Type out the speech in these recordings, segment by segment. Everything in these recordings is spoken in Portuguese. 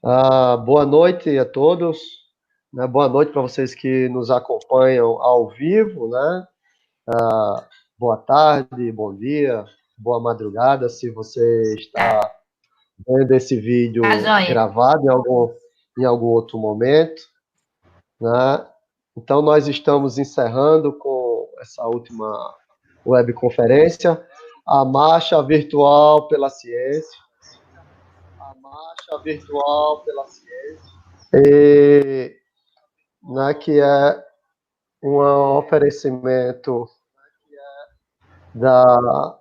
Boa noite a todos, né? Boa noite para vocês que nos acompanham ao vivo, né? Boa tarde, bom dia, boa madrugada, se você está vendo esse Tá, vídeo joia. gravado em algum outro momento, né? Então, nós estamos encerrando com essa última webconferência, a Marcha Virtual pela Ciência. A Marcha Virtual pela Ciência. E, né, que é um oferecimento da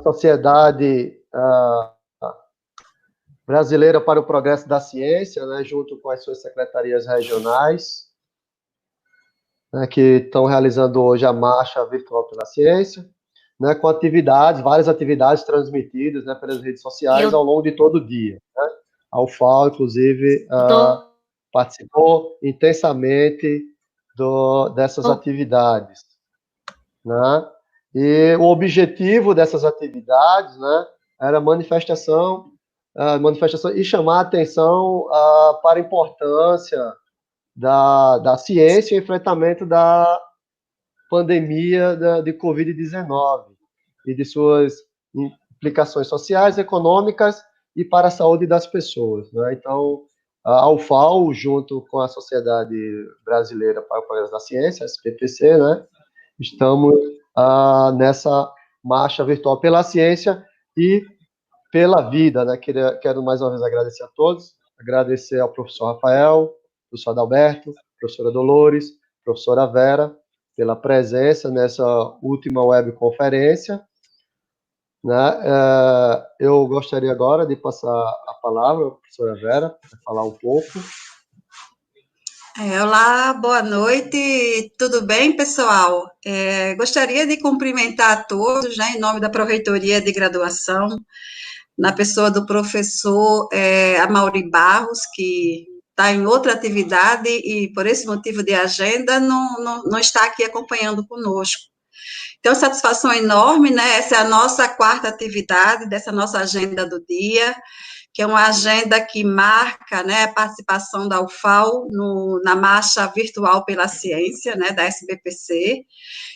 Sociedade Brasileira para o Progresso da Ciência, né, junto com as suas secretarias regionais, né, que estão realizando hoje a Marcha Virtual pela Ciência, né, com atividades, várias atividades transmitidas, né, pelas redes sociais ao longo de todo o dia. Né? A UFAL, inclusive, participou intensamente dessas atividades, né? E o objetivo dessas atividades, né, era manifestação e chamar a atenção para a importância da ciência e enfrentamento da pandemia de Covid-19 e de suas implicações sociais, econômicas e para a saúde das pessoas, né? Então, a UFAL, junto com a Sociedade Brasileira para o Progresso da Ciência, a SBPC, né, estamos nessa marcha virtual pela ciência e pela vida, né? Quero mais uma vez agradecer a todos, agradecer ao professor Rafael, professor Adalberto, professora Dolores, professora Vera, pela presença nessa última webconferência, né? Eu gostaria agora de passar a palavra à professora Vera, para falar um pouco. Olá, boa noite, tudo bem, pessoal? Gostaria de cumprimentar a todos, né, em nome da Pró-Reitoria de Graduação, na pessoa do professor Amaury Barros, que está em outra atividade e, por esse motivo de agenda, não está aqui acompanhando conosco. Então, satisfação enorme, né? Essa é a nossa quarta atividade dessa nossa agenda do dia, que é uma agenda que marca, né, a participação da UFAL na Marcha Virtual pela Ciência, né, da SBPC,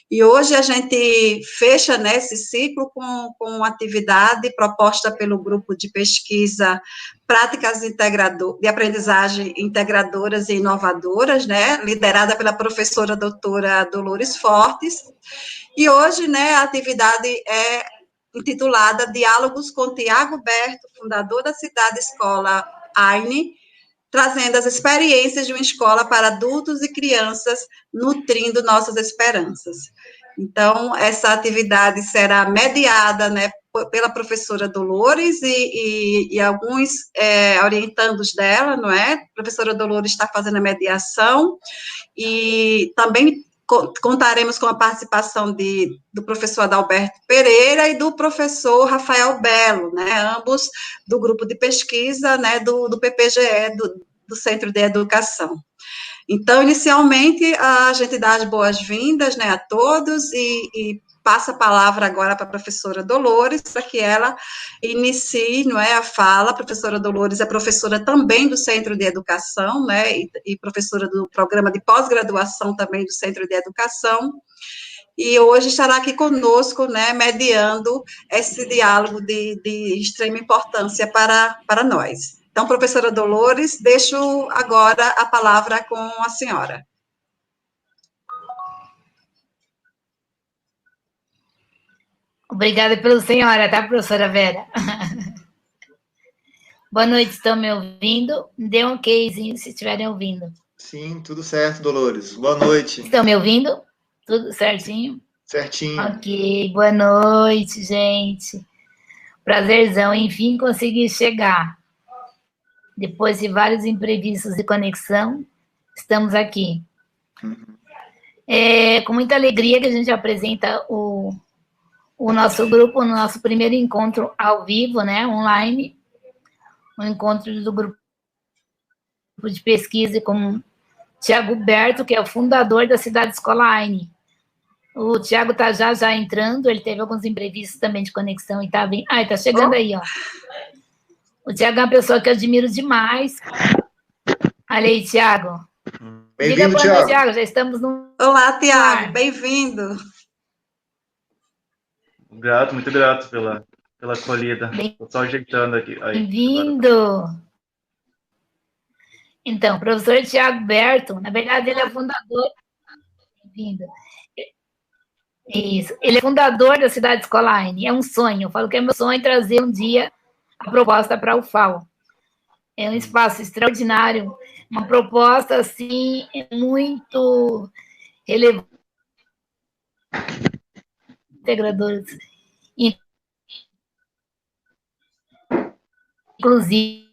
e hoje a gente fecha, né, esse ciclo com uma atividade proposta pelo grupo de pesquisa Práticas de Aprendizagem Integradoras e Inovadoras, né, liderada pela professora doutora Dolores Fortes, e hoje, né, a atividade é intitulada Diálogos com Tiago Berto, fundador da Cidade Escola AINE, trazendo as experiências de uma escola para adultos e crianças, nutrindo nossas esperanças. Então, essa atividade será mediada, né, pela professora Dolores e alguns orientandos dela, não é? A professora Dolores está fazendo a mediação e também contaremos com a participação do professor Adalberto Pereira e do professor Rafael Belo, né, ambos do grupo de pesquisa, né, do PPGE, do Centro de Educação. Então, inicialmente, a gente dá as boas-vindas, né, a todos e passa a palavra agora para a professora Dolores, para que ela inicie, não é, a fala. A professora Dolores é professora também do Centro de Educação, né, e professora do programa de pós-graduação também do Centro de Educação, e hoje estará aqui conosco, né, mediando esse diálogo de extrema importância para nós. Então, professora Dolores, deixo agora a palavra com a senhora. Obrigada pelo senhora, tá, professora Vera? Boa noite, estão me ouvindo? Dê um okzinho se estiverem ouvindo. Sim, tudo certo, Dolores. Boa noite. Estão me ouvindo? Tudo certinho? Certinho. Ok, boa noite, gente. Prazerzão, enfim, consegui chegar. Depois de vários imprevistos de conexão, estamos aqui. É com muita alegria que a gente apresenta o nosso grupo, no nosso primeiro encontro ao vivo, né, online, um encontro do grupo de pesquisa com Tiago Berto, que é o fundador da Cidade Escola AINE. O Tiago está já entrando, ele teve alguns imprevistos também de conexão e está bem. Ai, está chegando aí, ó. O Tiago é uma pessoa que eu admiro demais. Olha aí, Tiago. Diga boa noite, Tiago, já estamos no... Olá, Tiago, bem-vindo. Grato, muito grato pela acolhida. Estou só ajeitando aqui. Bem-vindo. Então, o professor Tiago Berto, na verdade, ele é fundador... Bem-vindo. Isso. Ele é fundador da Cidade Escola Aine. É um sonho. Eu falo que é meu sonho trazer um dia a proposta para a UFAL. É um espaço extraordinário, uma proposta, assim, muito relevante. Integradores, inclusivas,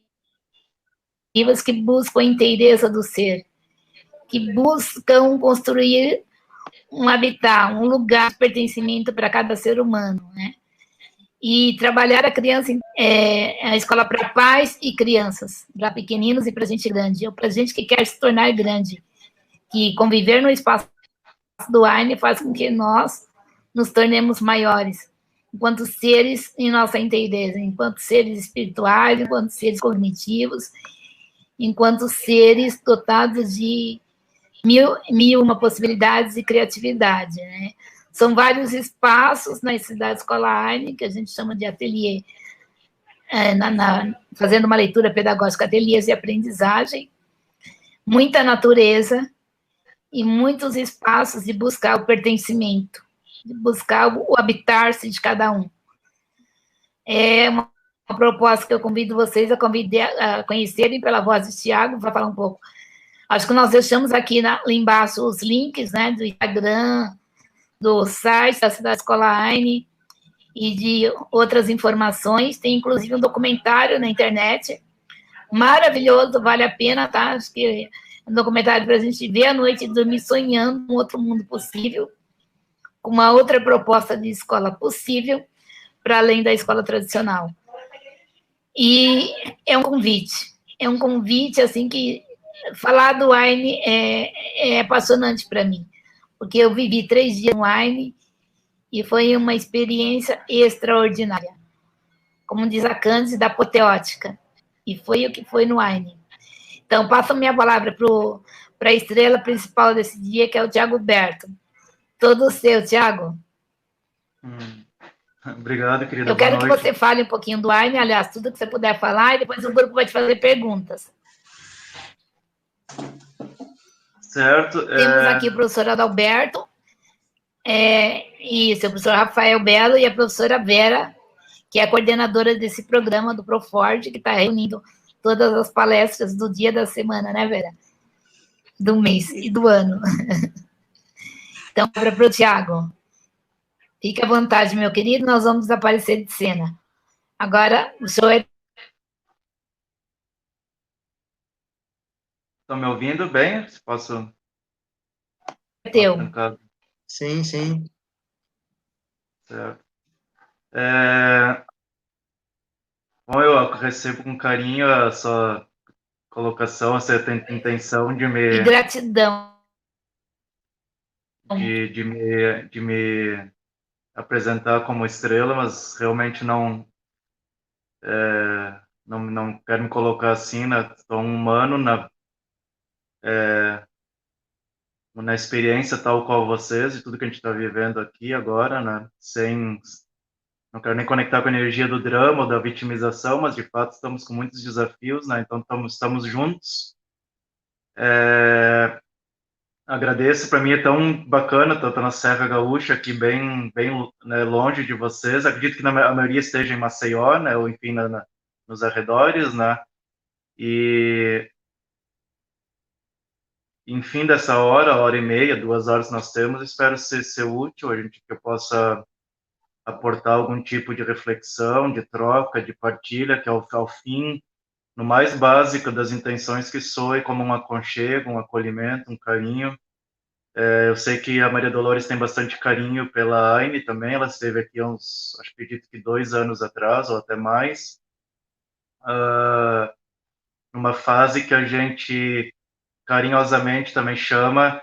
que buscam a inteireza do ser, que buscam construir um habitat, um lugar de pertencimento para cada ser humano, né? E trabalhar a criança, a escola para pais e crianças, para pequeninos e para gente grande, ou para gente que quer se tornar grande, que conviver no espaço do Aine faz com que nós nos tornemos maiores, enquanto seres em nossa inteireza, enquanto seres espirituais, enquanto seres cognitivos, enquanto seres dotados de mil uma possibilidades e criatividade, né? São vários espaços na Cidade Escola Aine, que a gente chama de ateliê, fazendo uma leitura pedagógica, ateliês de aprendizagem, muita natureza e muitos espaços de buscar o pertencimento, de buscar o habitar-se de cada um. É uma proposta que eu convido vocês a conhecerem pela voz de Tiago, para falar um pouco. Acho que nós deixamos aqui embaixo os links, né, do Instagram, do site da Cidade Escola Aine e de outras informações. Tem, inclusive, um documentário na internet maravilhoso, vale a pena, tá? Acho que é um documentário para a gente ver à noite e dormir sonhando um outro mundo possível, com uma outra proposta de escola possível, para além da escola tradicional. E é um convite, assim, que falar do Aine é apaixonante para mim, porque eu vivi 3 dias no Aine e foi uma experiência extraordinária. Como diz a Cândida, apoteótica. E foi o que foi no Aine. Então, passo a minha palavra para a estrela principal desse dia, que é o Tiago Berto. Todo seu, Tiago. Obrigado, querida. Eu quero que você fale um pouquinho do Aine, aliás, tudo que você puder falar, e depois o grupo vai te fazer perguntas. Certo. Temos aqui o professor Adalberto, e o professor Rafael Belo e a professora Vera, que é a coordenadora desse programa do Proford, que está reunindo todas as palestras do dia da semana, né, Vera? Do mês e do ano. Então, para o Tiago. Fique à vontade, meu querido, nós vamos desaparecer de cena. Agora, o senhor... Estão me ouvindo bem? Posso... Teu. Sim, sim. Certo. Bom, eu recebo com carinho a sua colocação, a sua intenção de me... E gratidão. De me apresentar como estrela, mas realmente não quero me colocar assim, né? Sou um humano na experiência tal qual vocês, de tudo que a gente está vivendo aqui agora, né? Não quero nem conectar com a energia do drama ou da vitimização, mas de fato estamos com muitos desafios, né? Então estamos juntos. Agradeço, para mim é tão bacana, estou na Serra Gaúcha, aqui bem né, longe de vocês. Acredito que a maioria esteja em Maceió, né? Ou enfim, nos arredores, né? E enfim, dessa hora e meia, 2 horas nós temos, espero ser útil, que eu possa aportar algum tipo de reflexão, de troca, de partilha, que ao fim, no mais básico das intenções, que soe como um aconchego, um acolhimento, um carinho. Eu sei que a Maria Dolores tem bastante carinho pela Aine também, ela esteve aqui há acredito que 2 anos atrás, ou até mais, numa fase que a gente carinhosamente também chama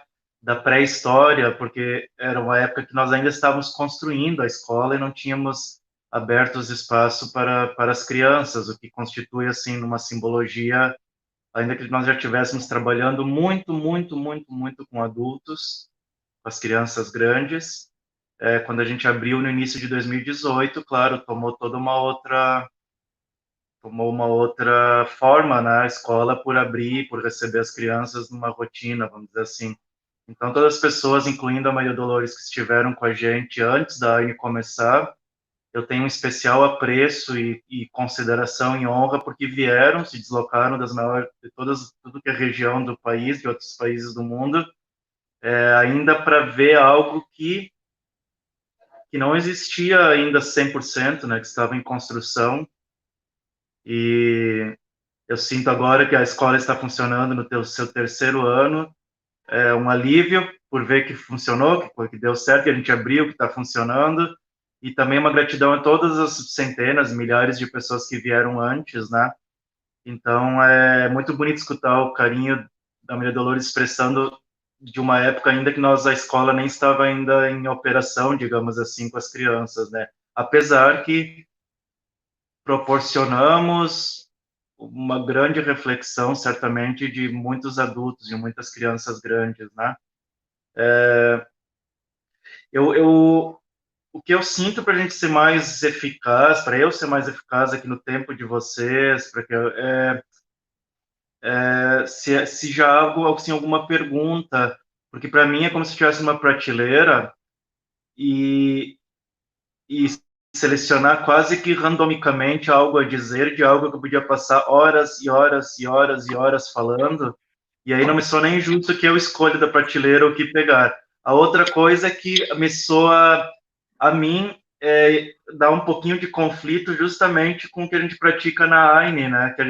da pré-história, porque era uma época que nós ainda estávamos construindo a escola e não tínhamos aberto os espaços para as crianças, o que constitui, assim, uma simbologia, ainda que nós já estivéssemos trabalhando muito, muito, muito, muito com adultos, com as crianças grandes. Quando a gente abriu no início de 2018, claro, tomou uma outra forma, né, a escola, por abrir, por receber as crianças numa rotina, vamos dizer assim. Então, todas as pessoas, incluindo a Maria Dolores, que estiveram com a gente antes da AINE começar, eu tenho um especial apreço e consideração e honra, porque vieram, se deslocaram de tudo que é região do país, de outros países do mundo, ainda para ver algo que não existia ainda 100%, né, que estava em construção. E eu sinto agora que a escola está funcionando no seu terceiro ano, um alívio por ver que funcionou, que deu certo, que a gente abriu, que está funcionando, e também uma gratidão a todas as centenas, milhares de pessoas que vieram antes, né? Então, é muito bonito escutar o carinho da Maria Dolores expressando de uma época ainda que a escola nem estava ainda em operação, digamos assim, com as crianças, né? Apesar que proporcionamos uma grande reflexão, certamente, de muitos adultos, de muitas crianças grandes, né? O que eu sinto para a gente ser mais eficaz, para eu ser mais eficaz aqui no tempo de vocês, para que se já há algo, assim, alguma pergunta, porque para mim é como se estivesse numa prateleira e selecionar quase que randomicamente algo a dizer de algo que eu podia passar horas e horas e horas e horas falando, e aí não me soa nem justo que eu escolha da prateleira o que pegar. A outra coisa é que me soa, a mim, dá um pouquinho de conflito justamente com o que a gente pratica na AINE, né? Que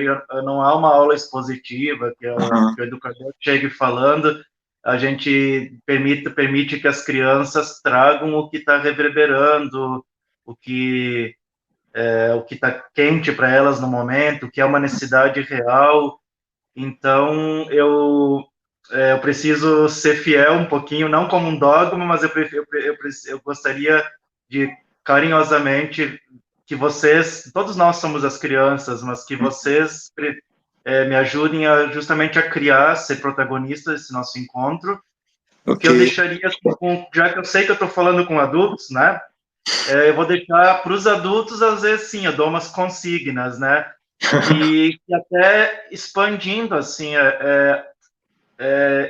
não há uma aula expositiva, que o educador chegue falando, a gente permite que as crianças tragam o que está reverberando, o que está quente para elas no momento, o que é uma necessidade real. Então, eu preciso ser fiel um pouquinho, não como um dogma, mas eu gostaria de carinhosamente que vocês, todos nós somos as crianças, mas que vocês me ajudem justamente a criar, ser protagonistas desse nosso encontro. O que eu deixaria, já que eu sei que eu estou falando com adultos, né? Eu vou deixar para os adultos, às vezes, sim, eu dou umas consignas, né? E até expandindo, assim,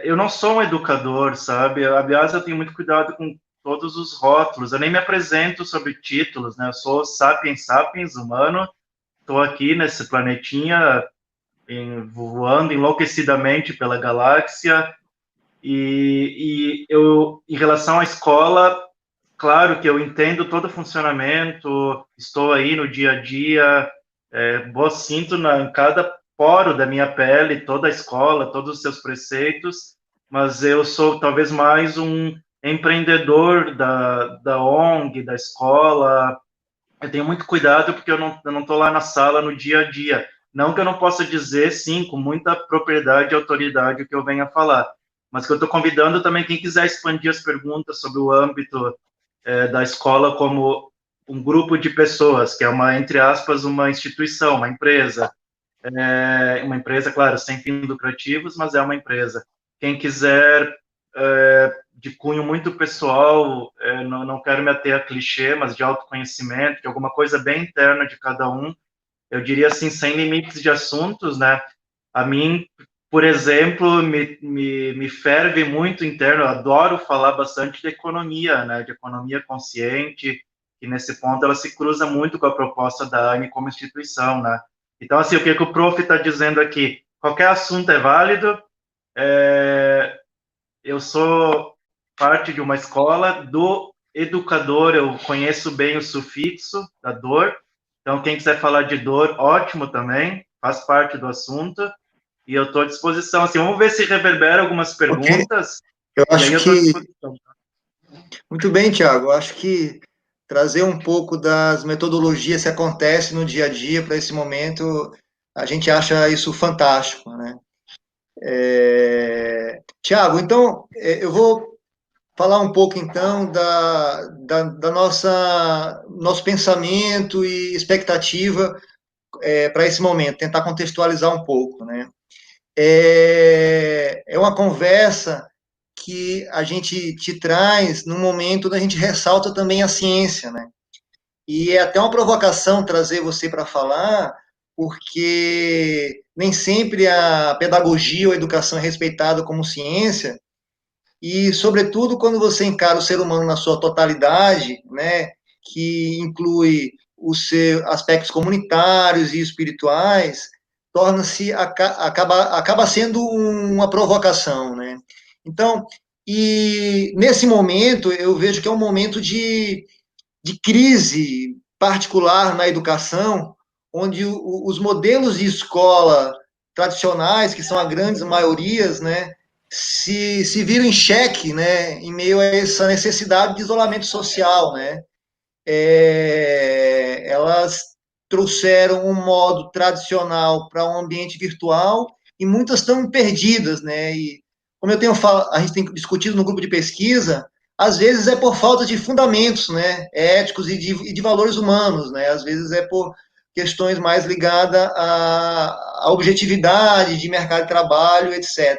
eu não sou um educador, sabe? Aliás, eu tenho muito cuidado com todos os rótulos, eu nem me apresento sobre títulos, né? Eu sou sapiens humano, estou aqui nesse planetinha, voando enlouquecidamente pela galáxia, e eu, em relação à escola, claro que eu entendo todo o funcionamento, estou aí no dia a dia, sinto em cada poro da minha pele toda a escola, todos os seus preceitos, mas eu sou talvez mais um empreendedor da ONG, da escola. Eu tenho muito cuidado porque eu não estou lá na sala no dia a dia. Não que eu não possa dizer, sim, com muita propriedade e autoridade o que eu venho a falar, mas que eu estou convidando também quem quiser expandir as perguntas sobre o âmbito da escola como um grupo de pessoas, que é entre aspas, uma instituição, uma empresa, claro, sem fins lucrativos, mas é uma empresa. Quem quiser, de cunho muito pessoal, não quero me ater a clichê, mas de autoconhecimento, de alguma coisa bem interna de cada um, eu diria assim, sem limites de assuntos, né? A mim, por exemplo, me ferve muito interno, eu adoro falar bastante de economia, né? De economia consciente, e nesse ponto ela se cruza muito com a proposta da AINE como instituição, né? Então, assim, o que o prof está dizendo aqui, qualquer assunto é válido, eu sou parte de uma escola do educador, eu conheço bem o sufixo da dor, então quem quiser falar de dor, ótimo também, faz parte do assunto, e eu estou à disposição, assim, vamos ver se reverbera algumas perguntas. Okay. Eu acho que... Muito bem, Tiago, eu acho que trazer um pouco das metodologias que acontecem no dia a dia para esse momento, a gente acha isso fantástico, né? Tiago, então, eu vou falar um pouco, então, da nosso pensamento e expectativa para esse momento, tentar contextualizar um pouco, né? É uma conversa que a gente te traz num momento onde a gente ressalta também a ciência, né? E é até uma provocação trazer você para falar, porque nem sempre a pedagogia ou a educação é respeitada como ciência, e, sobretudo, quando você encara o ser humano na sua totalidade, né, que inclui os seus aspectos comunitários e espirituais, torna-se, acaba sendo uma provocação, né? Então, e nesse momento, eu vejo que é um momento de crise particular na educação, onde os modelos de escola tradicionais, que são a grandes maiorias, né, se viram em xeque, né, em meio a essa necessidade de isolamento social, né. Elas trouxeram um modo tradicional para um ambiente virtual e muitas estão perdidas, né, e como a gente tem discutido no grupo de pesquisa, às vezes é por falta de fundamentos, né, éticos e de valores humanos, né, às vezes é por questões mais ligadas à objetividade de mercado de trabalho, etc.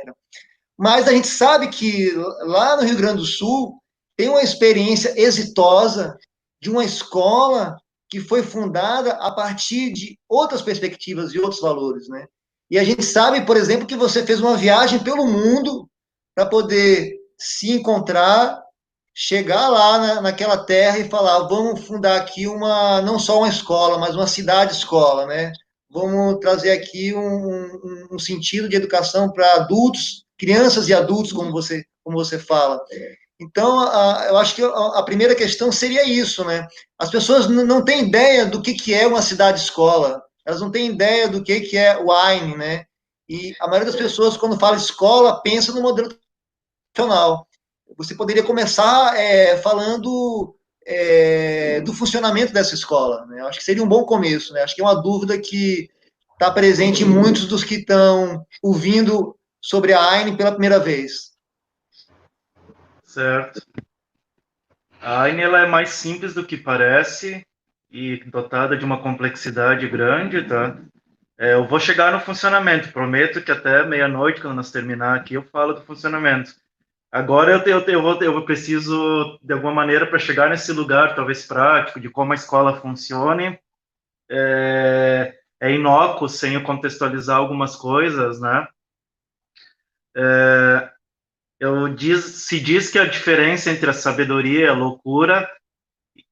Mas a gente sabe que lá no Rio Grande do Sul tem uma experiência exitosa de uma escola que foi fundada a partir de outras perspectivas e outros valores, né? E a gente sabe, por exemplo, que você fez uma viagem pelo mundo para poder se encontrar, chegar lá naquela terra e falar, vamos fundar aqui não só uma escola, mas uma cidade-escola, né? Vamos trazer aqui um sentido de educação para adultos, crianças e adultos, como você fala. Então, eu acho que a primeira questão seria isso, né? As pessoas não têm ideia do que é uma cidade-escola, elas não têm ideia do que é o AINE, né? E a maioria das pessoas, quando fala escola, pensa no modelo tradicional. Você poderia começar falando do funcionamento dessa escola, né? Acho que seria um bom começo, né? Acho que é uma dúvida que está presente em muitos dos que estão ouvindo sobre a AINE pela primeira vez. Certo. A AINE ela é mais simples do que parece e dotada de uma complexidade grande, tá? Eu vou chegar no funcionamento, prometo que até meia-noite, quando nós terminar aqui, eu falo do funcionamento. Agora eu preciso, de alguma maneira, para chegar nesse lugar, talvez prático, de como a escola funcione, é inócuo sem eu contextualizar algumas coisas, né? Se diz que a diferença entre a sabedoria e a loucura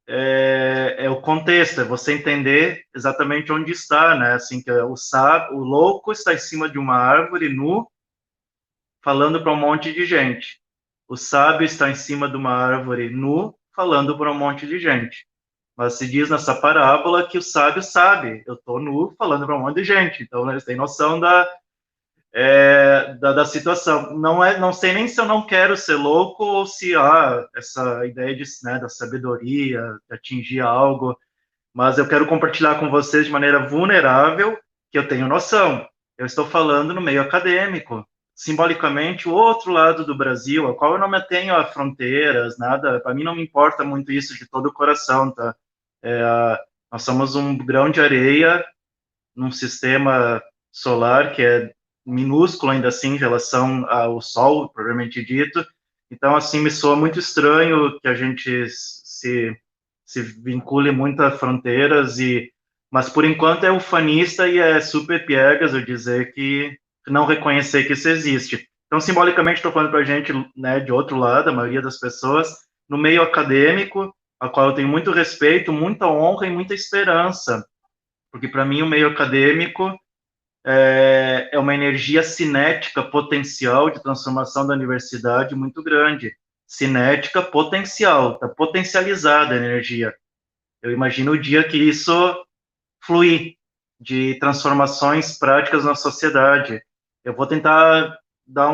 é o contexto, é você entender exatamente onde está, né? Assim, que o louco está em cima de uma árvore nu, falando para um monte de gente. O sábio está em cima de uma árvore nu, falando para um monte de gente. Mas se diz nessa parábola que o sábio sabe, eu estou nu falando para um monte de gente. Então eles têm noção da situação. Não sei nem se eu não quero ser louco ou se essa ideia da sabedoria, de atingir algo, mas eu quero compartilhar com vocês de maneira vulnerável que eu tenho noção. Eu estou falando no meio acadêmico, simbolicamente o outro lado do Brasil, ao qual eu não me atenho a fronteiras, nada, para mim não me importa muito isso de todo o coração, tá? Nós somos um grão de areia num sistema solar que é minúsculo ainda assim em relação ao Sol, propriamente dito. Então, assim, me soa muito estranho que a gente se vincule muito a fronteiras, mas por enquanto é ufanista e é super piegas eu dizer que não reconhecer que isso existe. Então, simbolicamente, estou falando para a gente, né, de outro lado, a maioria das pessoas, no meio acadêmico, a qual eu tenho muito respeito, muita honra e muita esperança, porque para mim o meio acadêmico é uma energia cinética potencial de transformação da universidade muito grande. Cinética potencial, está potencializada a energia. Eu imagino o dia que isso fluir de transformações práticas na sociedade. Eu vou tentar dar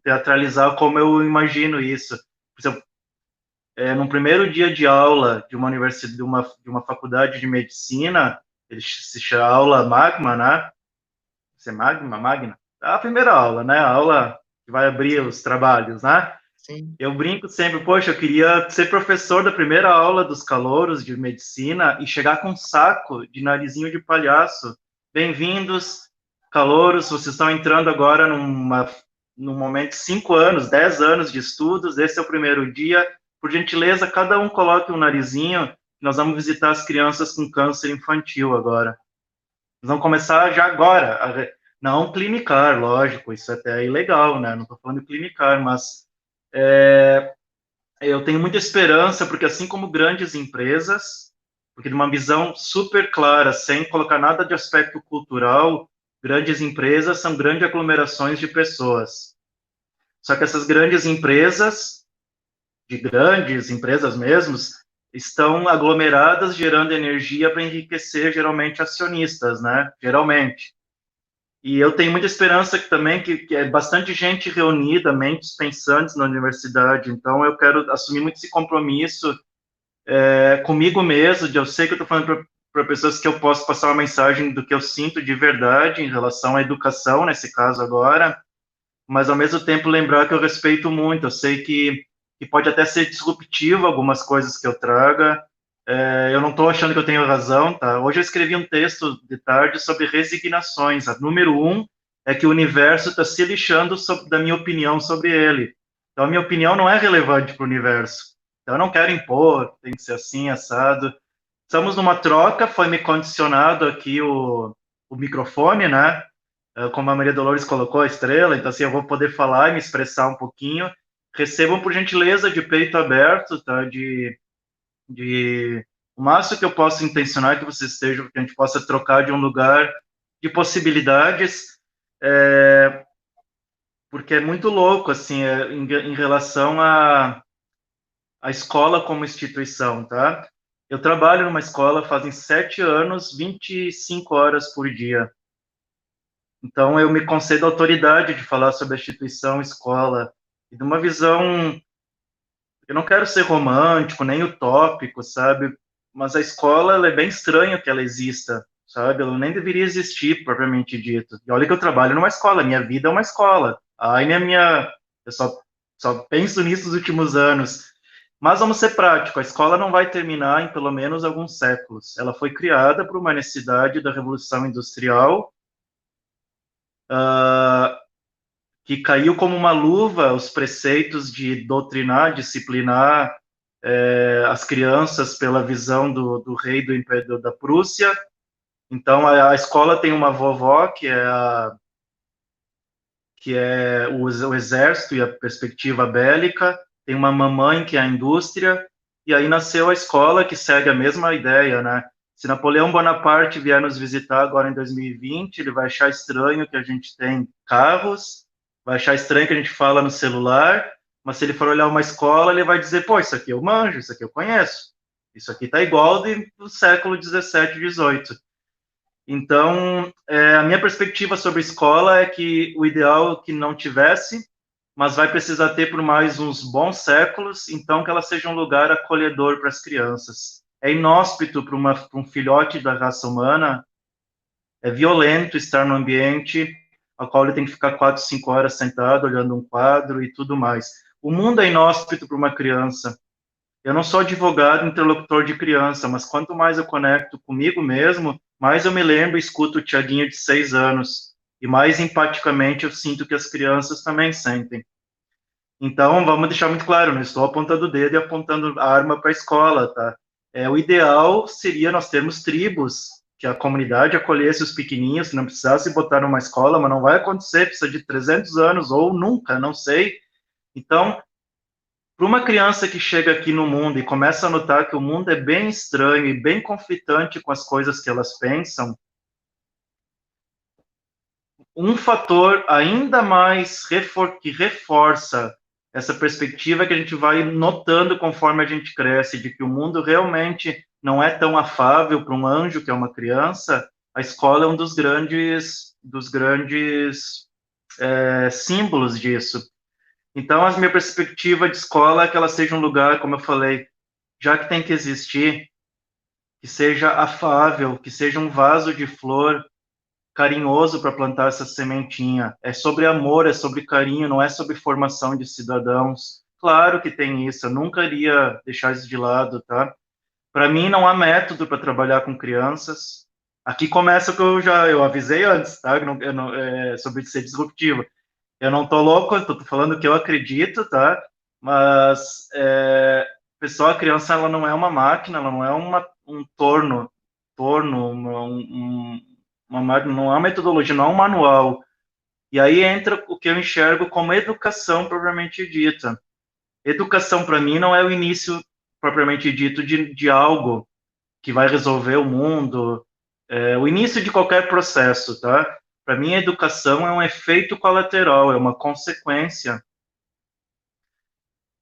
teatralizar como eu imagino isso. Por exemplo, no primeiro dia de aula de uma universidade, de uma faculdade de medicina, ele se chama aula magma, né? Isso é magna? A primeira aula, né? A aula que vai abrir os trabalhos, né? Sim. Eu brinco sempre, poxa, eu queria ser professor da primeira aula dos calouros de medicina e chegar com um saco de narizinho de palhaço. Bem-vindos, calouros, vocês estão entrando agora num momento de 5 anos, 10 anos de estudos, esse é o primeiro dia. Por gentileza, cada um coloque um narizinho, nós vamos visitar as crianças com câncer infantil agora. Nós vamos começar já agora, não clinicar, lógico, isso até é ilegal, né? Não estou falando de clinicar, mas eu tenho muita esperança, porque assim como grandes empresas, porque de uma visão super clara, sem colocar nada de aspecto cultural, grandes empresas são grandes aglomerações de pessoas. Só que essas grandes empresas, de grandes empresas mesmos, estão aglomeradas, gerando energia para enriquecer, geralmente, acionistas, né? Geralmente. E eu tenho muita esperança que é bastante gente reunida, mentes pensantes na universidade, então eu quero assumir muito esse compromisso comigo mesmo, eu sei que eu estou falando para pessoas que eu posso passar uma mensagem do que eu sinto de verdade em relação à educação, nesse caso agora, mas ao mesmo tempo lembrar que eu respeito muito, eu sei que pode até ser disruptivo algumas coisas que eu traga, eu não estou achando que eu tenho razão, tá? Hoje eu escrevi um texto de tarde sobre resignações. A número 1 é que o universo está se lixando da minha opinião sobre ele. Então, a minha opinião não é relevante para o universo. Então, eu não quero impor, tem que ser assim, assado. Estamos numa troca, foi me condicionado aqui o microfone, né? Como a Maria Dolores colocou a estrela, então assim, eu vou poder falar e me expressar um pouquinho. Recebam, por gentileza, de peito aberto, tá? O máximo que eu posso intencionar é que vocês estejam, que a gente possa trocar de um lugar de possibilidades, porque é muito louco, assim, em relação à escola como instituição, tá? Eu trabalho numa escola fazem 7 anos, 25 horas por dia. Então, eu me concedo a autoridade de falar sobre a instituição escola, e de uma visão, eu não quero ser romântico, nem utópico, sabe? Mas a escola, ela é bem estranha que ela exista, sabe? Ela nem deveria existir, propriamente dito. E olha que eu trabalho numa escola, minha vida é uma escola. A AINE é minha... Eu só penso nisso nos últimos anos. Mas vamos ser práticos, a escola não vai terminar em pelo menos alguns séculos. Ela foi criada por uma necessidade da Revolução Industrial, que caiu como uma luva os preceitos de doutrinar, disciplinar as crianças pela visão do rei do Império da Prússia. Então, a escola tem uma vovó, que é o exército e a perspectiva bélica, tem uma mamãe, que é a indústria, e aí nasceu a escola, que segue a mesma ideia, né? Se Napoleão Bonaparte vier nos visitar agora em 2020, ele vai achar estranho que a gente tem carros, vai achar estranho que a gente fala no celular, mas se ele for olhar uma escola, ele vai dizer, pô, isso aqui eu manjo, isso aqui eu conheço, isso aqui tá igual do século 17, 18. Então, a minha perspectiva sobre escola é que o ideal é que não tivesse, mas vai precisar ter por mais uns bons séculos, então que ela seja um lugar acolhedor para as crianças. É inóspito para um filhote da raça humana, é violento estar num ambiente ao qual ele tem que ficar 4, 5 horas sentado, olhando um quadro e tudo mais. O mundo é inóspito para uma criança. Eu não sou advogado, interlocutor de criança, mas quanto mais eu conecto comigo mesmo, mais eu me lembro e escuto o Tiaguinho de 6 anos. E mais empaticamente eu sinto que as crianças também sentem. Então, vamos deixar muito claro, não estou apontando o dedo e apontando a arma para a escola, tá? O ideal seria nós termos tribos, que a comunidade acolhesse os pequenininhos, que não precisasse botar numa escola, mas não vai acontecer, precisa de 300 anos ou nunca, não sei. Então, para uma criança que chega aqui no mundo e começa a notar que o mundo é bem estranho e bem conflitante com as coisas que elas pensam, um fator ainda mais que reforça essa perspectiva é que a gente vai notando conforme a gente cresce, de que o mundo realmente não é tão afável para um anjo que é uma criança. A escola é um dos grandes símbolos disso. Então, a minha perspectiva de escola é que ela seja um lugar, como eu falei, já que tem que existir, que seja afável, que seja um vaso de flor carinhoso para plantar essa sementinha. É sobre amor, é sobre carinho, não é sobre formação de cidadãos. Claro que tem isso, eu nunca iria deixar isso de lado, tá? Para mim, não há método para trabalhar com crianças. Aqui começa o que eu avisei antes, tá? Sobre ser disruptivo. Eu não tô louco, eu tô falando que eu acredito, tá? Mas, pessoal, a criança, ela não é uma máquina, ela não é um torno, uma máquina, não é uma metodologia, não é um manual. E aí entra o que eu enxergo como educação propriamente dita. Educação, para mim, não é o início propriamente dito de algo que vai resolver o mundo, o início de qualquer processo, tá? Para mim, a educação é um efeito colateral, é uma consequência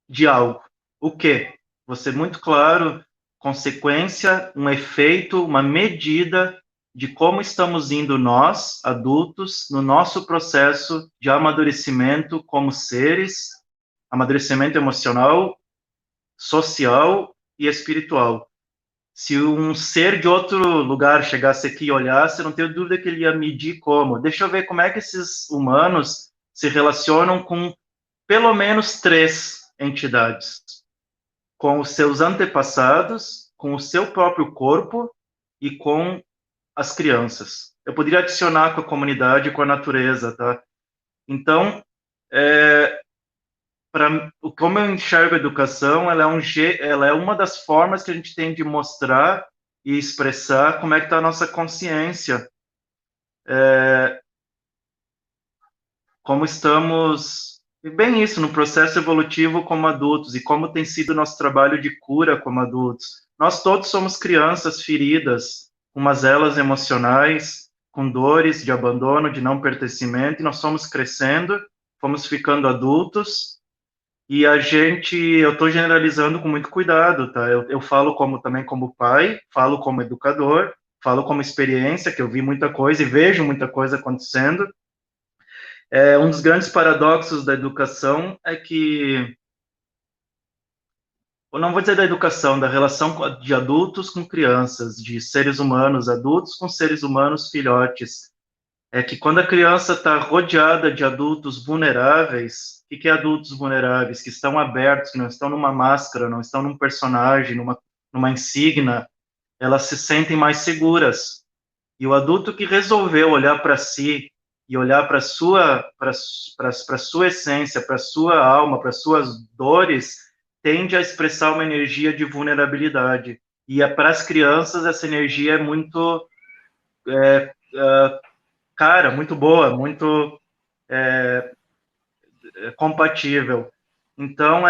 de algo. O quê? Vou ser muito claro, consequência, um efeito, uma medida de como estamos indo nós, adultos, no nosso processo de amadurecimento como seres, amadurecimento emocional, social e espiritual. Se um ser de outro lugar chegasse aqui e olhasse, eu não tenho dúvida que ele ia medir como. Deixa eu ver como é que esses humanos se relacionam com pelo menos 3 entidades. Com os seus antepassados, com o seu próprio corpo e com as crianças. Eu poderia adicionar com a comunidade e com a natureza, tá? Então, como eu enxergo a educação, ela é uma das formas que a gente tem de mostrar e expressar como é que está a nossa consciência, como estamos, e bem isso, no processo evolutivo como adultos, e como tem sido o nosso trabalho de cura como adultos. Nós todos somos crianças feridas, com mazelas emocionais, com dores de abandono, de não pertencimento, e nós fomos crescendo, fomos ficando adultos, e eu estou generalizando com muito cuidado, tá? Eu falo também como pai, falo como educador, falo como experiência, que eu vi muita coisa e vejo muita coisa acontecendo. Um dos grandes paradoxos da educação é que, eu não vou dizer da educação, da relação de adultos com crianças, de seres humanos adultos com seres humanos filhotes, é que quando a criança está rodeada de adultos vulneráveis, o que é adultos vulneráveis? Que estão abertos, que não estão numa máscara, não estão num personagem, numa insígnia, elas se sentem mais seguras. E o adulto que resolveu olhar para si e olhar para sua essência, para sua alma, para suas dores, tende a expressar uma energia de vulnerabilidade. E para as crianças essa energia é muito cara, muito boa, muito compatível. Então,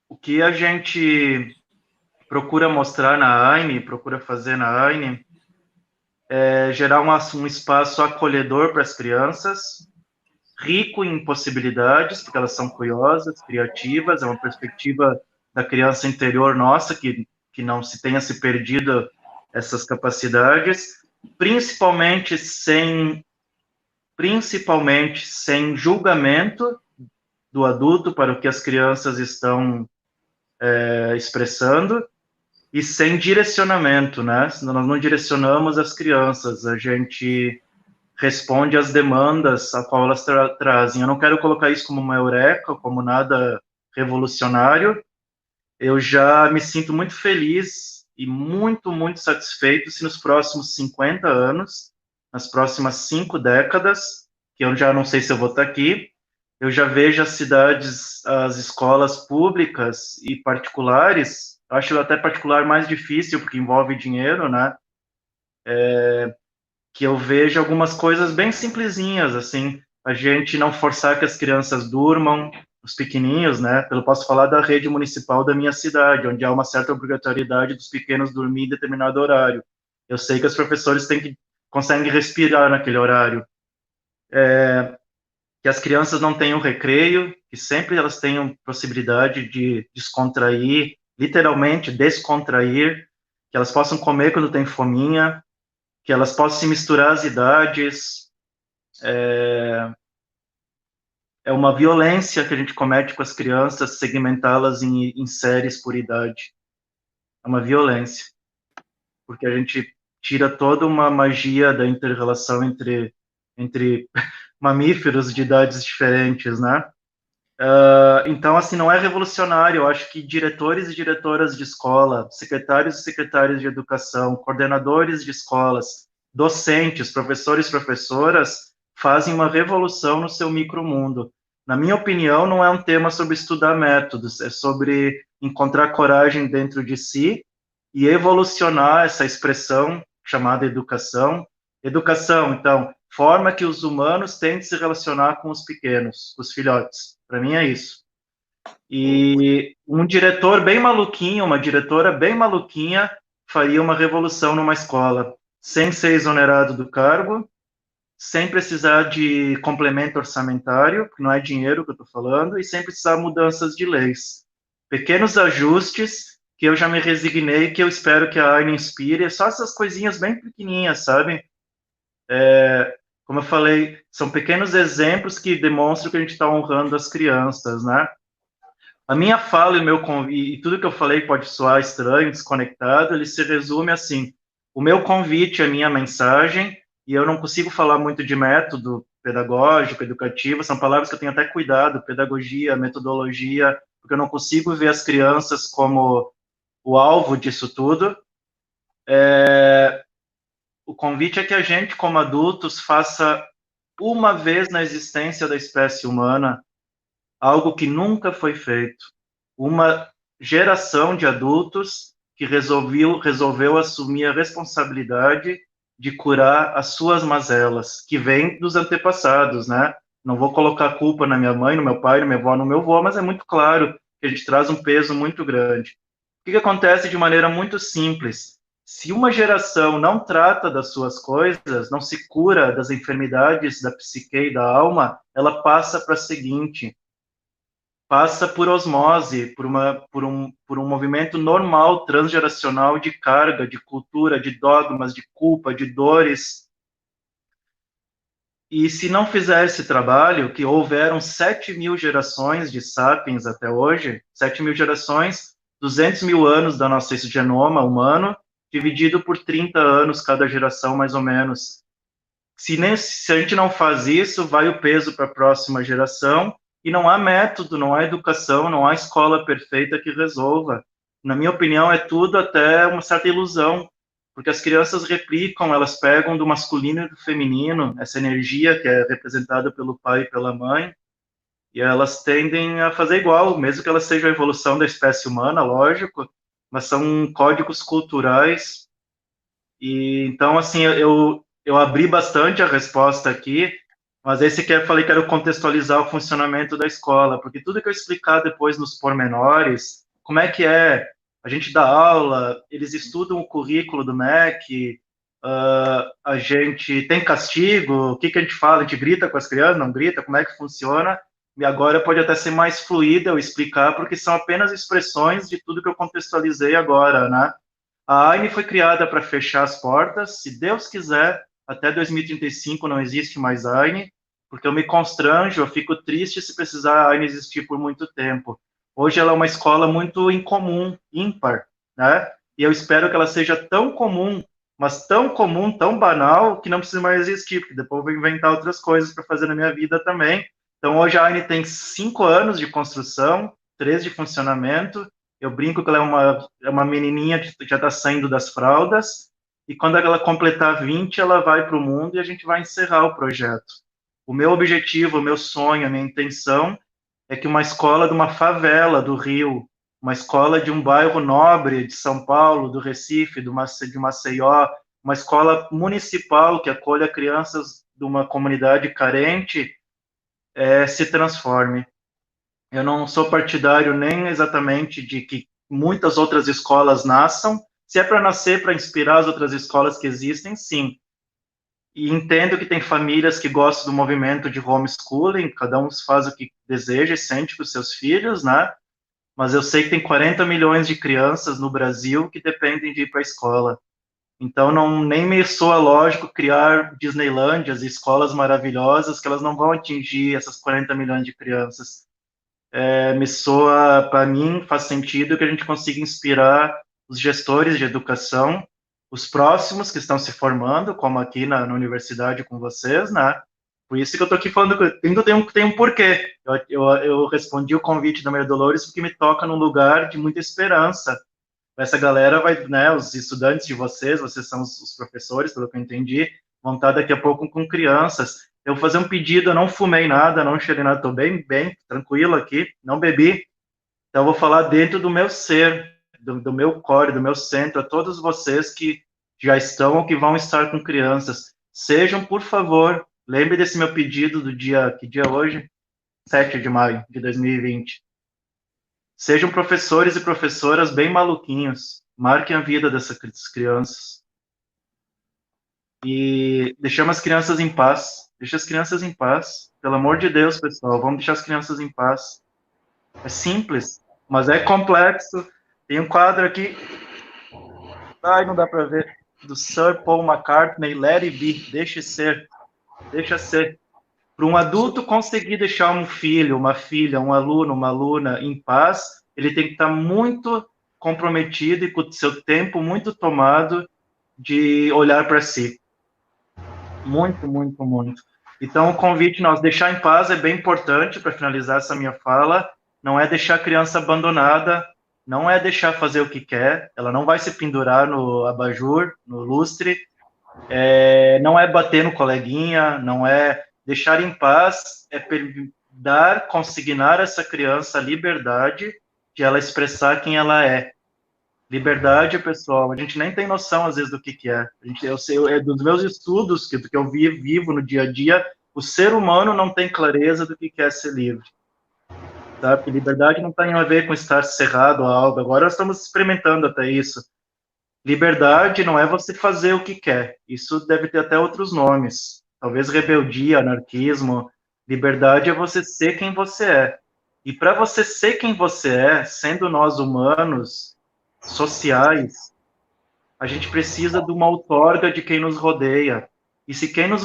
o que a gente procura mostrar na AINE, procura fazer na AINE, é gerar um espaço acolhedor para as crianças, rico em possibilidades, porque elas são curiosas, criativas, é uma perspectiva da criança interior nossa, que não se tenha se perdido essas capacidades, principalmente sem julgamento do adulto para o que as crianças estão expressando, e sem direcionamento, né? Nós não direcionamos as crianças, a gente responde às demandas a qual elas trazem. Eu não quero colocar isso como uma eureka, como nada revolucionário. Eu já me sinto muito feliz e muito, muito satisfeito se nos próximos 50 anos, nas próximas 5 décadas, que eu já não sei se eu vou estar aqui, eu já vejo as cidades, as escolas públicas e particulares, acho até particular mais difícil, porque envolve dinheiro, né? Que eu vejo algumas coisas bem simplesinhas, assim, a gente não forçar que as crianças durmam, os pequeninhos, né? Eu posso falar da rede municipal da minha cidade, onde há uma certa obrigatoriedade dos pequenos dormir em determinado horário. Eu sei que os professores conseguem respirar naquele horário. Que as crianças não tenham recreio, que sempre elas tenham possibilidade de descontrair, literalmente descontrair, que elas possam comer quando tem fominha, que elas possam se misturar as idades. É uma violência que a gente comete com as crianças, segmentá-las em séries por idade. É uma violência. porque a gente tira toda uma magia da inter-relação entre mamíferos de idades diferentes, né? Então, assim, não é revolucionário. Eu acho que diretores e diretoras de escola, secretários e secretárias de educação, coordenadores de escolas, docentes, professores e professoras fazem uma revolução no seu micromundo. Na minha opinião, não é um tema sobre estudar métodos, é sobre encontrar coragem dentro de si e evolucionar essa expressão chamada educação. Educação, então, forma que os humanos têm de se relacionar com os pequenos, com os filhotes. Para mim é isso. E um diretor bem maluquinho, uma diretora bem maluquinha, faria uma revolução numa escola, sem ser exonerado do cargo, sem precisar de complemento orçamentário, porque não é dinheiro que eu estou falando, e sem precisar de mudanças de leis. Pequenos ajustes que eu já me resignei, que eu espero que a AINE inspire, só essas coisinhas bem pequenininhas, sabe? Como eu falei, são pequenos exemplos que demonstram que a gente está honrando as crianças, né? A minha fala e o meu convite, e tudo que eu falei pode soar estranho, desconectado, ele se resume assim: o meu convite, a minha mensagem, e eu não consigo falar muito de método pedagógico, educativo, são palavras que eu tenho até cuidado, pedagogia, metodologia, porque eu não consigo ver as crianças como o alvo disso tudo. O convite é que a gente, como adultos, faça uma vez na existência da espécie humana algo que nunca foi feito. Uma geração de adultos que resolveu assumir a responsabilidade de curar as suas mazelas, que vêm dos antepassados, né? Não vou colocar a culpa na minha mãe, no meu pai, na minha avó, no meu avô, mas é muito claro que a gente traz um peso muito grande. O que acontece de maneira muito simples? Se uma geração não trata das suas coisas, não se cura das enfermidades da psique e da alma, ela passa para a seguinte, passa por osmose, por um movimento normal, transgeracional de carga, de cultura, de dogmas, de culpa, de dores. E se não fizer esse trabalho, que houveram 7.000 gerações de sapiens até hoje, 7.000 gerações, 200 mil anos da nosso genoma humano, dividido por 30 anos cada geração, mais ou menos. Se a gente não faz isso, vai o peso para a próxima geração, e não há método, não há educação, não há escola perfeita que resolva. Na minha opinião, é tudo até uma certa ilusão, porque as crianças replicam, elas pegam do masculino e do feminino, essa energia que é representada pelo pai e pela mãe, e elas tendem a fazer igual, mesmo que elas sejam a evolução da espécie humana, lógico, mas são códigos culturais. E então, assim, eu abri bastante a resposta aqui, mas esse que eu falei que era contextualizar o funcionamento da escola, porque tudo que eu explicar depois nos pormenores, como é que é, a gente dá aula, eles estudam o currículo do MEC, a gente tem castigo, o que a gente fala, a gente grita com as crianças, não grita, como é que funciona, e agora pode até ser mais fluida eu explicar, porque são apenas expressões de tudo que eu contextualizei agora, né? A AINE foi criada para fechar as portas. Se Deus quiser, até 2035 não existe mais AINE, porque eu me constranjo, eu fico triste se precisar a AINE existir por muito tempo. Hoje ela é uma escola muito incomum, ímpar, né? E eu espero que ela seja tão comum, mas tão comum, tão banal, que não precisa mais existir, porque depois eu vou inventar outras coisas para fazer na minha vida também. Então hoje a AINE tem 5 anos de construção, 3 de funcionamento. Eu brinco que ela é uma menininha que já está saindo das fraldas, e quando ela completar 20, ela vai para o mundo e a gente vai encerrar o projeto. O meu objetivo, o meu sonho, a minha intenção é que uma escola de uma favela do Rio, uma escola de um bairro nobre de São Paulo, do Recife, de Maceió, uma escola municipal que acolha crianças de uma comunidade carente, se transforme. Eu não sou partidário nem exatamente de que muitas outras escolas nasçam. Se é para nascer, para inspirar as outras escolas que existem, sim. E entendo que tem famílias que gostam do movimento de homeschooling, cada um faz o que deseja e sente com os seus filhos, né? Mas eu sei que tem 40 milhões de crianças no Brasil que dependem de ir para a escola. Então, nem me soa lógico criar Disneylândias e escolas maravilhosas que elas não vão atingir essas 40 milhões de crianças. Me soa, para mim, faz sentido que a gente consiga inspirar os gestores de educação os próximos que estão se formando, como aqui na universidade com vocês, né? Por isso que eu tô aqui falando, tem um porquê. Eu respondi o convite da Maria Dolores porque me toca num lugar de muita esperança. Essa galera vai, né, os estudantes de vocês são os professores, pelo que eu entendi, vão estar daqui a pouco com crianças. Eu vou fazer um pedido, eu não fumei nada, não cheirei nada, estou bem tranquilo aqui, não bebi. Então, eu vou falar dentro do meu ser, do meu core, do meu centro, a todos vocês que já estão ou que vão estar com crianças. Sejam, por favor, lembre desse meu pedido do dia, que dia é hoje? 7 de maio de 2020. Sejam professores e professoras bem maluquinhos. Marquem a vida dessas crianças. E deixamos as crianças em paz. Deixa as crianças em paz. Pelo amor de Deus, pessoal, vamos deixar as crianças em paz. É simples, mas é complexo. Tem um quadro aqui. Ai, não dá para ver. Do Sir Paul McCartney, Let It Be. Deixa ser. Deixa ser. Para um adulto conseguir deixar um filho, uma filha, um aluno, uma aluna em paz, ele tem que estar muito comprometido e com o seu tempo muito tomado de olhar para si. Muito, muito, muito. Então, o convite nós deixar em paz é bem importante para finalizar essa minha fala. Não é deixar a criança abandonada, não é deixar fazer o que quer, ela não vai se pendurar no abajur, no lustre, não é bater no coleguinha, não é deixar em paz, é consignar a essa criança a liberdade de ela expressar quem ela é. Liberdade, pessoal, a gente nem tem noção, às vezes, do que é. Eu sei, dos meus estudos, do que eu vivo no dia a dia, o ser humano não tem clareza do que é ser livre. Tá? Porque liberdade não tem a ver com estar cerrado a algo. Agora nós estamos experimentando até isso. Liberdade não é você fazer o que quer. Isso deve ter até outros nomes. Talvez rebeldia, anarquismo. Liberdade é você ser quem você é. E para você ser quem você é, sendo nós humanos, sociais, a gente precisa de uma outorga de quem nos rodeia. E se quem nos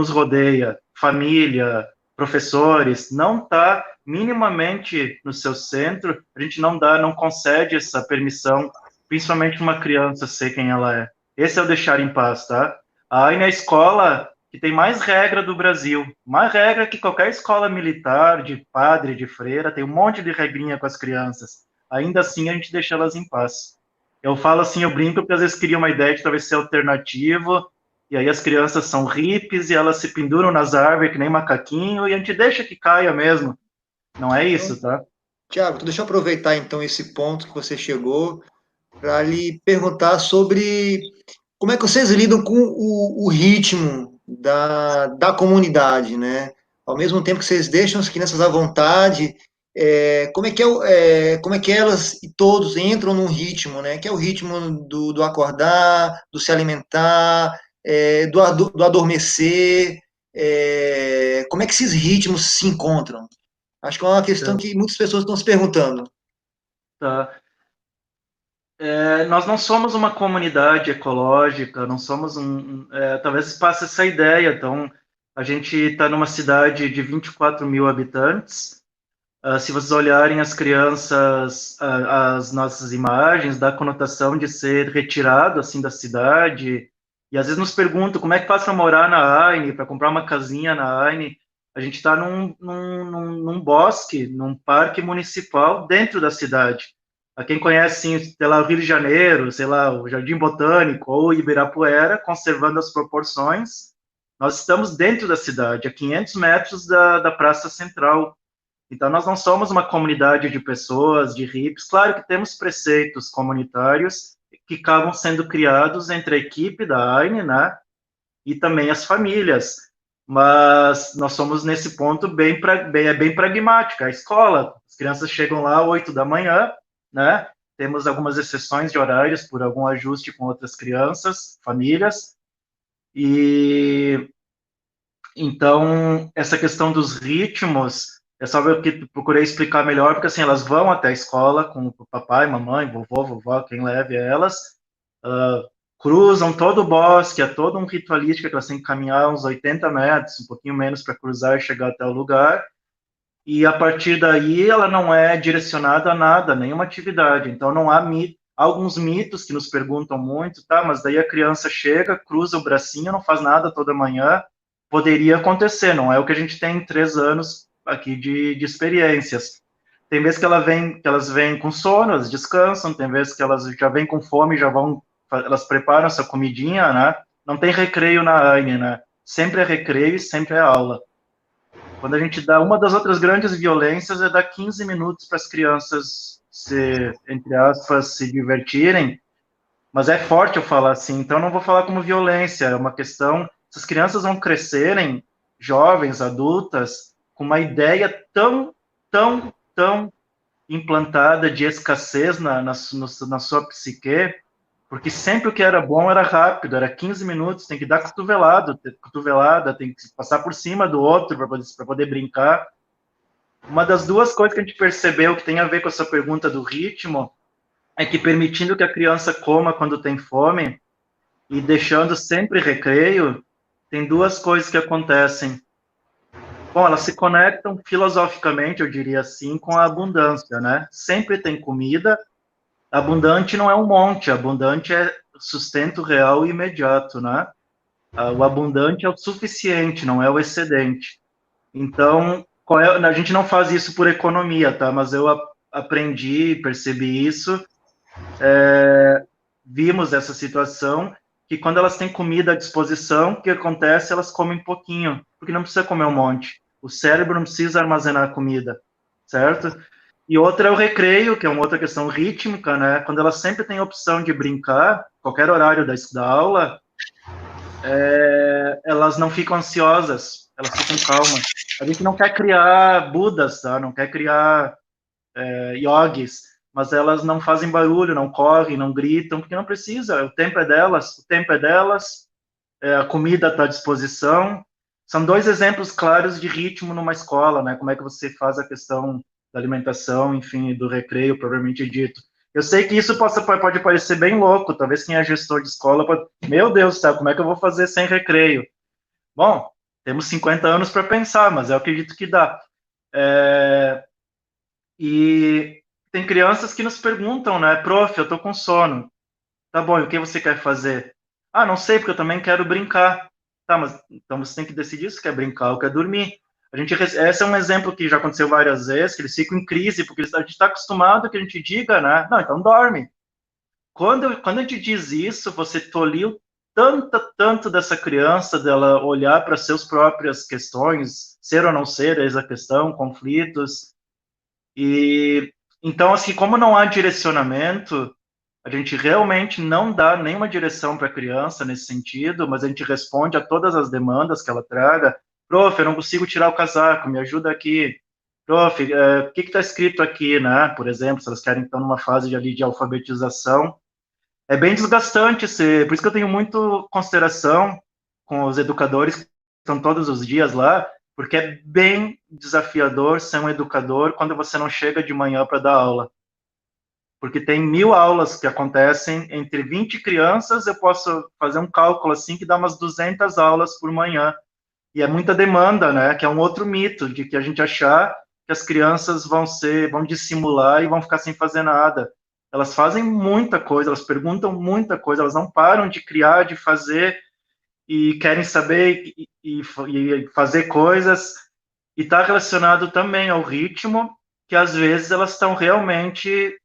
rodeia, família, professores, não está minimamente no seu centro, a gente não concede essa permissão, principalmente uma criança ser quem ela é. Esse é o deixar em paz, tá? A AINE é a escola que tem mais regra do Brasil, mais regra que qualquer escola militar, de padre, de freira, tem um monte de regrinha com as crianças. Ainda assim, a gente deixa elas em paz. Eu falo assim, eu brinco, porque às vezes cria uma ideia de talvez ser alternativo, e aí as crianças são hippies, e elas se penduram nas árvores que nem macaquinho, e a gente deixa que caia mesmo. Não é isso, tá? Tiago, deixa eu aproveitar então esse ponto que você chegou para lhe perguntar sobre como é que vocês lidam com o ritmo da comunidade, né? Ao mesmo tempo que vocês deixam as crianças à vontade, como é que elas e todos entram num ritmo, né? Que é o ritmo do acordar, do se alimentar, do adormecer, como é que esses ritmos se encontram? Acho que é uma questão que muitas pessoas estão se perguntando. Tá. Nós não somos uma comunidade ecológica, não somos talvez passe essa ideia. Então, a gente está numa cidade de 24 mil habitantes. Se vocês olharem as crianças, as nossas imagens, dá a conotação de ser retirado assim da cidade. E às vezes nos perguntam como é que faz para morar na AINE, para comprar uma casinha na AINE. A gente está num bosque, num parque municipal dentro da cidade. A quem conhece, sei lá, o Rio de Janeiro, sei lá, o Jardim Botânico ou Ibirapuera, conservando as proporções, nós estamos dentro da cidade, a 500 metros da Praça Central. Então, nós não somos uma comunidade de pessoas, de hippies. Claro que temos preceitos comunitários que acabam sendo criados entre a equipe da AINE, né, e também as famílias. Mas nós somos, nesse ponto, bem pragmática. A escola, as crianças chegam lá às 8 da manhã, né? Temos algumas exceções de horários por algum ajuste com outras crianças, famílias. E então, essa questão dos ritmos, é só eu que procurei explicar melhor, porque assim, elas vão até a escola com o papai, mamãe, vovô, vovó, quem leve elas, cruzam todo o bosque, é todo um ritualístico que elas têm que caminhar uns 80 metros, um pouquinho menos para cruzar e chegar até o lugar, e a partir daí ela não é direcionada a nada, nenhuma atividade, então não há Há alguns mitos que nos perguntam muito, tá, mas daí a criança chega, cruza o bracinho, não faz nada toda manhã, poderia acontecer, não é o que a gente tem em 3 anos aqui de experiências. Tem vezes que elas vêm com sono, elas descansam, tem vezes que elas já vêm com fome, elas preparam essa comidinha, né? Não tem recreio na AINE, né? Sempre é recreio e sempre é aula. Quando a gente dá, uma das outras grandes violências é dar 15 minutos para as crianças entre aspas, se divertirem, mas é forte eu falar assim, então não vou falar como violência, é uma questão, essas crianças vão crescerem, jovens, adultas, com uma ideia tão implantada de escassez na sua psique, porque sempre o que era bom era rápido, era 15 minutos, tem que dar cotovelada, tem que passar por cima do outro para poder brincar. Uma das duas coisas que a gente percebeu que tem a ver com essa pergunta do ritmo é que permitindo que a criança coma quando tem fome e deixando sempre recreio, tem duas coisas que acontecem. Bom, elas se conectam filosoficamente, eu diria assim, com a abundância, né? Sempre tem comida, abundante não é um monte, abundante é sustento real e imediato, né? O abundante é o suficiente, não é o excedente. Então, a gente não faz isso por economia, tá? Mas eu aprendi, percebi isso, vimos essa situação, que quando elas têm comida à disposição, o que acontece? Elas comem pouquinho, porque não precisa comer um monte. O cérebro não precisa armazenar comida, certo? E outra é o recreio, que é uma outra questão rítmica, né? Quando elas sempre têm a opção de brincar, qualquer horário da aula, elas não ficam ansiosas, elas ficam calmas. A gente não quer criar budas, tá? Não quer criar yogis, mas elas não fazem barulho, não correm, não gritam, porque não precisa, o tempo é delas, a comida está à disposição. São dois exemplos claros de ritmo numa escola, né? Como é que você faz a questão da alimentação, enfim, do recreio, propriamente dito. Eu sei que isso pode parecer bem louco, talvez quem é gestor de escola pode, meu Deus do céu, como é que eu vou fazer sem recreio? Bom, temos 50 anos para pensar, mas eu acredito que dá. E tem crianças que nos perguntam, né, prof, eu tô com sono. Tá bom, e o que você quer fazer? Ah, não sei, porque eu também quero brincar. Tá, mas então você tem que decidir se quer brincar ou quer dormir. Esse é um exemplo que já aconteceu várias vezes, que eles ficam em crise, porque a gente está acostumado que a gente diga, né? Não, então dorme. Quando a gente diz isso, você tolhiu tanto dessa criança, dela olhar para suas próprias questões, ser ou não ser, eis a questão, conflitos. E então, assim, como não há direcionamento, a gente realmente não dá nenhuma direção para a criança nesse sentido, mas a gente responde a todas as demandas que ela traga. Prof, eu não consigo tirar o casaco, me ajuda aqui. Prof, o que está escrito aqui, né? Por exemplo, se elas querem estar numa fase de alfabetização. É bem desgastante, por isso que eu tenho muito consideração com os educadores que estão todos os dias lá, porque é bem desafiador ser um educador quando você não chega de manhã para dar aula. Porque tem 1000 aulas que acontecem entre 20 crianças, eu posso fazer um cálculo assim que dá umas 200 aulas por manhã. E é muita demanda, né? Que é um outro mito de que a gente achar que as crianças vão dissimular e vão ficar sem fazer nada. Elas fazem muita coisa, elas perguntam muita coisa, elas não param de criar, de fazer e querem saber e fazer coisas. E está relacionado também ao ritmo, que às vezes elas estão realmente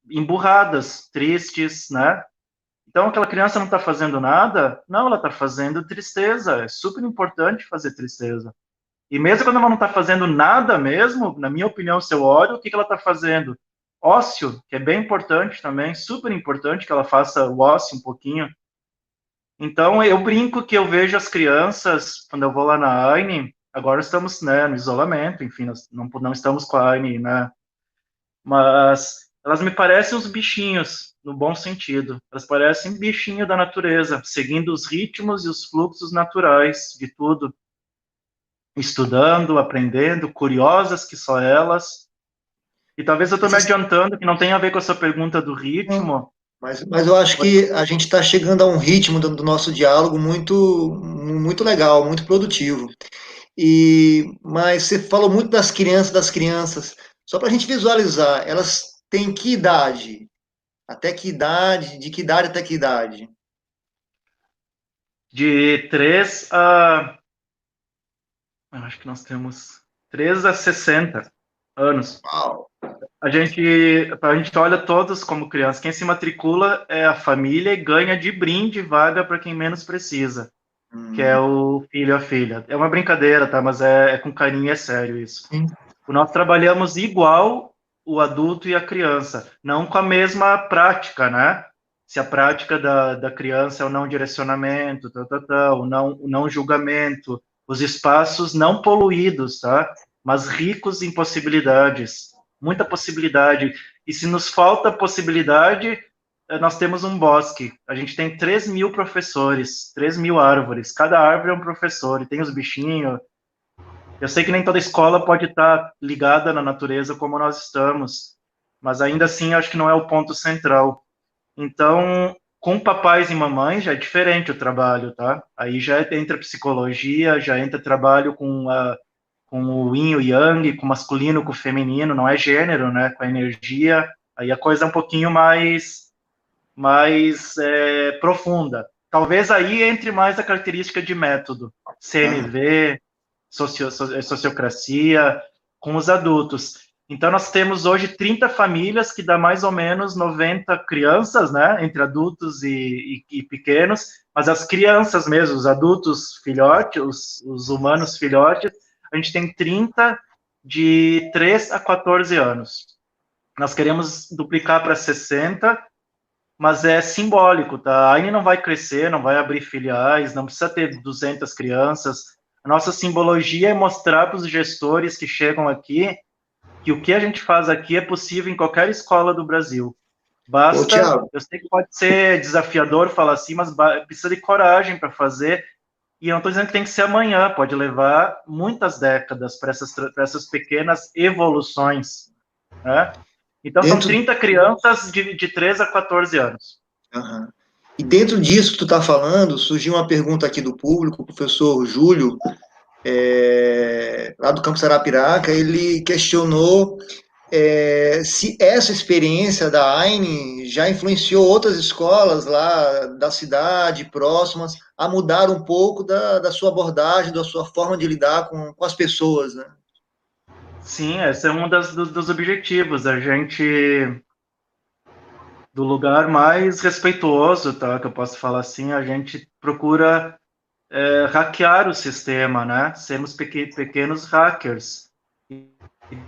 emburradas, tristes, né? Então, aquela criança não está fazendo nada? Não, ela está fazendo tristeza. É super importante fazer tristeza. E mesmo quando ela não está fazendo nada mesmo, na minha opinião, se eu olho, o que ela está fazendo? Ócio, que é bem importante também, super importante que ela faça o ócio um pouquinho. Então, eu brinco que eu vejo as crianças, quando eu vou lá na AINE, agora estamos, né, no isolamento, enfim, nós não estamos com a AINE, né, mas elas me parecem uns bichinhos, no bom sentido. Elas parecem bichinho da natureza, seguindo os ritmos e os fluxos naturais de tudo. Estudando, aprendendo, curiosas que só elas. E talvez eu estou me adiantando, que não tem a ver com essa pergunta do ritmo. Mas eu acho que a gente está chegando a um ritmo do nosso diálogo muito legal, muito produtivo. Mas você falou muito das crianças. Só para a gente visualizar, elas têm que idade? Até que idade? De que idade até que idade? De 3 a... Acho que nós temos 3 a 60 anos. Uau. A gente olha todos como criança. Quem se matricula é a família e ganha de brinde vaga para quem menos precisa, que é o filho ou a filha. É uma brincadeira, tá? Mas é com carinho, é sério isso. Sim. Nós trabalhamos igual o adulto e a criança, não com a mesma prática, né? Se a prática da criança é o não direcionamento, o não julgamento, os espaços não poluídos, tá? Mas ricos em possibilidades, muita possibilidade. E se nos falta possibilidade, nós temos um bosque. A gente tem 3.000 professores, 3.000 árvores. Cada árvore é um professor, e tem os bichinhos. Eu sei que nem toda escola pode estar ligada na natureza como nós estamos, mas ainda assim acho que não é o ponto central. Então, com papais e mamães já é diferente o trabalho, tá? Aí já entra psicologia, já entra trabalho com o yin e o yang, com o masculino, com o feminino, não é gênero, né? Com a energia, aí a coisa é um pouquinho mais profunda. Talvez aí entre mais a característica de método, CNV, sociocracia, com os adultos. Então, nós temos hoje 30 famílias, que dá mais ou menos 90 crianças, né, entre adultos e pequenos, mas as crianças mesmo, os adultos filhotes, os humanos filhotes, a gente tem 30 de 3 a 14 anos. Nós queremos duplicar para 60, mas é simbólico, tá? A AINE não vai crescer, não vai abrir filiais, não precisa ter 200 crianças. A nossa simbologia é mostrar para os gestores que chegam aqui que o que a gente faz aqui é possível em qualquer escola do Brasil. Basta, eu sei que pode ser desafiador falar assim, mas precisa de coragem para fazer, e eu não estou dizendo que tem que ser amanhã, pode levar muitas décadas para essas pequenas evoluções, né? Então, são 30 crianças de 3 a 14 anos. Uhum. E dentro disso que tu está falando, surgiu uma pergunta aqui do público, o professor Júlio, lá do Campus Arapiraca, ele questionou se essa experiência da AINE já influenciou outras escolas lá da cidade, próximas, a mudar um pouco da sua abordagem, da sua forma de lidar com as pessoas, né? Sim, esse é um dos objetivos, a gente, do lugar mais respeituoso, tá, que eu posso falar assim, a gente procura hackear o sistema, né? Sermos pequenos hackers. E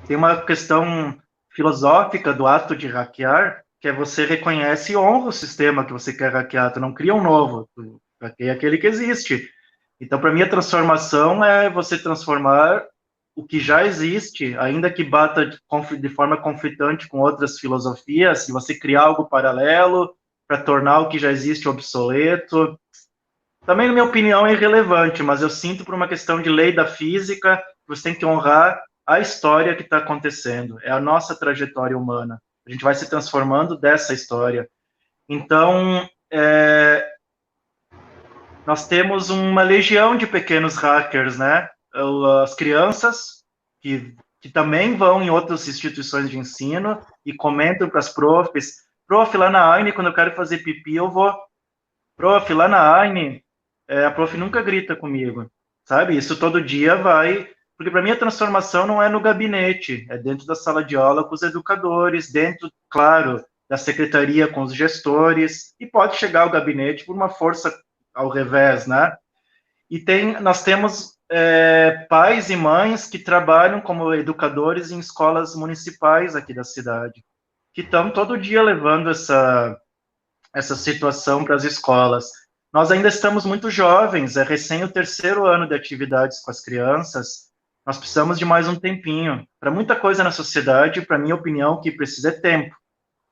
tem uma questão filosófica do ato de hackear, que é você reconhece e honra o sistema que você quer hackear, tu não cria um novo, tu hackeia aquele que existe. Então, para mim, a transformação é você transformar o que já existe, ainda que bata de forma conflitante com outras filosofias, e você criar algo paralelo para tornar o que já existe obsoleto. Também, na minha opinião, é irrelevante, mas eu sinto por uma questão de lei da física, você tem que honrar a história que está acontecendo, é a nossa trajetória humana. A gente vai se transformando dessa história. Então, nós temos uma legião de pequenos hackers, né? As crianças, que também vão em outras instituições de ensino e comentam para as profs, prof, lá na AINE, quando eu quero fazer pipi, eu vou. Prof, lá na AINE, a prof nunca grita comigo, sabe? Isso todo dia vai... Porque para mim a transformação não é no gabinete, é dentro da sala de aula com os educadores, dentro, claro, da secretaria com os gestores, e pode chegar ao gabinete por uma força ao revés, né? E nós temos pais e mães que trabalham como educadores em escolas municipais aqui da cidade, que estão todo dia levando essa situação para as escolas. Nós ainda estamos muito jovens, é recém o 3º ano de atividades com as crianças, nós precisamos de mais um tempinho. Para muita coisa na sociedade, para minha opinião, o que precisa é tempo,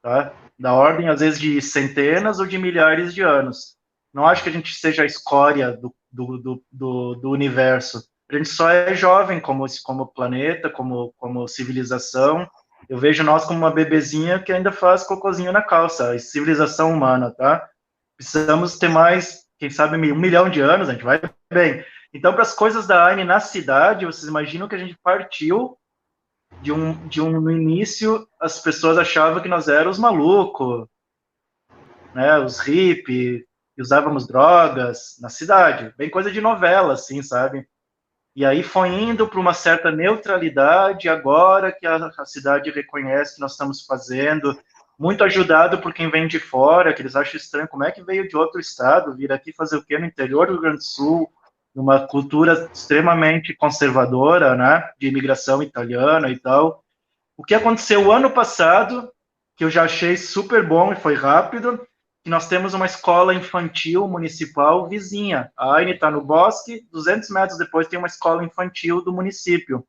tá? Da ordem, às vezes, de centenas ou de milhares de anos. Não acho que a gente seja a escória do universo. A gente só é jovem como planeta, como civilização. Eu vejo nós como uma bebezinha que ainda faz cocôzinho na calça, a civilização humana, tá? Precisamos ter mais, quem sabe, 1 milhão de anos, a gente vai bem. Então, para as coisas da AINE na cidade, vocês imaginam que a gente partiu no início, as pessoas achavam que nós éramos malucos, né, os hippies, que usávamos drogas na cidade, bem coisa de novela, assim, sabe? E aí foi indo para uma certa neutralidade, agora que a cidade reconhece que nós estamos fazendo, muito ajudado por quem vem de fora, que eles acham estranho, como é que veio de outro estado, vir aqui fazer o quê no interior do Rio Grande do Sul, numa cultura extremamente conservadora, né, de imigração italiana e tal. O que aconteceu ano passado, que eu já achei super bom e foi rápido, que nós temos uma escola infantil municipal vizinha. A Aine está no bosque, 200 metros depois tem uma escola infantil do município.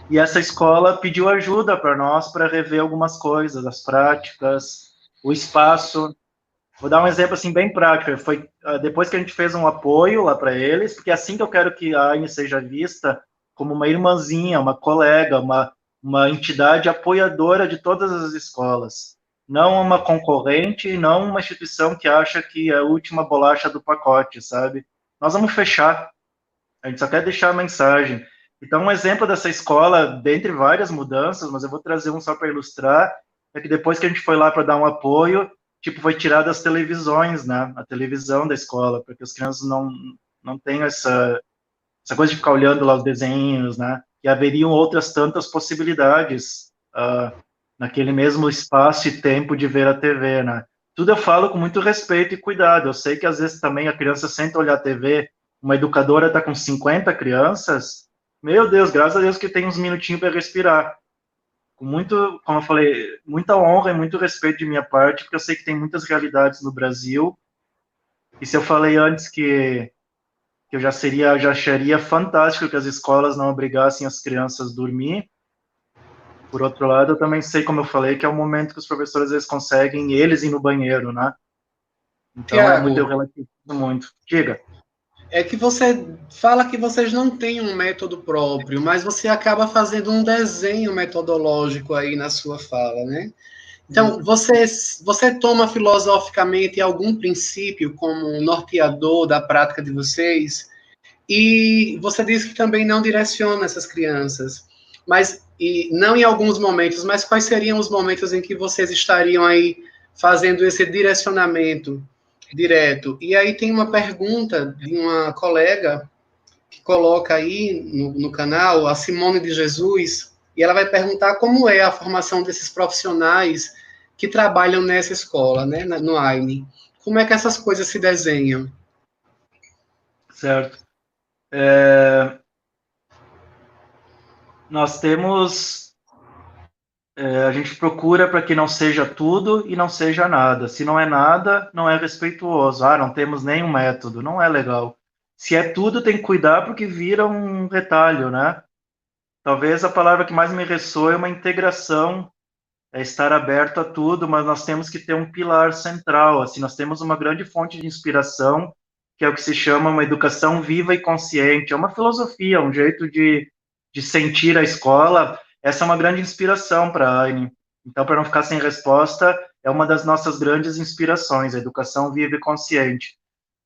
E essa escola pediu ajuda para nós para rever algumas coisas, as práticas, o espaço. Vou dar um exemplo assim bem prático. Foi depois que a gente fez um apoio lá para eles, porque é assim que eu quero que a Aine seja vista, como uma irmãzinha, uma colega, uma entidade apoiadora de todas as escolas. Não uma concorrente, não uma instituição que acha que é a última bolacha do pacote, sabe? Nós vamos fechar. A gente só quer deixar a mensagem. Então, um exemplo dessa escola, dentre várias mudanças, mas eu vou trazer um só para ilustrar, é que depois que a gente foi lá para dar um apoio, tipo, foi tirada as televisões, né? A televisão da escola, para que as crianças não tenham essa coisa de ficar olhando lá os desenhos, né? E haveriam outras tantas possibilidades naquele mesmo espaço e tempo de ver a TV, né? Tudo eu falo com muito respeito e cuidado. Eu sei que às vezes também a criança senta olhar a TV, uma educadora está com 50 crianças, meu Deus, graças a Deus que tem uns minutinhos para respirar. Com muito, como eu falei, muita honra e muito respeito de minha parte, porque eu sei que tem muitas realidades no Brasil. E se eu falei antes que eu já acharia fantástico que as escolas não obrigassem as crianças a dormir. Por outro lado, eu também sei, como eu falei, que é o momento que os professores às vezes conseguem eles ir no banheiro, né? Então Tiago, é muito, eu relativizo muito. Diga. É que você fala que vocês não têm um método próprio, mas você acaba fazendo um desenho metodológico aí na sua fala, né? Então, você toma filosoficamente algum princípio como norteador da prática de vocês, e você diz que também não direciona essas crianças, mas e não em alguns momentos, mas quais seriam os momentos em que vocês estariam aí fazendo esse direcionamento direto? E aí tem uma pergunta de uma colega que coloca aí no canal, a Simone de Jesus, e ela vai perguntar como é a formação desses profissionais que trabalham nessa escola, né, no AINE. Como é que essas coisas se desenham? Certo. Nós temos... a gente procura para que não seja tudo e não seja nada. Se não é nada, não é respeituoso. Não temos nenhum método, não é legal. Se é tudo, tem que cuidar porque vira um retalho, né? Talvez a palavra que mais me ressoa é uma integração, é estar aberto a tudo, mas nós temos que ter um pilar central. Assim, nós temos uma grande fonte de inspiração, que é o que se chama uma educação viva e consciente. É uma filosofia, um jeito de sentir a escola. Essa é uma grande inspiração para a Aine. Então, para não ficar sem resposta, é uma das nossas grandes inspirações, a educação viva e consciente.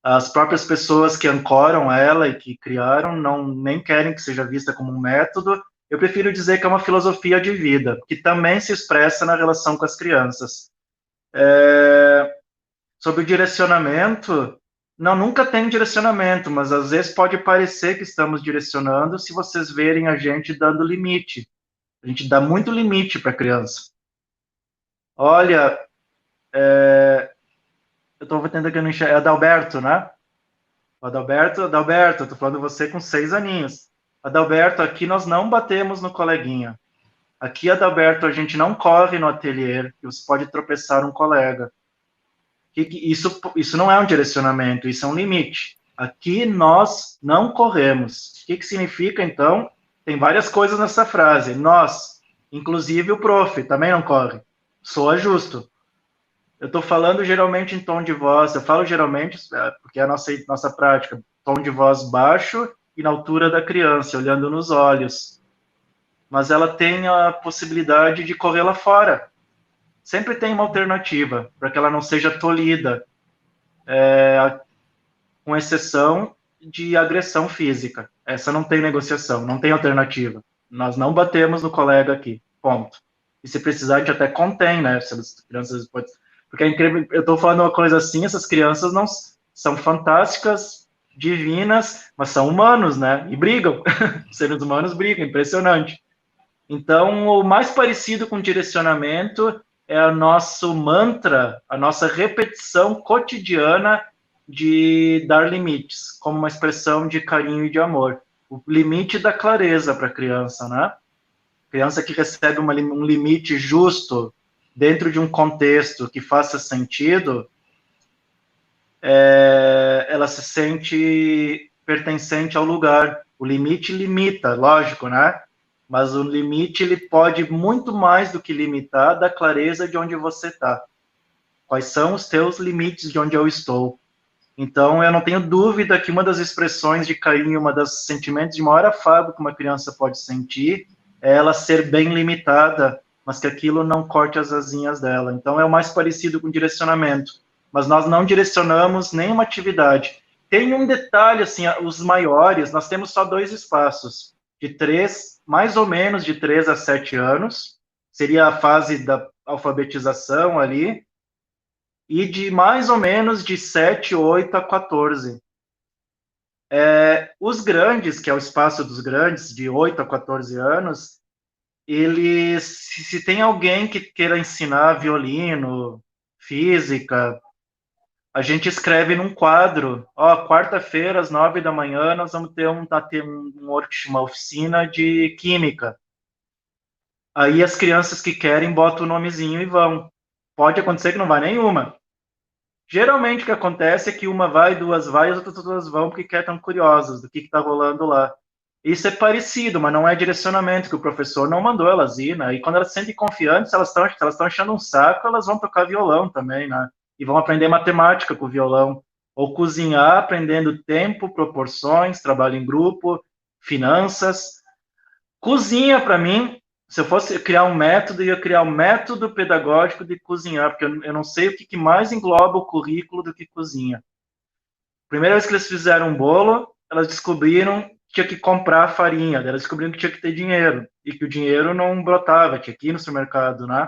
As próprias pessoas que ancoram ela e que criaram nem querem que seja vista como um método. Eu prefiro dizer que é uma filosofia de vida, que também se expressa na relação com as crianças. Sobre o direcionamento, nunca tem direcionamento, mas às vezes pode parecer que estamos direcionando se vocês verem a gente dando limite. A gente dá muito limite para a criança. Olha, eu estou tentando que não enxergue. É Adalberto, né? Adalberto, eu estou falando você com 6 aninhos. Adalberto, aqui nós não batemos no coleguinha. Aqui, Adalberto, a gente não corre no ateliê, que você pode tropeçar um colega. Isso não é um direcionamento, isso é um limite. Aqui nós não corremos. O que significa, então? Tem várias coisas nessa frase. Nós, inclusive o prof, também não corre. Soa justo. Eu estou falando geralmente em tom de voz, eu falo geralmente, porque é a nossa prática, tom de voz baixo e na altura da criança, olhando nos olhos. Mas ela tem a possibilidade de correr lá fora. Sempre tem uma alternativa, para que ela não seja tolhida, com exceção de agressão física. Essa não tem negociação, não tem alternativa. Nós não batemos no colega aqui, ponto. E se precisar, a gente até contém, né? Se as crianças podem... Porque é incrível, eu estou falando uma coisa assim, essas crianças não são fantásticas, divinas, mas são humanos, né? E brigam. Os seres humanos brigam, impressionante. Então, o mais parecido com direcionamento é o nosso mantra, a nossa repetição cotidiana de dar limites, como uma expressão de carinho e de amor. O limite da clareza para a criança, né? Criança que recebe um limite justo dentro de um contexto que faça sentido, ela se sente pertencente ao lugar. O limite limita, lógico, né? Mas o limite, ele pode muito mais do que limitar da clareza de onde você está. Quais são os teus limites de onde eu estou? Então, eu não tenho dúvida que uma das expressões de carinho, uma dos sentimentos de maior afago que uma criança pode sentir é ela ser bem limitada, mas que aquilo não corte as asinhas dela. Então, é o mais parecido com direcionamento. Mas nós não direcionamos nenhuma atividade. Tem um detalhe, assim, os maiores, nós temos só 2 espaços, mais ou menos de 3 a 7 anos, seria a fase da alfabetização ali, e de mais ou menos de 7, 8 a 14. Os grandes, que é o espaço dos grandes, de 8 a 14 anos, eles, se tem alguém que queira ensinar violino, física, a gente escreve num quadro, quarta-feira, às 9 da manhã, nós vamos ter uma oficina de química. Aí as crianças que querem botam o nomezinho e vão. Pode acontecer que não vai nenhuma. Geralmente o que acontece é que uma vai, 2 vai, as outras 2 vão porque estão curiosas do que está rolando lá. Isso é parecido, mas não é direcionamento, que o professor não mandou elas ir, né? E quando elas se sentem confiantes, elas estão achando um saco, elas vão tocar violão também, né? E vão aprender matemática com o violão. Ou cozinhar, aprendendo tempo, proporções, trabalho em grupo, finanças. Cozinha, para mim, se eu fosse criar um método, eu ia criar um método pedagógico de cozinhar, porque eu não sei o que mais engloba o currículo do que cozinha. Primeira vez que eles fizeram um bolo, elas descobriram que tinha que comprar farinha, elas descobriram que tinha que ter dinheiro, e que o dinheiro não brotava, tinha que ir no supermercado, né?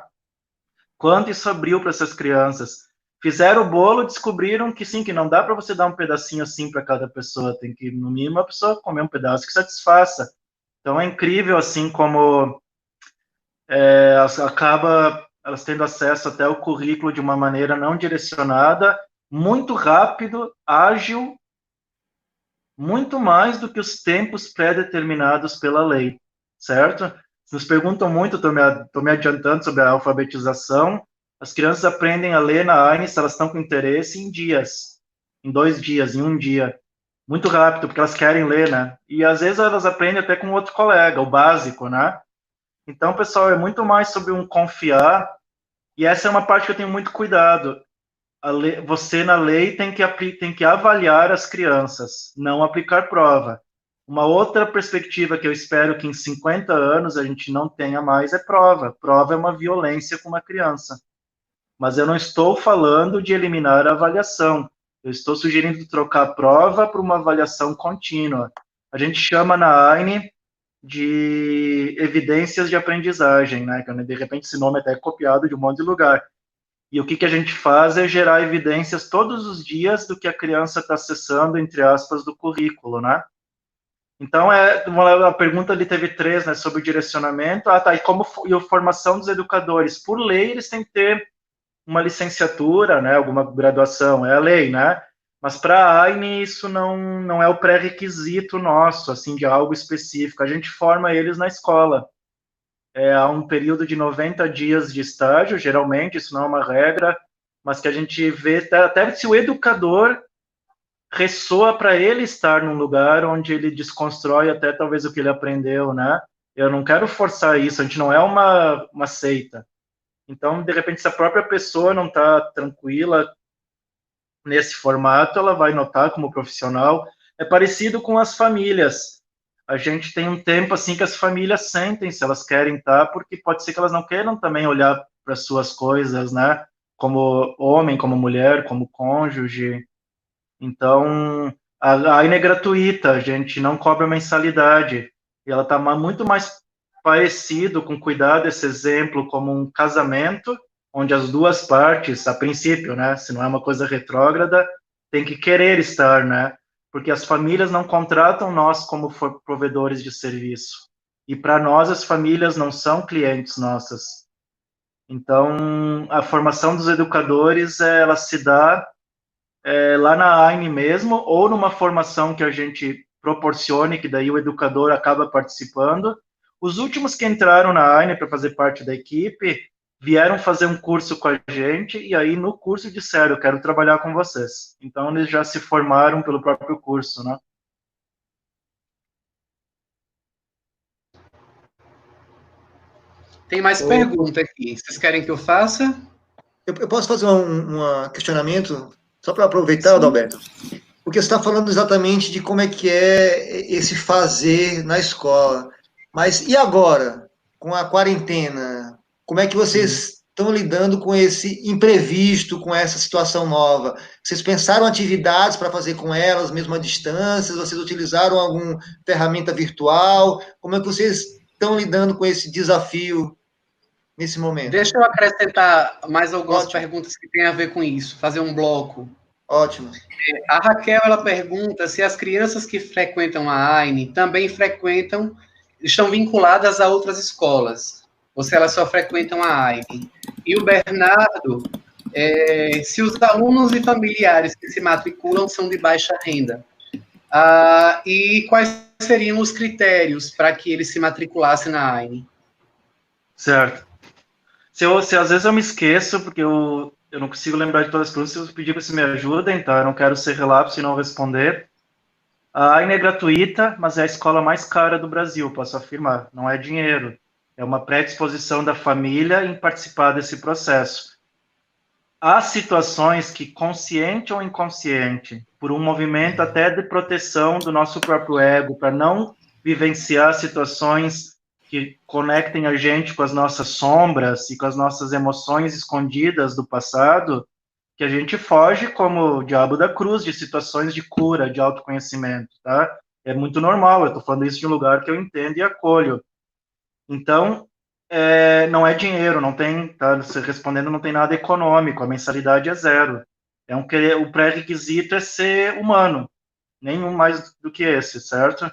Quando isso abriu para essas crianças? Fizeram o bolo, descobriram que sim, que não dá para você dar um pedacinho assim para cada pessoa, tem que, no mínimo, a pessoa comer um pedaço que satisfaça. Então é incrível, assim, como elas tendo acesso até o currículo de uma maneira não direcionada, muito rápido, ágil, muito mais do que os tempos pré-determinados pela lei, certo? Nos perguntam muito, estou me adiantando sobre a alfabetização, as crianças aprendem a ler na AINE, se elas estão com interesse, em dias, em 2 dias, em 1 dia. Muito rápido, porque elas querem ler, né? E às vezes elas aprendem até com outro colega, o básico, né? Então, pessoal, é muito mais sobre um confiar, e essa é uma parte que eu tenho muito cuidado. Você, na lei, tem que avaliar as crianças, não aplicar prova. Uma outra perspectiva que eu espero que em 50 anos a gente não tenha mais é prova. Prova é uma violência com uma criança. Mas eu não estou falando de eliminar a avaliação. Eu estou sugerindo trocar a prova por uma avaliação contínua. A gente chama na AINE de evidências de aprendizagem, né? De repente esse nome até é copiado de um monte de lugar. E o que a gente faz é gerar evidências todos os dias do que a criança está acessando, entre aspas, do currículo, né? Então, a pergunta ali teve 3, né, sobre o direcionamento. E a formação dos educadores? Por lei, eles têm que ter uma licenciatura, né, alguma graduação, é a lei, né? Mas para a AINE isso não é o pré-requisito nosso, assim, de algo específico. A gente forma eles na escola. Há um período de 90 dias de estágio, geralmente, isso não é uma regra, mas que a gente vê, até se o educador ressoa para ele estar num lugar onde ele desconstrói até talvez o que ele aprendeu, né? Eu não quero forçar isso, a gente não é uma seita. Então, de repente, se a própria pessoa não está tranquila nesse formato, ela vai notar como profissional. É parecido com as famílias. A gente tem um tempo assim que as famílias sentem se elas querem estar, porque pode ser que elas não queiram também olhar para suas coisas, né? Como homem, como mulher, como cônjuge. Então, a AINE é gratuita, a gente não cobra mensalidade. E ela está muito mais parecido com cuidar desse exemplo como um casamento onde as duas partes, a princípio, né, se não é uma coisa retrógrada, tem que querer estar, né, porque as famílias não contratam nós como provedores de serviço, e para nós as famílias não são clientes nossas. Então, a formação dos educadores, ela se dá lá na AINE mesmo, ou numa formação que a gente proporcione, que daí o educador acaba participando. Os últimos que entraram na AINE para fazer parte da equipe, vieram fazer um curso com a gente, e aí no curso disseram, eu quero trabalhar com vocês. Então, eles já se formaram pelo próprio curso, né? Tem mais pergunta aqui. Vocês querem que eu faça? Eu posso fazer um questionamento, só para aproveitar, Adalberto? Porque você está falando exatamente de como é que é esse fazer na escola. Mas e agora, com a quarentena? Como é que vocês estão lidando com esse imprevisto, com essa situação nova? Vocês pensaram atividades para fazer com elas, mesmo à distância? Vocês utilizaram alguma ferramenta virtual? Como é que vocês estão lidando com esse desafio nesse momento? Deixa eu acrescentar mais algumas perguntas que têm a ver com isso, fazer um bloco. Ótimo. A Raquel, ela pergunta se as crianças que frequentam a AINE também estão vinculadas a outras escolas, ou se elas só frequentam a AINE. E o Bernardo, se os alunos e familiares que se matriculam são de baixa renda. E quais seriam os critérios para que eles se matriculassem na AINE? Certo. Se às vezes eu me esqueço, porque eu não consigo lembrar de todas as perguntas, se eu pedir para você me ajudem, tá? Eu não quero ser relapso e não responder. A AINE é gratuita, mas é a escola mais cara do Brasil, posso afirmar. Não é dinheiro. É uma predisposição da família em participar desse processo. Há situações que, consciente ou inconsciente, por um movimento até de proteção do nosso próprio ego, para não vivenciar situações que conectem a gente com as nossas sombras e com as nossas emoções escondidas do passado, que a gente foge como o diabo da cruz de situações de cura, de autoconhecimento, tá? É muito normal, eu estou falando isso de um lugar que eu entendo e acolho. Então, não é dinheiro, não tem, tá? Você respondendo, não tem nada econômico, a mensalidade é zero. O pré-requisito é ser humano, nenhum mais do que esse, certo?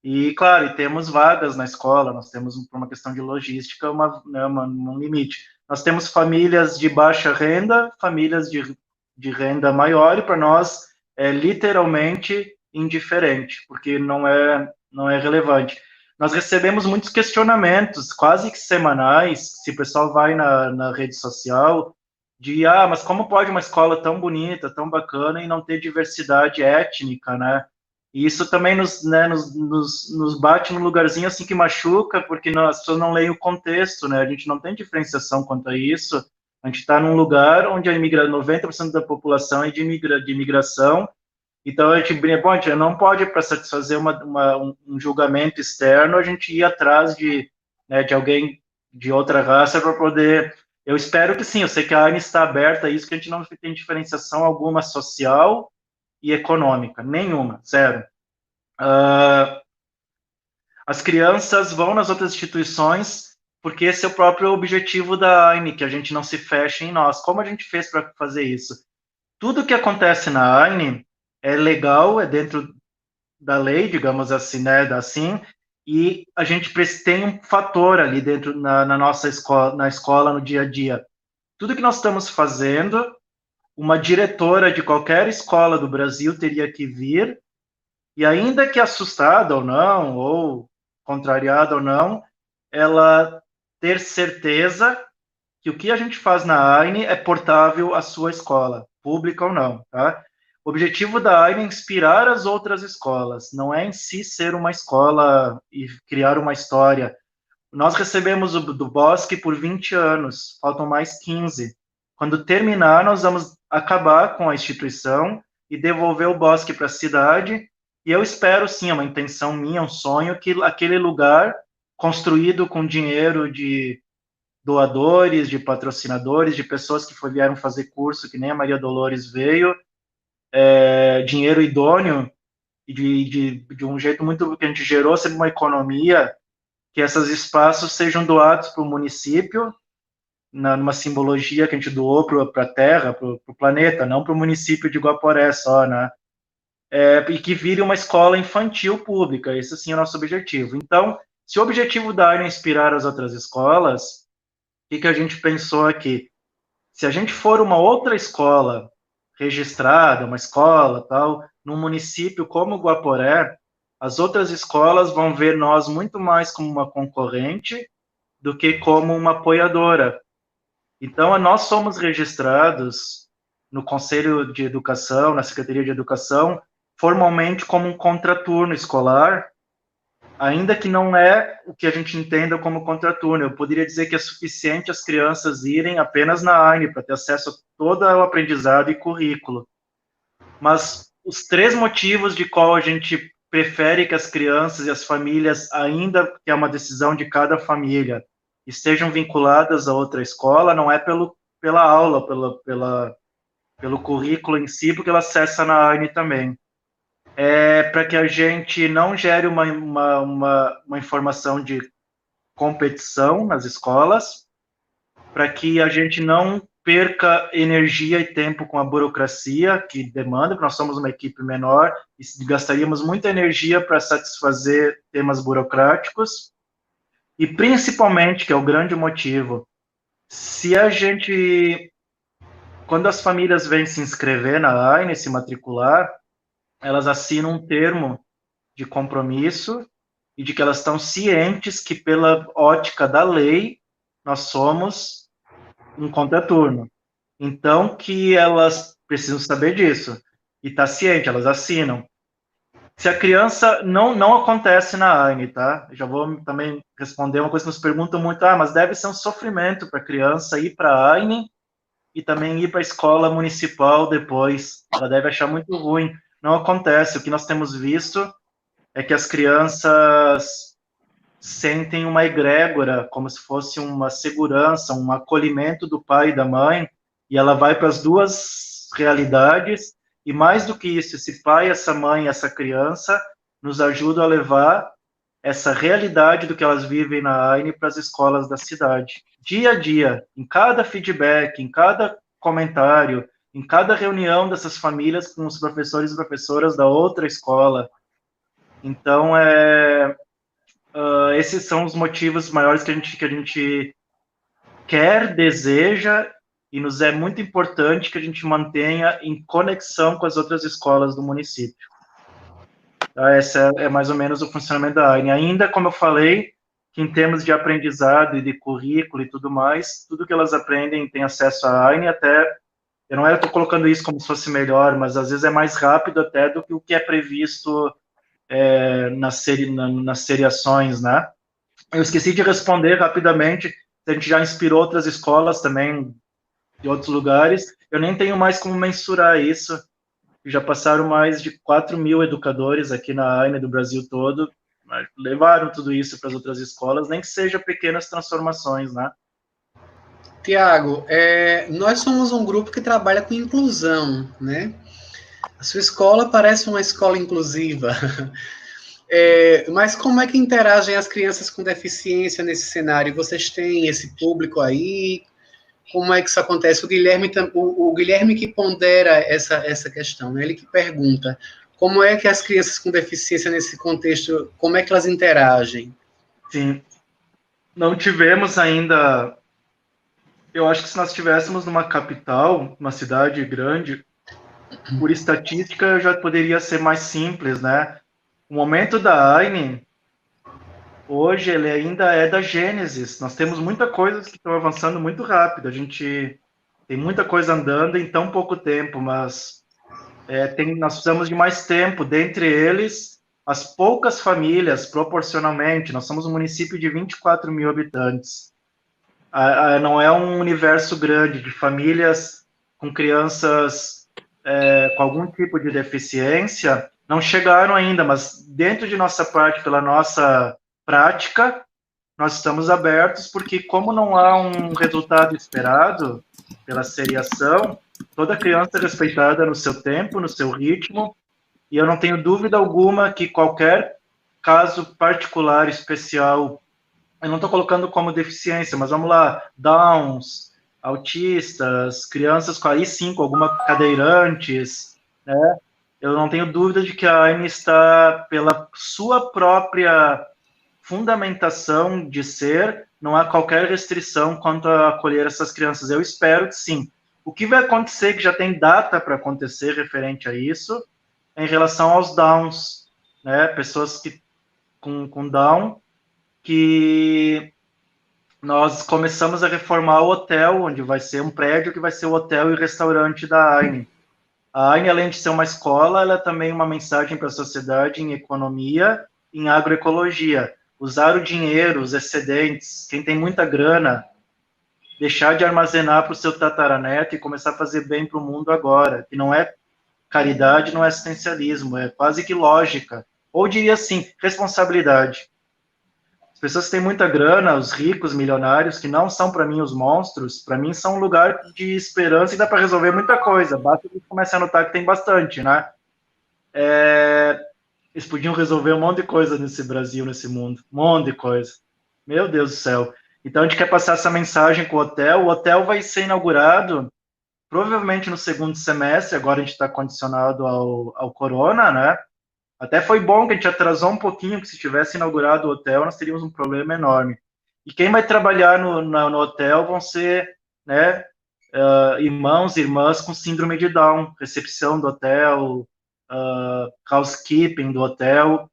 E, claro, temos vagas na escola, nós temos, por uma questão de logística, um limite. Nós temos famílias de baixa renda, famílias de renda maior, e para nós é literalmente indiferente, porque não é relevante. Nós recebemos muitos questionamentos, quase que semanais, se o pessoal vai na rede social, mas como pode uma escola tão bonita, tão bacana, e não ter diversidade étnica, né? E isso também nos bate num lugarzinho assim que machuca, porque as pessoas não leem o contexto, né? A gente não tem diferenciação quanto a isso. A gente está num lugar onde 90% da população é de imigração. Então a gente não pode, para satisfazer um julgamento externo, a gente ir atrás de alguém de outra raça para poder. Eu espero que sim, eu sei que a AINE está aberta a isso, que a gente não tem diferenciação alguma social e econômica, nenhuma, zero. As crianças vão nas outras instituições porque esse é o próprio objetivo da AINE, que a gente não se feche em nós. Como a gente fez para fazer isso? Tudo que acontece na AINE é legal, é dentro da lei, digamos assim, né, e a gente tem um fator ali dentro na nossa escola, na escola, no dia a dia. Tudo que nós estamos fazendo, uma diretora de qualquer escola do Brasil teria que vir, e ainda que assustada ou não, ou contrariada ou não, ela ter certeza que o que a gente faz na AINE é portável à sua escola, pública ou não, tá? O objetivo da AINE é inspirar as outras escolas, não é em si ser uma escola e criar uma história. Nós recebemos do Bosque por 20 anos, faltam mais 15. Quando terminar, nós vamos acabar com a instituição e devolver o Bosque para a cidade, e eu espero, sim, é uma intenção minha, um sonho, que aquele lugar, construído com dinheiro de doadores, de patrocinadores, de pessoas que vieram fazer curso, que nem a Maria Dolores veio, dinheiro idôneo, e de um jeito muito que a gente gerou sempre uma economia, que esses espaços sejam doados para o município, numa simbologia que a gente doou para a Terra, para o planeta, não para o município de Guaporé só, né? E que vire uma escola infantil pública, esse sim é o nosso objetivo. Então, se o objetivo da AINA é inspirar as outras escolas, o que a gente pensou aqui? Se a gente for uma outra escola registrada, uma escola tal, num município como Guaporé, as outras escolas vão ver nós muito mais como uma concorrente do que como uma apoiadora. Então, nós somos registrados no Conselho de Educação, na Secretaria de Educação, formalmente como um contraturno escolar, ainda que não é o que a gente entenda como contraturno. Eu poderia dizer que é suficiente as crianças irem apenas na AINE para ter acesso a todo o aprendizado e currículo. Mas os 3 motivos de qual a gente prefere que as crianças e as famílias, ainda que é uma decisão de cada família, estejam vinculadas a outra escola, não é pela aula, pelo currículo em si, porque ela acessa na AINE também. Para que a gente não gere uma informação de competição nas escolas, para que a gente não perca energia e tempo com a burocracia que demanda, porque nós somos uma equipe menor e gastaríamos muita energia para satisfazer temas burocráticos, e principalmente, que é o grande motivo, quando as famílias vêm se inscrever na AINE, se matricular, elas assinam um termo de compromisso e de que elas estão cientes que, pela ótica da lei, nós somos um contraturno. Então, que elas precisam saber disso. E tá ciente, elas assinam. Se a criança não acontece na AINE, tá? Já vou também responder uma coisa que nos perguntam muito, mas deve ser um sofrimento para a criança ir para a AINE e também ir para a escola municipal depois. Ela deve achar muito ruim. Não acontece. O que nós temos visto é que as crianças sentem uma egrégora, como se fosse uma segurança, um acolhimento do pai e da mãe, e ela vai para as duas realidades, e mais do que isso, esse pai, essa mãe, essa criança, nos ajudam a levar essa realidade do que elas vivem na AINE para as escolas da cidade. Dia a dia, em cada feedback, em cada comentário, em cada reunião dessas famílias com os professores e professoras da outra escola. Então, esses são os motivos maiores que a gente quer, deseja, e nos é muito importante que a gente mantenha em conexão com as outras escolas do município. Essa é mais ou menos o funcionamento da AINE. Ainda, como eu falei, que em termos de aprendizado e de currículo e tudo mais, tudo que elas aprendem tem acesso à AINE, até, eu não estou colocando isso como se fosse melhor, mas às vezes é mais rápido até do que o que é previsto nas seriações, né? Eu esqueci de responder rapidamente, a gente já inspirou outras escolas também, de outros lugares, eu nem tenho mais como mensurar isso, já passaram mais de 4.000 educadores aqui na AINE do Brasil todo, levaram tudo isso para as outras escolas, nem que seja pequenas transformações, né? Tiago, nós somos um grupo que trabalha com inclusão, né? A sua escola parece uma escola inclusiva, mas como é que interagem as crianças com deficiência nesse cenário? Vocês têm esse público aí? Como é que isso acontece? O Guilherme que pondera essa questão, né? Ele que pergunta como é que as crianças com deficiência nesse contexto, como é que elas interagem? Sim, não tivemos ainda, eu acho que se nós estivéssemos numa capital, uma cidade grande, por estatística já poderia ser mais simples, né? O momento da AINE, hoje, ele ainda é da Gênesis. Nós temos muita coisa que estão avançando muito rápido. A gente tem muita coisa andando em tão pouco tempo, mas nós precisamos de mais tempo. Dentre eles, as poucas famílias, proporcionalmente, nós somos um município de 24.000 habitantes. Não é um universo grande de famílias com crianças com algum tipo de deficiência, não chegaram ainda, mas dentro de nossa parte, pela nossa prática, nós estamos abertos, porque como não há um resultado esperado pela seriação, toda criança é respeitada no seu tempo, no seu ritmo, e eu não tenho dúvida alguma que qualquer caso particular, especial, eu não estou colocando como deficiência, mas vamos lá, Downs, autistas, crianças com aí sim, com alguma cadeirantes, né? Eu não tenho dúvida de que a AINE está, pela sua própria fundamentação de ser, não há qualquer restrição quanto a acolher essas crianças. Eu espero que sim. O que vai acontecer, que já tem data para acontecer referente a isso, é em relação aos Downs, né? Pessoas que, com Down, que nós começamos a reformar o hotel, onde vai ser um prédio que vai ser o hotel e restaurante da AINE. A AINE, além de ser uma escola, ela é também uma mensagem para a sociedade em economia, em agroecologia. Usar o dinheiro, os excedentes, quem tem muita grana, deixar de armazenar para o seu tataraneto e começar a fazer bem para o mundo agora, que não é caridade, não é assistencialismo, é quase que lógica. Ou diria assim, responsabilidade. As pessoas que têm muita grana, os ricos, milionários, que não são para mim os monstros, para mim são um lugar de esperança e dá para resolver muita coisa. Basta que comece a notar que tem bastante, né? Eles podiam resolver um monte de coisa nesse Brasil, nesse mundo. Um monte de coisa. Meu Deus do céu. Então, a gente quer passar essa mensagem com o hotel. O hotel vai ser inaugurado provavelmente no segundo semestre. Agora a gente está condicionado ao corona, né? Até foi bom que a gente atrasou um pouquinho, porque se tivesse inaugurado o hotel, nós teríamos um problema enorme. E quem vai trabalhar no hotel vão ser, né, irmãos e irmãs com síndrome de Down, recepção do hotel, housekeeping do hotel.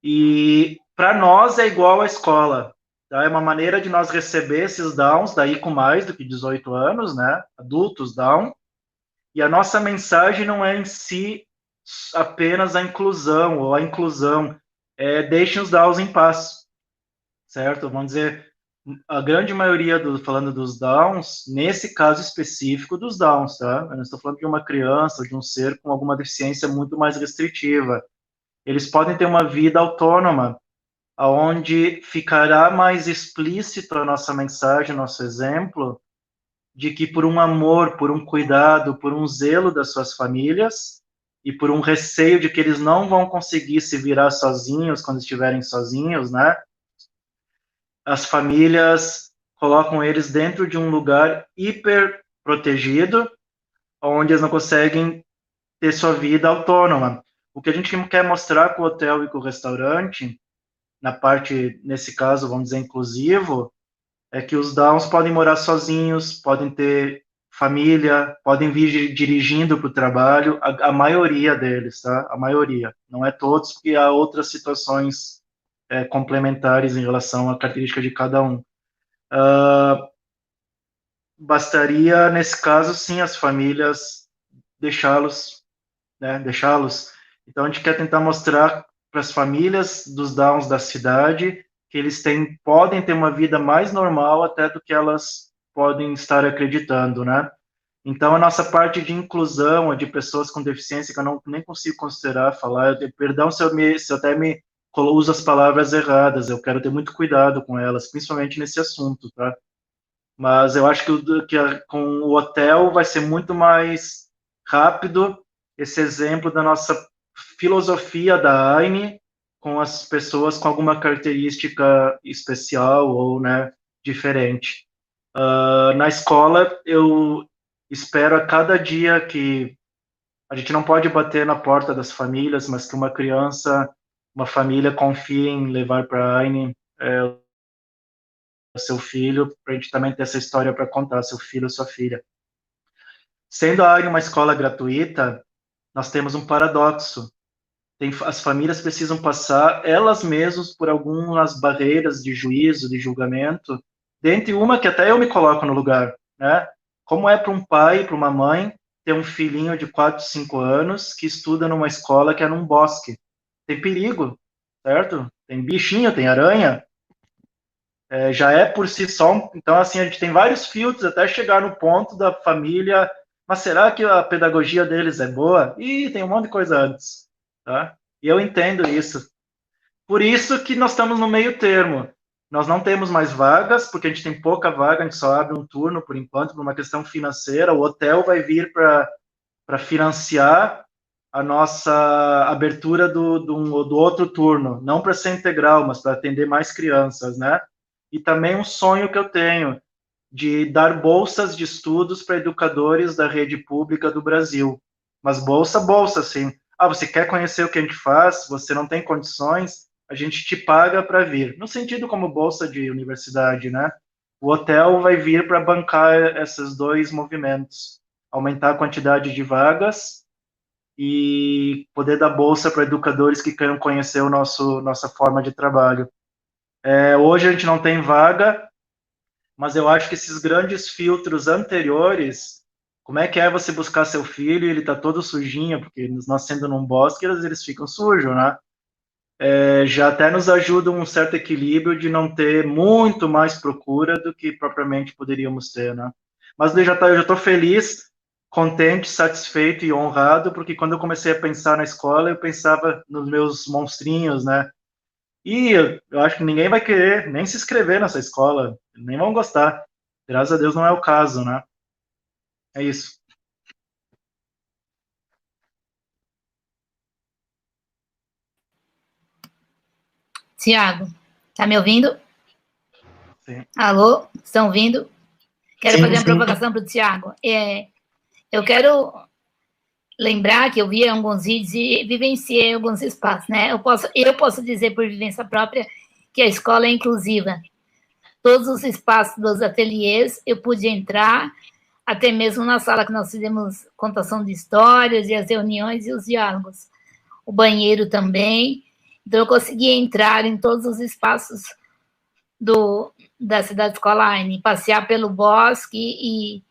E para nós é igual à escola. Tá? É uma maneira de nós receber esses Downs, daí com mais do que 18 anos, né, adultos Down. E a nossa mensagem não é em si apenas a inclusão, ou a inclusão, deixem os Downs em paz, certo? Vamos dizer, a grande maioria, falando dos Downs, nesse caso específico dos Downs, tá? Eu não estou falando de uma criança, de um ser com alguma deficiência muito mais restritiva. Eles podem ter uma vida autônoma, onde ficará mais explícito a nossa mensagem, nosso exemplo, de que por um amor, por um cuidado, por um zelo das suas famílias, e por um receio de que eles não vão conseguir se virar sozinhos quando estiverem sozinhos, né? As famílias colocam eles dentro de um lugar hiper protegido, onde eles não conseguem ter sua vida autônoma. O que a gente quer mostrar com o hotel e com o restaurante, na parte, nesse caso, vamos dizer, inclusivo, é que os Downs podem morar sozinhos, podem ter família, podem vir dirigindo para o trabalho, a maioria deles, tá? A maioria, não é todos, porque há outras situações complementares em relação à característica de cada um. Bastaria, nesse caso, sim, as famílias deixá-los, né? Deixá-los. Então, a gente quer tentar mostrar para as famílias dos Downs da cidade que eles podem ter uma vida mais normal até do que elas podem estar acreditando, né? Então, a nossa parte de inclusão, de pessoas com deficiência, que eu nem consigo considerar, falar, perdão se eu até uso as palavras erradas, eu quero ter muito cuidado com elas, principalmente nesse assunto, tá? Mas eu acho que com o hotel vai ser muito mais rápido esse exemplo da nossa filosofia da AINE, com as pessoas com alguma característica especial ou, né, diferente. Na escola, eu espero a cada dia que a gente não pode bater na porta das famílias, mas que uma família confie em levar para a AINE seu filho, para a gente também ter essa história para contar, seu filho ou sua filha. Sendo a AINE uma escola gratuita, nós temos um paradoxo. As famílias precisam passar elas mesmas por algumas barreiras de juízo, de julgamento, dentre uma que até eu me coloco no lugar, né? Como é para um pai, para uma mãe, ter um filhinho de 4, 5 anos que estuda numa escola que é num bosque? Tem perigo, certo? Tem bichinho, tem aranha. Já é por si só. Então, assim, a gente tem vários filtros até chegar no ponto da família. Mas será que a pedagogia deles é boa? Ih, tem um monte de coisa antes. Tá? E eu entendo isso. Por isso que nós estamos no meio termo. Nós não temos mais vagas, porque a gente tem pouca vaga, a gente só abre um turno, por enquanto, por uma questão financeira. O hotel vai vir para financiar a nossa abertura do outro turno. Não para ser integral, mas para atender mais crianças, né? E também um sonho que eu tenho, de dar bolsas de estudos para educadores da rede pública do Brasil. Mas bolsa, assim. Você quer conhecer o que a gente faz, você não tem condições, a gente te paga para vir. No sentido como bolsa de universidade, né? O hotel vai vir para bancar esses dois movimentos. Aumentar a quantidade de vagas e poder dar bolsa para educadores que queiram conhecer nossa forma de trabalho. Hoje a gente não tem vaga, mas eu acho que esses grandes filtros anteriores, como é que é você buscar seu filho e ele tá todo sujinho, porque nascendo num bosque, eles ficam sujos, né? Já até nos ajuda um certo equilíbrio de não ter muito mais procura do que propriamente poderíamos ter, né? Mas eu já estou feliz, contente, satisfeito e honrado, porque quando eu comecei a pensar na escola, eu pensava nos meus monstrinhos, né? E eu acho que ninguém vai querer nem se inscrever nessa escola, nem vão gostar. Graças a Deus não é o caso, né? É isso. Tiago, tá me ouvindo? Sim. Alô? Estão ouvindo? Quero Sim, fazer uma sim. provocação para o Tiago. Eu quero lembrar que eu vi alguns vídeos e vivenciei alguns espaços, né? Eu posso dizer por vivência própria que a escola é inclusiva. Todos os espaços dos ateliês eu pude entrar, até mesmo na sala que nós fizemos contação de histórias e as reuniões e os diálogos. O banheiro também. Então, eu consegui entrar em todos os espaços da cidade escolar, passear pelo bosque e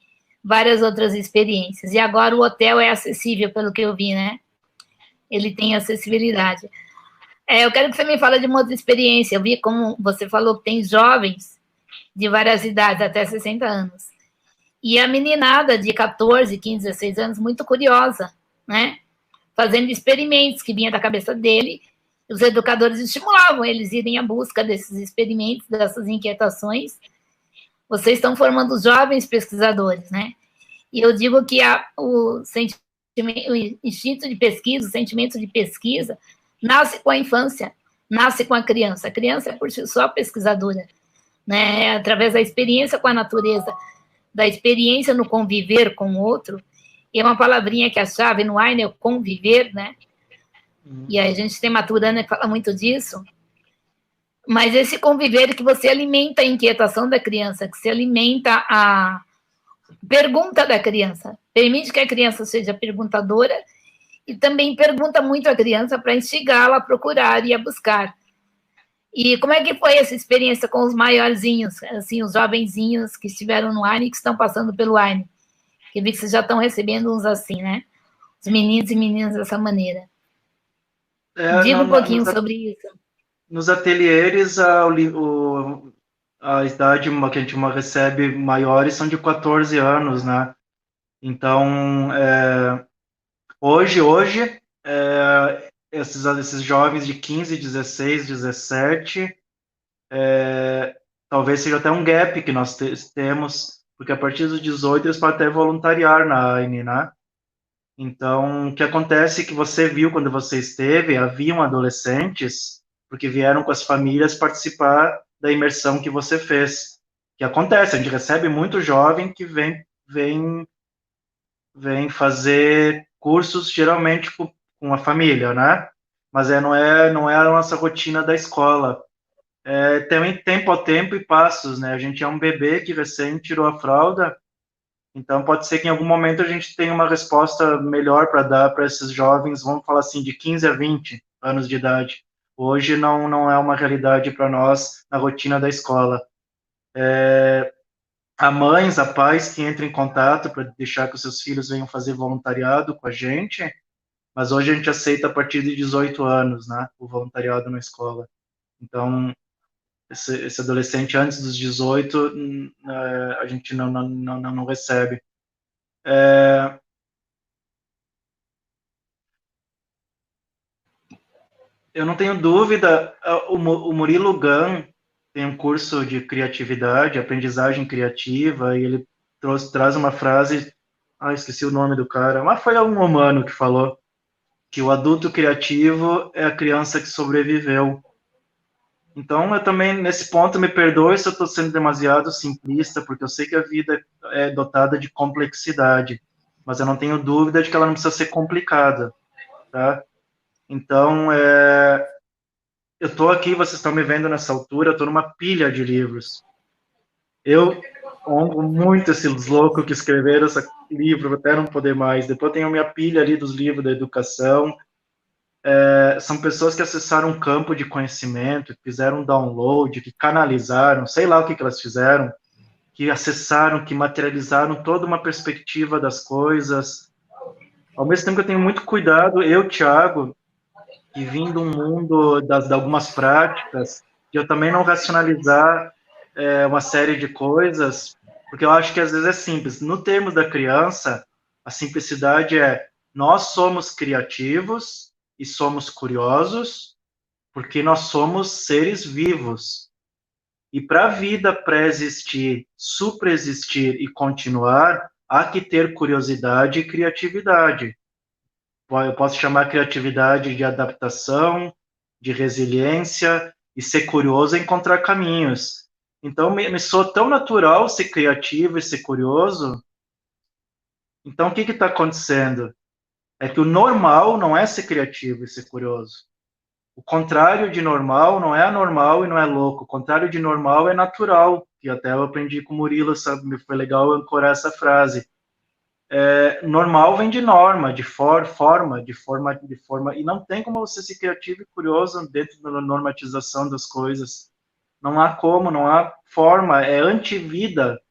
várias outras experiências. E agora o hotel é acessível, pelo que eu vi, né? Ele tem acessibilidade. Eu quero que você me fale de uma outra experiência. Eu vi, como você falou, que tem jovens de várias idades, até 60 anos. E a meninada de 14, 15, 16 anos, muito curiosa, né? Fazendo experimentos que vinha da cabeça dele. Os educadores estimulavam eles a irem à busca desses experimentos, dessas inquietações. Vocês estão formando jovens pesquisadores, né? E eu digo que o instinto de pesquisa, o sentimento de pesquisa, nasce com a infância, nasce com a criança. A criança é, por si só, pesquisadora, né? Através da experiência com a natureza, da experiência no conviver com o outro. E é uma palavrinha que a chave no Aine é o conviver, né? E aí a gente tem Maturana que fala muito disso. Mas esse conviver que você alimenta a inquietação da criança, que se alimenta a pergunta da criança, permite que a criança seja perguntadora e também pergunta muito a criança para instigá-la a procurar e a buscar. E como é que foi essa experiência com os maiorzinhos, assim, os jovenzinhos que estiveram no AINE e que estão passando pelo AINE? Que vi que vocês já estão recebendo uns assim, né? Os meninos e meninas dessa maneira. Diga um pouquinho sobre isso. Nos ateliês, a idade que a gente recebe maiores são de 14 anos, né? Então, hoje esses jovens de 15, 16, 17, talvez seja até um gap que nós temos, porque a partir dos 18 eles podem até voluntariar na AINE, né? Então, o que acontece é que você viu quando você esteve, haviam adolescentes, porque vieram com as famílias participar da imersão que você fez. Que acontece, a gente recebe muito jovem que vem fazer cursos, geralmente com a família, né? Mas não é a nossa rotina da escola. Tem tempo ao tempo e passos, né? A gente é um bebê que recém tirou a fralda, então pode ser que em algum momento a gente tenha uma resposta melhor para dar para esses jovens, vamos falar assim, de 15 a 20 anos de idade. Hoje não é uma realidade para nós na rotina da escola. Há mães, há pais que entram em contato para deixar que os seus filhos venham fazer voluntariado com a gente, mas hoje a gente aceita a partir de 18 anos, né, o voluntariado na escola. Então, esse adolescente antes dos 18, a gente não recebe. Eu não tenho dúvida, o Murilo Gun tem um curso de criatividade, aprendizagem criativa, e ele traz uma frase, esqueci o nome do cara, mas foi um humano que falou que o adulto criativo é a criança que sobreviveu. Então, eu também, nesse ponto, me perdoe se eu estou sendo demasiado simplista, porque eu sei que a vida é dotada de complexidade, mas eu não tenho dúvida de que ela não precisa ser complicada, tá? Então, eu estou aqui, vocês estão me vendo nessa altura, eu estou numa pilha de livros. Eu honro muito esses loucos que escreveram esse livro, até não poder mais. Depois eu tenho a minha pilha ali dos livros da educação. São pessoas que acessaram um campo de conhecimento, que fizeram um download, que canalizaram, sei lá o que elas fizeram, que acessaram, que materializaram toda uma perspectiva das coisas. Ao mesmo tempo que eu tenho muito cuidado, eu, Thiago, que vim de um mundo de algumas práticas, de eu também não racionalizar uma série de coisas, porque eu acho que às vezes é simples. No termo da criança, a simplicidade é: nós somos criativos e somos curiosos, porque nós somos seres vivos. E para a vida pré-existir, supraexistir e continuar, há que ter curiosidade e criatividade. Eu posso chamar criatividade de adaptação, de resiliência, e ser curioso é encontrar caminhos. Então, me soa tão natural ser criativo e ser curioso. Então, o que está acontecendo? É que o normal não é ser criativo e ser curioso. O contrário de normal não é anormal e não é louco. O contrário de normal é natural, que até eu aprendi com o Murilo, sabe? Foi legal eu ancorar essa frase. Normal vem de norma, de forma, e não tem como você ser criativo e curioso dentro da normatização das coisas. Não há como, não há forma, é antivida.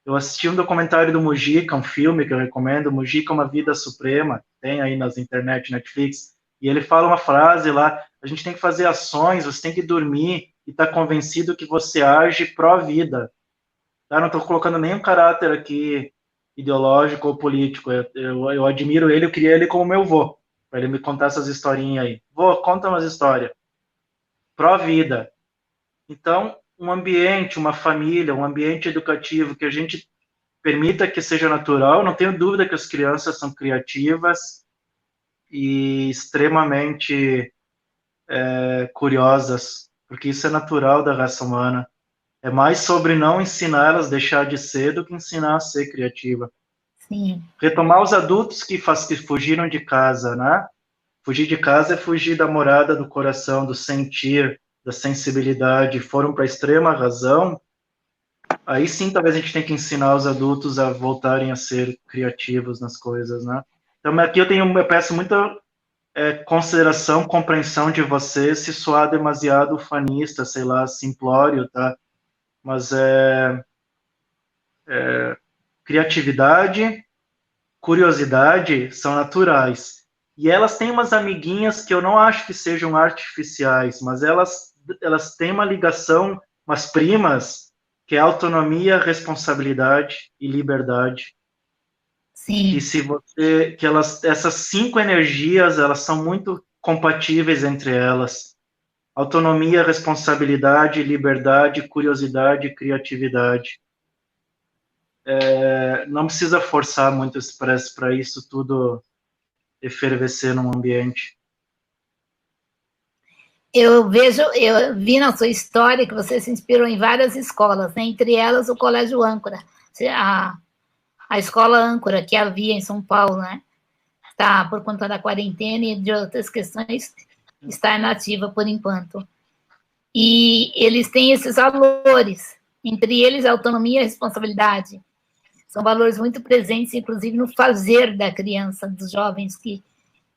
Eu assisti um documentário do Mujica, um filme que eu recomendo, Mujica é uma vida suprema, tem aí nas internet, Netflix, e ele fala uma frase lá: a gente tem que fazer ações, você tem que dormir e estar convencido que você age pró-vida. Tá? Não estou colocando nenhum caráter aqui ideológico ou político, eu admiro ele, eu queria ele como meu avô, para ele me contar essas historinhas aí. Vô, conta umas histórias. Pró-vida. Então, um ambiente, uma família, um ambiente educativo que a gente permita que seja natural, não tenho dúvida que as crianças são criativas e extremamente curiosas, porque isso é natural da raça humana. É mais sobre não ensinar elas a deixar de ser do que ensinar a ser criativa. Sim. Retomar os adultos que fugiram de casa, né? Fugir de casa é fugir da morada do coração, do sentir, da sensibilidade, foram para a extrema razão. Aí sim, talvez a gente tenha que ensinar os adultos a voltarem a ser criativos nas coisas, né? Então, aqui eu peço muita consideração, compreensão de você se soar demasiado ufanista, sei lá, simplório, tá? Mas criatividade, curiosidade são naturais. E elas têm umas amiguinhas que eu não acho que sejam artificiais, mas elas têm uma ligação, umas primas, que é autonomia, responsabilidade e liberdade. Sim. Que essas 5 energias, elas são muito compatíveis entre elas. Autonomia, responsabilidade, liberdade, curiosidade e criatividade. Não precisa forçar muito expresso para isso tudo efervescer num ambiente. Eu vi na sua história que você se inspirou em várias escolas, né? Entre elas o Colégio Âncora, a escola Âncora que havia em São Paulo, né? Tá, por conta da quarentena e de outras questões, está inativa por enquanto. E eles têm esses valores, entre eles a autonomia e a responsabilidade. São valores muito presentes, inclusive, no fazer da criança, dos jovens que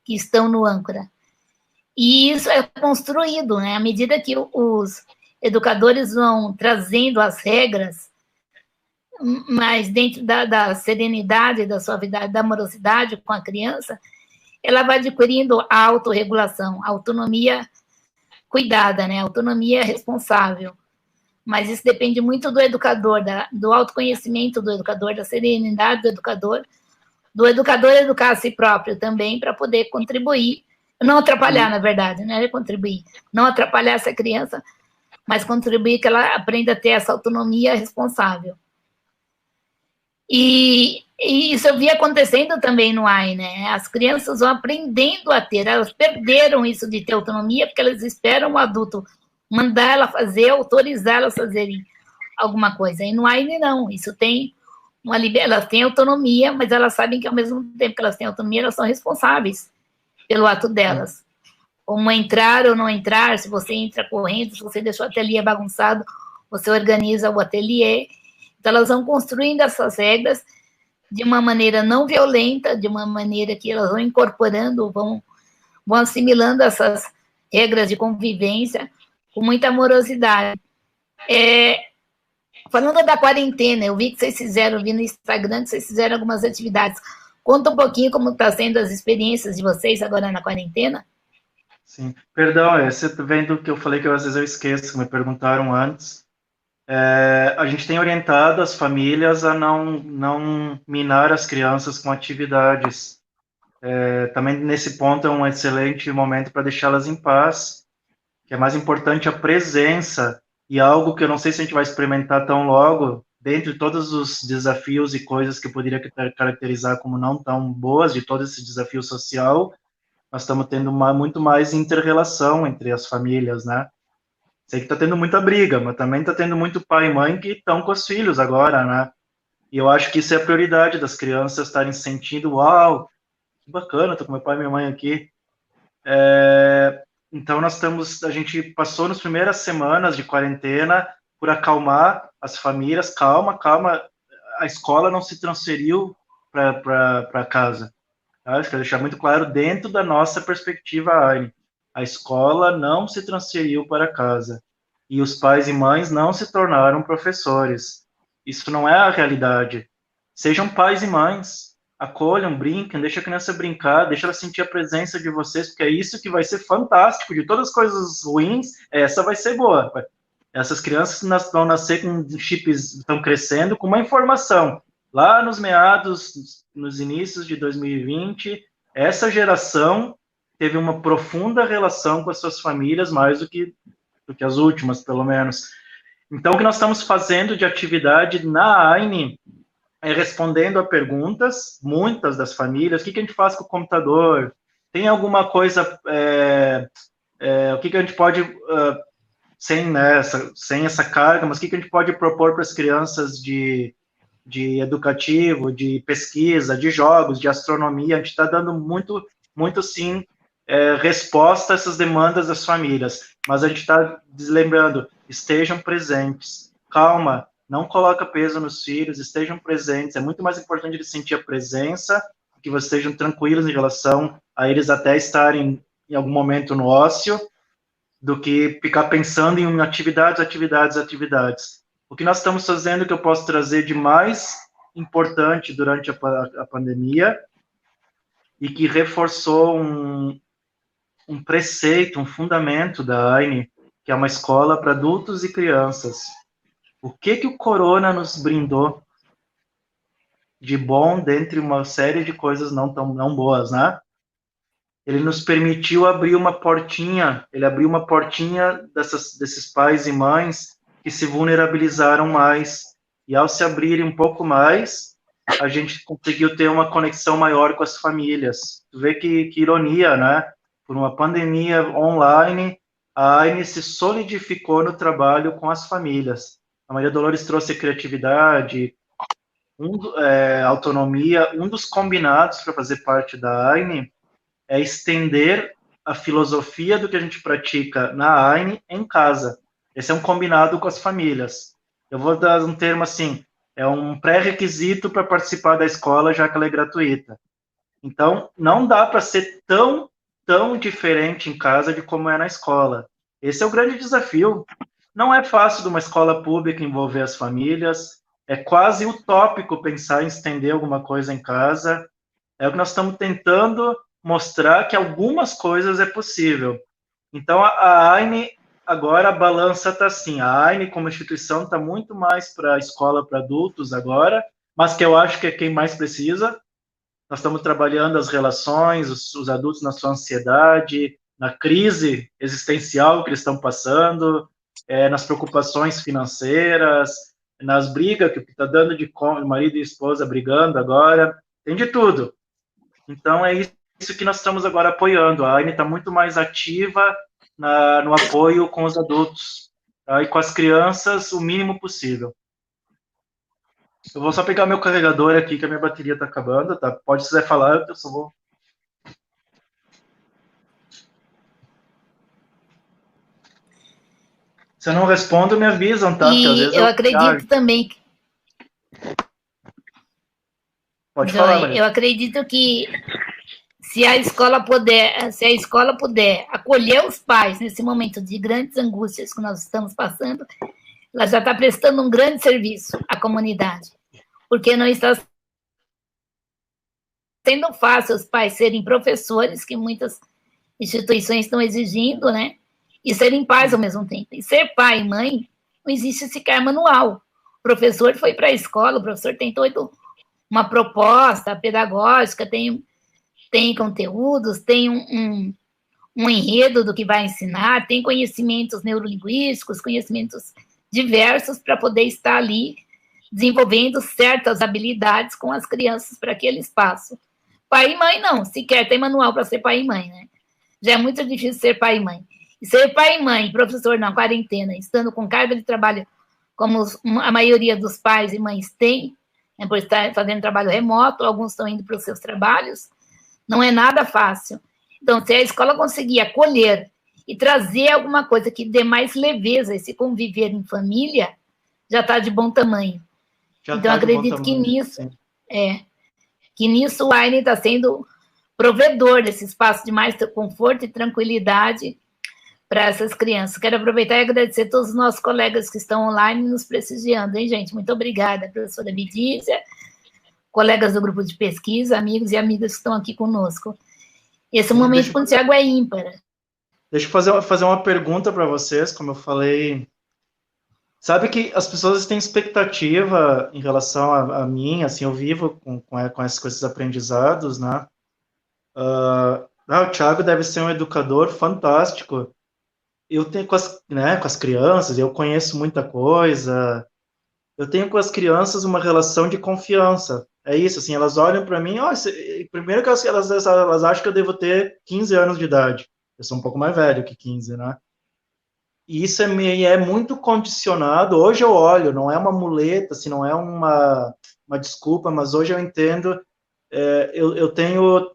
estão no Âncora. E isso é construído, né? À medida que os educadores vão trazendo as regras, mas dentro da serenidade, da suavidade, da amorosidade com a criança, ela vai adquirindo a autorregulação, a autonomia cuidada, né? A autonomia responsável. Mas isso depende muito do educador, do autoconhecimento do educador, da serenidade do educador educar a si próprio também para poder contribuir, não atrapalhar, na verdade, não é contribuir, não atrapalhar essa criança, mas contribuir que ela aprenda a ter essa autonomia responsável. E isso eu vi acontecendo também no AI, né? As crianças vão aprendendo a ter, elas perderam isso de ter autonomia porque elas esperam o adulto mandar ela fazer, autorizar elas a fazerem alguma coisa. E no AINE, não. Isso tem elas têm autonomia, mas elas sabem que, ao mesmo tempo que elas têm autonomia, elas são responsáveis pelo ato delas. Como entrar ou não entrar, se você entra correndo, se você deixou o ateliê bagunçado, você organiza o ateliê. Então, elas vão construindo essas regras de uma maneira não violenta, de uma maneira que elas vão incorporando, vão assimilando essas regras de convivência com muita amorosidade. Falando da quarentena, eu vi que vocês fizeram, vi no Instagram que vocês fizeram algumas atividades. Conta um pouquinho como está sendo as experiências de vocês agora na quarentena. Sim, perdão, você vem do que eu falei que às vezes eu esqueço, me perguntaram antes. A gente tem orientado as famílias a não minar as crianças com atividades. Também nesse ponto é um excelente momento para deixá-las em paz, que é mais importante a presença, e algo que eu não sei se a gente vai experimentar tão logo, dentre todos os desafios e coisas que eu poderia caracterizar como não tão boas de todo esse desafio social, nós estamos tendo muito mais inter-relação entre as famílias, né? Sei que está tendo muita briga, mas também está tendo muito pai e mãe que estão com os filhos agora, né? E eu acho que isso é a prioridade das crianças estarem sentindo, uau, que bacana, estou com meu pai e minha mãe aqui. Então, a gente passou nas primeiras semanas de quarentena por acalmar as famílias. Calma, a escola não se transferiu para casa. Tá? Eu quero deixar muito claro, dentro da nossa perspectiva, AINE, a escola não se transferiu para casa. E os pais e mães não se tornaram professores. Isso não é a realidade. Sejam pais e mães. Acolham, brinquem, deixa a criança brincar, deixa ela sentir a presença de vocês, porque é isso que vai ser fantástico. De todas as coisas ruins, essa vai ser boa. Essas crianças vão nascer com chips, estão crescendo com uma informação. Lá nos nos inícios de 2020, essa geração teve uma profunda relação com as suas famílias, mais do que as últimas, pelo menos. Então, o que nós estamos fazendo de atividade na AINE respondendo a perguntas, muitas das famílias, o que a gente faz com o computador? Tem alguma coisa, o que a gente pode, sem essa carga, mas o que a gente pode propor para as crianças de educativo, de pesquisa, de jogos, de astronomia? A gente está dando muito sim, resposta a essas demandas das famílias, mas a gente está lembrando, estejam presentes, calma, não coloca peso nos filhos, estejam presentes, é muito mais importante eles sentir a presença, que vocês estejam tranquilos em relação a eles até estarem em algum momento no ócio, do que ficar pensando em atividades. O que nós estamos fazendo, que eu posso trazer de mais importante durante a pandemia, e que reforçou um preceito, um fundamento da AINE, que é uma escola para adultos e crianças. O que o corona nos brindou de bom, dentre uma série de coisas não boas, né? Ele nos permitiu abrir uma portinha, desses pais e mães que se vulnerabilizaram mais. E ao se abrirem um pouco mais, a gente conseguiu ter uma conexão maior com as famílias. Tu vê que ironia, né? Por uma pandemia online, a AINE se solidificou no trabalho com as famílias. A Maria Dolores trouxe criatividade, autonomia. Um dos combinados para fazer parte da AINE é estender a filosofia do que a gente pratica na AINE em casa. Esse é um combinado com as famílias. Eu vou dar um termo assim, é um pré-requisito para participar da escola, já que ela é gratuita. Então, não dá para ser tão diferente em casa de como é na escola. Esse é o grande desafio. Não é fácil de uma escola pública envolver as famílias, é quase utópico pensar em estender alguma coisa em casa. É o que nós estamos tentando mostrar, que algumas coisas é possível. Então, a AINE, agora a balança está assim, a AINE como instituição está muito mais para a escola para adultos agora, mas que eu acho que é quem mais precisa. Nós estamos trabalhando as relações, os adultos na sua ansiedade, na crise existencial que eles estão passando, nas preocupações financeiras, nas brigas que está dando de marido e esposa brigando agora, tem de tudo. Então, é isso que nós estamos agora apoiando. A AINE está muito mais ativa no apoio com os adultos, tá? E com as crianças o mínimo possível. Eu vou só pegar meu carregador aqui, que a minha bateria está acabando, tá? Pode, se quiser falar, eu só vou... Se eu não respondo, me avisam, tá? Porque às vezes eu acredito também... Pode falar, Maria. Eu acredito que se a escola puder acolher os pais nesse momento de grandes angústias que nós estamos passando, ela já está prestando um grande serviço à comunidade, porque não está sendo fácil os pais serem professores, que muitas instituições estão exigindo, né? E serem pais ao mesmo tempo. E ser pai e mãe, não existe sequer manual. O professor foi para a escola, o professor tem toda uma proposta pedagógica, tem conteúdos, tem um enredo do que vai ensinar, tem conhecimentos neurolinguísticos, conhecimentos diversos para poder estar ali desenvolvendo certas habilidades com as crianças para aquele espaço. Pai e mãe não, sequer tem manual para ser pai e mãe, né? Já é muito difícil ser pai e mãe. E ser pai e mãe, professor na quarentena, estando com carga de trabalho como a maioria dos pais e mães tem, né, por estar fazendo trabalho remoto, alguns estão indo para os seus trabalhos, não é nada fácil. Então, se a escola conseguir acolher e trazer alguma coisa que dê mais leveza, esse conviver em família, já está de bom tamanho. Então, acredito que nisso o Aine está sendo provedor desse espaço de mais conforto e tranquilidade para essas crianças. Quero aproveitar e agradecer a todos os nossos colegas que estão online nos prestigiando, hein, gente? Muito obrigada, professora Bidísia, colegas do grupo de pesquisa, amigos e amigas que estão aqui conosco. Esse momento com o Tiago é ímpar. Deixa eu fazer uma pergunta para vocês, como eu falei. Sabe que as pessoas têm expectativa em relação a mim, assim, eu vivo com esses aprendizados, né? O Thiago deve ser um educador fantástico. Eu tenho com as crianças, eu conheço muita coisa. Eu tenho com as crianças uma relação de confiança. É isso, assim, elas olham para mim, primeiro que elas acham que eu devo ter 15 anos de idade. Eu sou um pouco mais velho que 15, né? E isso é muito condicionado. Hoje eu olho, não é uma muleta, assim, não é uma desculpa, mas hoje eu entendo, eu tenho,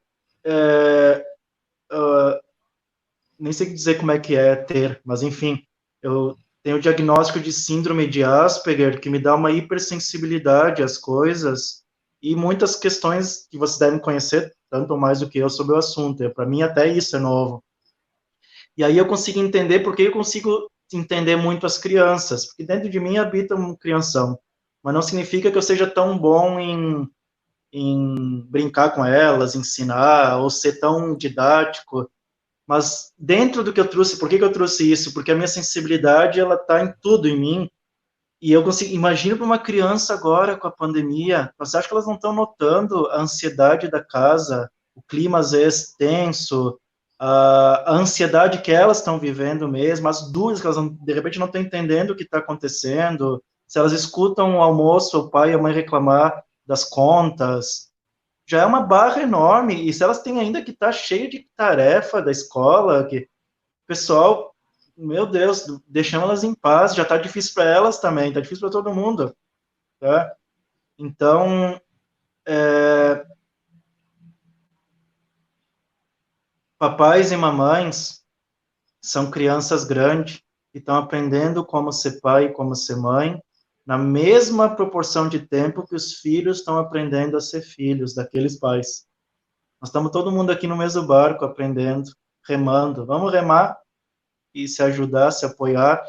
nem sei dizer como é que é ter, mas enfim, eu tenho o diagnóstico de síndrome de Asperger, que me dá uma hipersensibilidade às coisas, e muitas questões que vocês devem conhecer, tanto ou mais do que eu, sobre o assunto. Para mim, até isso é novo. E aí eu consigo entender porque eu consigo entender muito as crianças, porque dentro de mim habita um crianção, mas não significa que eu seja tão bom em brincar com elas, ensinar, ou ser tão didático, mas dentro do que eu trouxe, por que eu trouxe isso? Porque a minha sensibilidade, ela está em tudo em mim, e eu consigo, imagino para uma criança agora com a pandemia, você acha que elas não estão notando a ansiedade da casa, o clima às vezes tenso, a ansiedade que elas estão vivendo mesmo, as dúvidas que elas de repente não estão entendendo o que está acontecendo, se elas escutam o almoço, o pai e a mãe reclamar das contas, já é uma barra enorme, e se elas têm ainda que estar cheio de tarefa da escola, que pessoal, meu Deus, deixamos elas em paz, já está difícil para elas também, está difícil para todo mundo, tá? Então, papais e mamães são crianças grandes que estão aprendendo como ser pai e como ser mãe, na mesma proporção de tempo que os filhos estão aprendendo a ser filhos daqueles pais. Nós estamos todo mundo aqui no mesmo barco, aprendendo, remando. Vamos remar e se ajudar, se apoiar.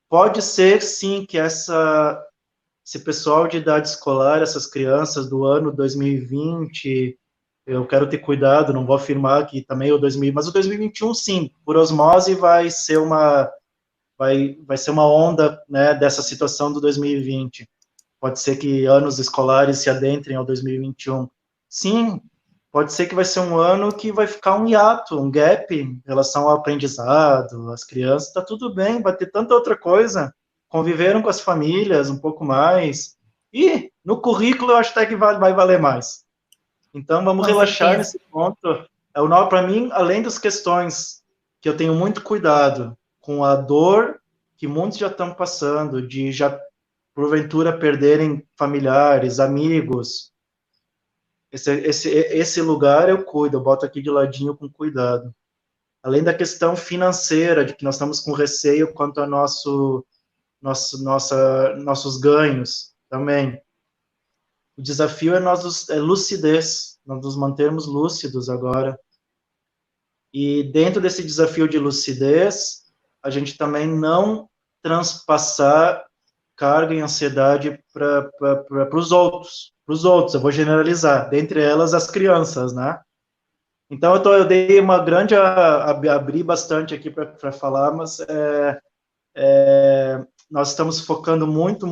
Pode ser, sim, que esse pessoal de idade escolar, essas crianças do ano 2020... eu quero ter cuidado, não vou afirmar que também o 2000, mas o 2021, sim, por osmose vai ser uma onda, né, dessa situação do 2020. Pode ser que anos escolares se adentrem ao 2021. Sim, pode ser que vai ser um ano que vai ficar um hiato, um gap em relação ao aprendizado, as crianças, tá tudo bem, vai ter tanta outra coisa, conviveram com as famílias um pouco mais, e no currículo eu acho até que vai valer mais. Então, vamos relaxar nesse ponto. Para mim, além das questões que eu tenho muito cuidado com a dor que muitos já estão passando, de já, porventura, perderem familiares, amigos. Esse lugar eu cuido, eu boto aqui de ladinho com cuidado. Além da questão financeira, de que nós estamos com receio quanto a nossos ganhos também. O desafio é lucidez, nós nos mantermos lúcidos agora. E dentro desse desafio de lucidez, a gente também não transpassar carga e ansiedade para os outros. Para os outros, eu vou generalizar, dentre elas as crianças, né? Então, eu dei uma grande, abri bastante aqui para falar, mas nós estamos focando muito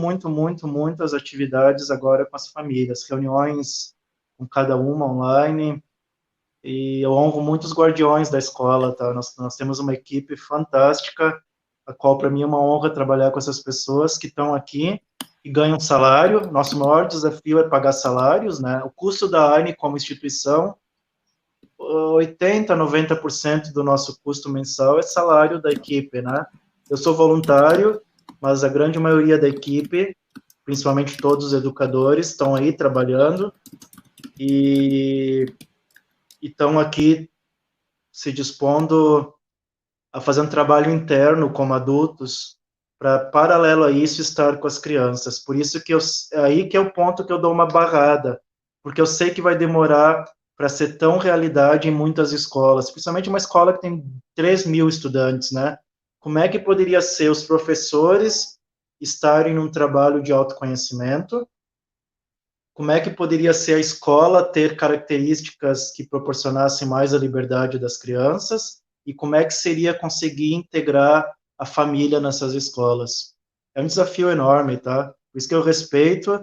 as atividades agora com as famílias, reuniões com cada uma online, e eu honro muito os guardiões da escola, tá? Nós temos uma equipe fantástica, a qual para mim é uma honra trabalhar com essas pessoas que estão aqui e ganham salário. Nosso maior desafio é pagar salários, né? O custo da ANE como instituição, 80%, 90% do nosso custo mensal é salário da equipe, né? Eu sou voluntário, mas a grande maioria da equipe, principalmente todos os educadores, estão aí trabalhando e estão aqui se dispondo a fazer um trabalho interno como adultos, para, paralelo a isso, estar com as crianças. Por isso que aí que é o ponto que eu dou uma barrada, porque eu sei que vai demorar para ser tão realidade em muitas escolas, principalmente uma escola que tem 3.000 estudantes, né? Como é que poderia ser os professores estarem num trabalho de autoconhecimento? Como é que poderia ser a escola ter características que proporcionassem mais a liberdade das crianças? E como é que seria conseguir integrar a família nessas escolas? É um desafio enorme, tá? Por isso que eu respeito,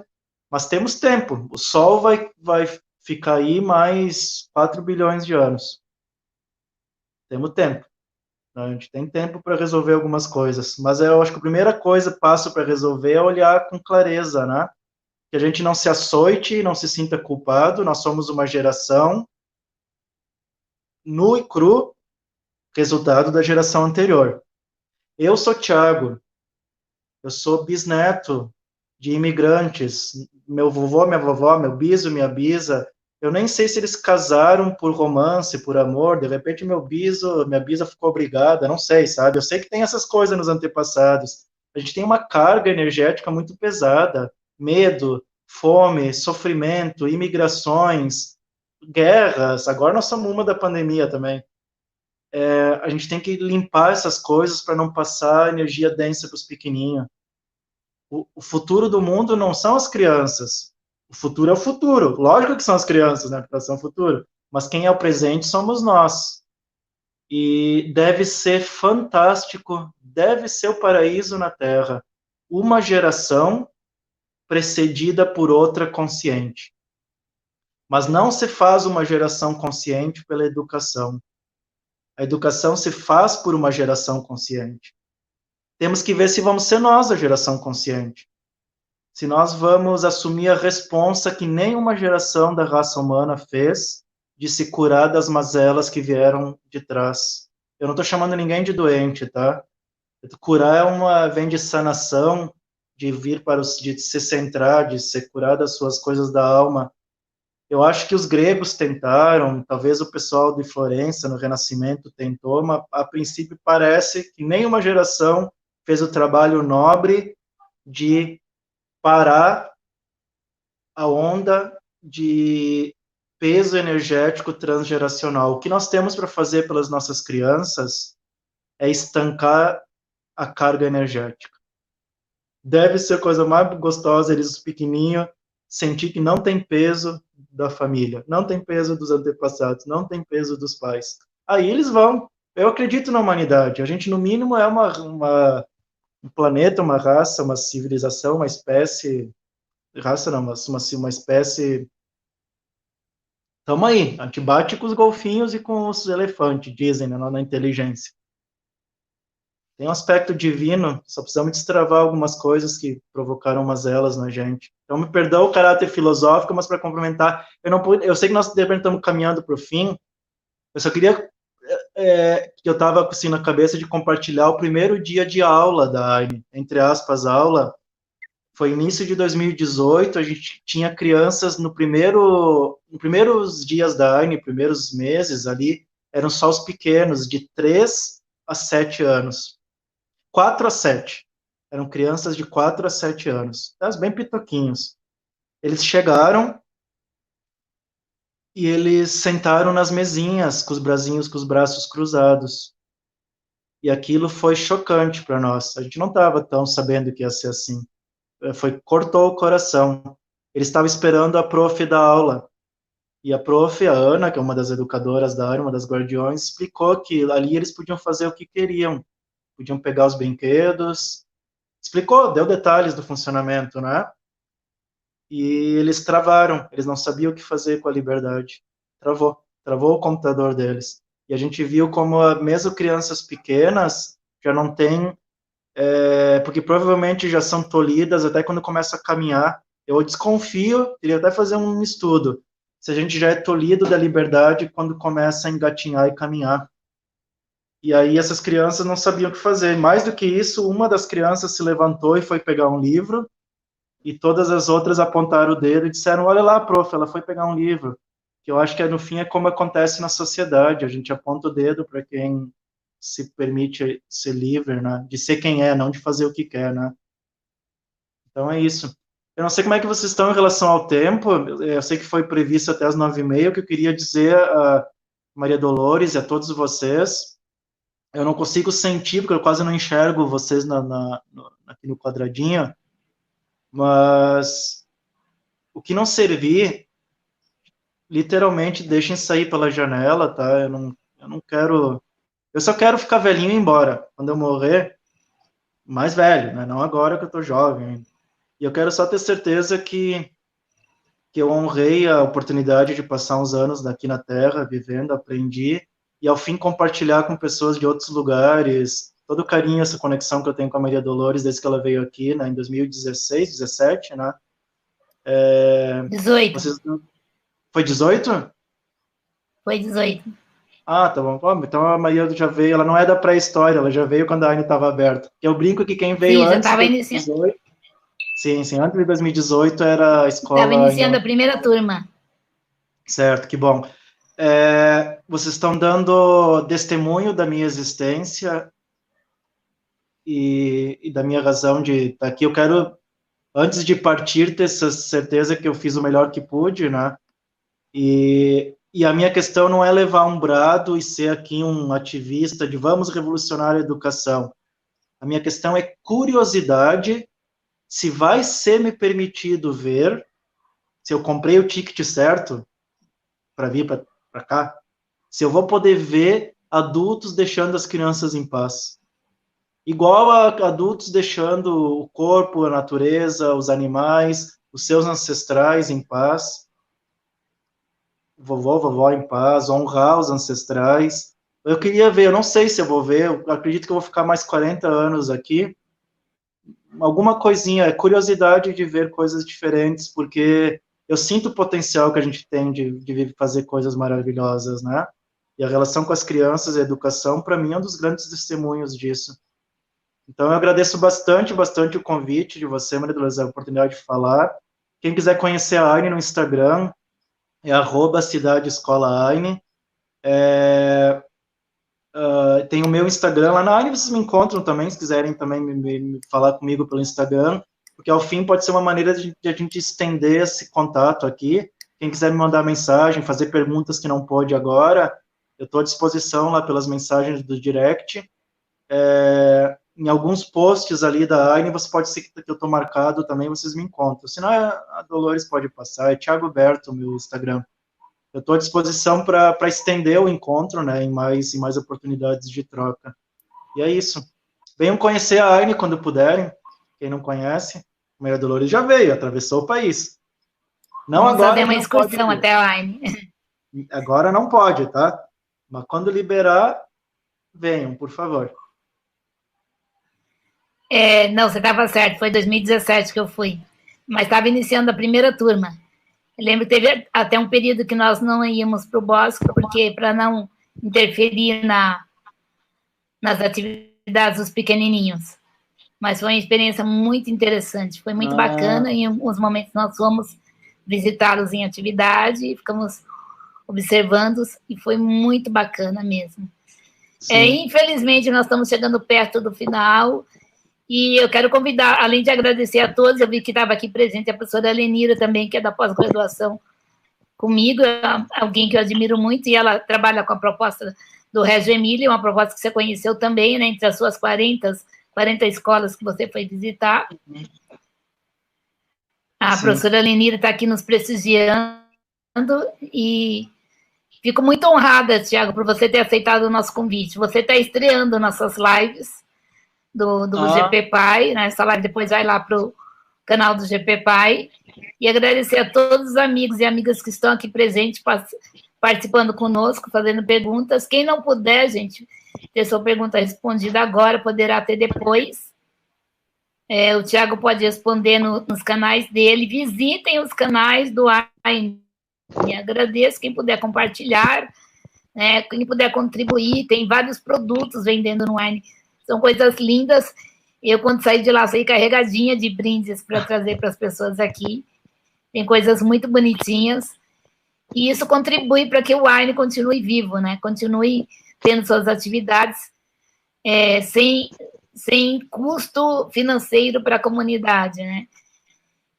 mas temos tempo. O Sol vai ficar aí mais 4 bilhões de anos. Temos tempo. A gente tem tempo para resolver algumas coisas, mas eu acho que a primeira passo para resolver é olhar com clareza, né? Que a gente não se açoite, não se sinta culpado, nós somos uma geração nu e cru, resultado da geração anterior. Eu sou Thiago, eu sou bisneto de imigrantes, meu vovô, minha vovó, meu biso, minha bisa, eu nem sei se eles casaram por romance, por amor, de repente meu biso, minha bisa ficou obrigada, não sei, sabe? Eu sei que tem essas coisas nos antepassados. A gente tem uma carga energética muito pesada, medo, fome, sofrimento, imigrações, guerras, agora nós somos uma da pandemia também. A gente tem que limpar essas coisas para não passar energia densa para os pequenininhos. O futuro do mundo não são as crianças. O futuro é o futuro. Lógico que são as crianças, né? Porque são o futuro. Mas quem é o presente somos nós. E deve ser fantástico, deve ser o paraíso na Terra. Uma geração precedida por outra consciente. Mas não se faz uma geração consciente pela educação. A educação se faz por uma geração consciente. Temos que ver se vamos ser nós a geração consciente. Se nós vamos assumir a responsa que nenhuma geração da raça humana fez de se curar das mazelas que vieram de trás. Eu não estou chamando ninguém de doente, tá? Curar vem de sanação, de vir de se centrar, de se curar das suas coisas da alma. Eu acho que os gregos tentaram, talvez o pessoal de Florença, no Renascimento, tentou, mas a princípio parece que nenhuma geração fez o trabalho nobre de parar a onda de peso energético transgeracional. O que nós temos para fazer pelas nossas crianças é estancar a carga energética. Deve ser a coisa mais gostosa, eles pequenininhos, sentir que não tem peso da família, não tem peso dos antepassados, não tem peso dos pais. Aí eles vão. Eu acredito na humanidade. A gente, no mínimo, é um planeta, uma raça, uma civilização, uma espécie... Raça não, mas uma espécie... Tamo aí. A gente bate com os golfinhos e com os elefantes, dizem, né, na inteligência. Tem um aspecto divino, só precisamos destravar algumas coisas que provocaram mazelas na gente. Então, me perdoa o caráter filosófico, mas para complementar, eu sei que nós estamos caminhando para o fim, eu só queria que eu estava assim, na cabeça de compartilhar o primeiro dia de aula da AINE, entre aspas, aula. Foi início de 2018, a gente tinha crianças nos primeiros dias da AINE, primeiros meses ali, eram só os pequenos, de 3 a 7 anos. 4 a 7. Eram crianças de 4 a 7 anos, bem pitoquinhos. Eles chegaram e eles sentaram nas mesinhas, com os braços cruzados. E aquilo foi chocante para nós. A gente não estava tão sabendo que ia ser assim. Cortou o coração. Eles estavam esperando a prof da aula. E a prof, a Ana, que é uma das educadoras da área, uma das guardiões, explicou que ali eles podiam fazer o que queriam. Podiam pegar os brinquedos. Explicou, deu detalhes do funcionamento, né? E eles travaram. Eles não sabiam o que fazer com a liberdade. Travou o computador deles. E a gente viu como, mesmo crianças pequenas, já não tem, porque provavelmente já são tolhidas até quando começa a caminhar. Eu desconfio, queria até fazer um estudo, se a gente já é tolhido da liberdade quando começa a engatinhar e caminhar. E aí essas crianças não sabiam o que fazer. Mais do que isso, uma das crianças se levantou e foi pegar um livro, e todas as outras apontaram o dedo e disseram, olha lá, prof, ela foi pegar um livro. Que eu acho que no fim é como acontece na sociedade, a gente aponta o dedo para quem se permite ser livre, né, de ser quem é, não de fazer o que quer, né. Então é isso. Eu não sei como é que vocês estão em relação ao tempo, eu sei que foi previsto até as 9h30, o que eu queria dizer a Maria Dolores e a todos vocês, eu não consigo sentir, porque eu quase não enxergo vocês aqui no quadradinho, mas o que não servir, literalmente deixem sair pela janela, tá? Eu não quero... Eu só quero ficar velhinho e ir embora. Quando eu morrer, mais velho, né? Não agora que eu tô jovem. E eu quero só ter certeza que eu honrei a oportunidade de passar uns anos aqui na Terra, vivendo, aprendi, e ao fim compartilhar com pessoas de outros lugares, todo o carinho, essa conexão que eu tenho com a Maria Dolores desde que ela veio aqui, né, em 2016, 17, né? 18. Foi 18? Foi 18. Ah, tá bom. Então a Maria já veio, ela não é da pré-história, ela já veio quando a AINE estava aberta. Eu brinco que quem veio antes de 2018... Sim, antes de 2018 era a escola... Estava iniciando a primeira turma. Certo, que bom. Vocês estão dando testemunho da minha existência e da minha razão de estar aqui. Eu quero, antes de partir, ter essa certeza que eu fiz o melhor que pude, né? E a minha questão não é levar um brado e ser aqui um ativista de vamos revolucionar a educação. A minha questão é curiosidade, se vai ser me permitido ver, se eu comprei o ticket certo para vir para cá, se eu vou poder ver adultos deixando as crianças em paz. Igual a adultos deixando o corpo, a natureza, os animais, os seus ancestrais em paz. Vovó em paz, honrar os ancestrais. Eu queria ver, eu não sei se eu vou ver, eu acredito que eu vou ficar mais 40 anos aqui. Alguma coisinha, curiosidade de ver coisas diferentes, porque eu sinto o potencial que a gente tem de fazer coisas maravilhosas, né? E a relação com as crianças e a educação, para mim, é um dos grandes testemunhos disso. Então, eu agradeço bastante o convite de você, Maria Dolores, a oportunidade de falar. Quem quiser conhecer a AINE no Instagram, é @cidadeescolaAINE. Tem o meu Instagram lá na AINE, vocês me encontram também, se quiserem também me falar comigo pelo Instagram, porque ao fim pode ser uma maneira de a gente estender esse contato aqui. Quem quiser me mandar mensagem, fazer perguntas que não pode agora, eu estou à disposição lá pelas mensagens do direct. Em alguns posts ali da AINE, você pode ser que eu estou marcado também, vocês me encontram. Se não, a Dolores pode passar, é Thiago Berto, meu Instagram. Eu estou à disposição para estender o encontro, né, em mais oportunidades de troca. E é isso. Venham conhecer a AINE quando puderem. Quem não conhece, a Maria Dolores já veio, atravessou o país. Não Vamos agora. fazer uma excursão até a AINE. Agora não pode, tá? Mas quando liberar, venham, por favor. Não, você estava certo, foi 2017 que eu fui. Mas estava iniciando a primeira turma. Eu lembro que teve até um período que nós não íamos para o Bosque, porque para não interferir nas atividades dos pequenininhos. Mas foi uma experiência muito interessante, foi muito bacana. Em alguns momentos nós fomos visitá-los em atividade e ficamos observando-os, e foi muito bacana mesmo. Infelizmente, nós estamos chegando perto do final, e eu quero convidar, além de agradecer a todos, eu vi que estava aqui presente a professora Lenira também, que é da pós-graduação comigo, alguém que eu admiro muito, e ela trabalha com a proposta do Reggio Emília, uma proposta que você conheceu também, né, entre as suas 40 escolas que você foi visitar. A professora Lenira está aqui nos prestigiando, e fico muito honrada, Tiago, por você ter aceitado o nosso convite. Você está estreando nossas lives do GP Pai, né? Essa live depois vai lá para o canal do GP Pai, e agradecer a todos os amigos e amigas que estão aqui presentes, participando conosco, fazendo perguntas. Quem não puder, gente, ter sua pergunta respondida agora, poderá ter depois. O Tiago pode responder nos canais dele. Visitem os canais do Wine. Agradeço quem puder compartilhar, né, quem puder contribuir. Tem vários produtos vendendo no Wine. São coisas lindas. Eu, quando saí de lá, saí carregadinha de brindes para trazer para as pessoas aqui. Tem coisas muito bonitinhas. E isso contribui para que o Wine continue vivo, né? Continue tendo suas atividades sem custo financeiro para a comunidade, né?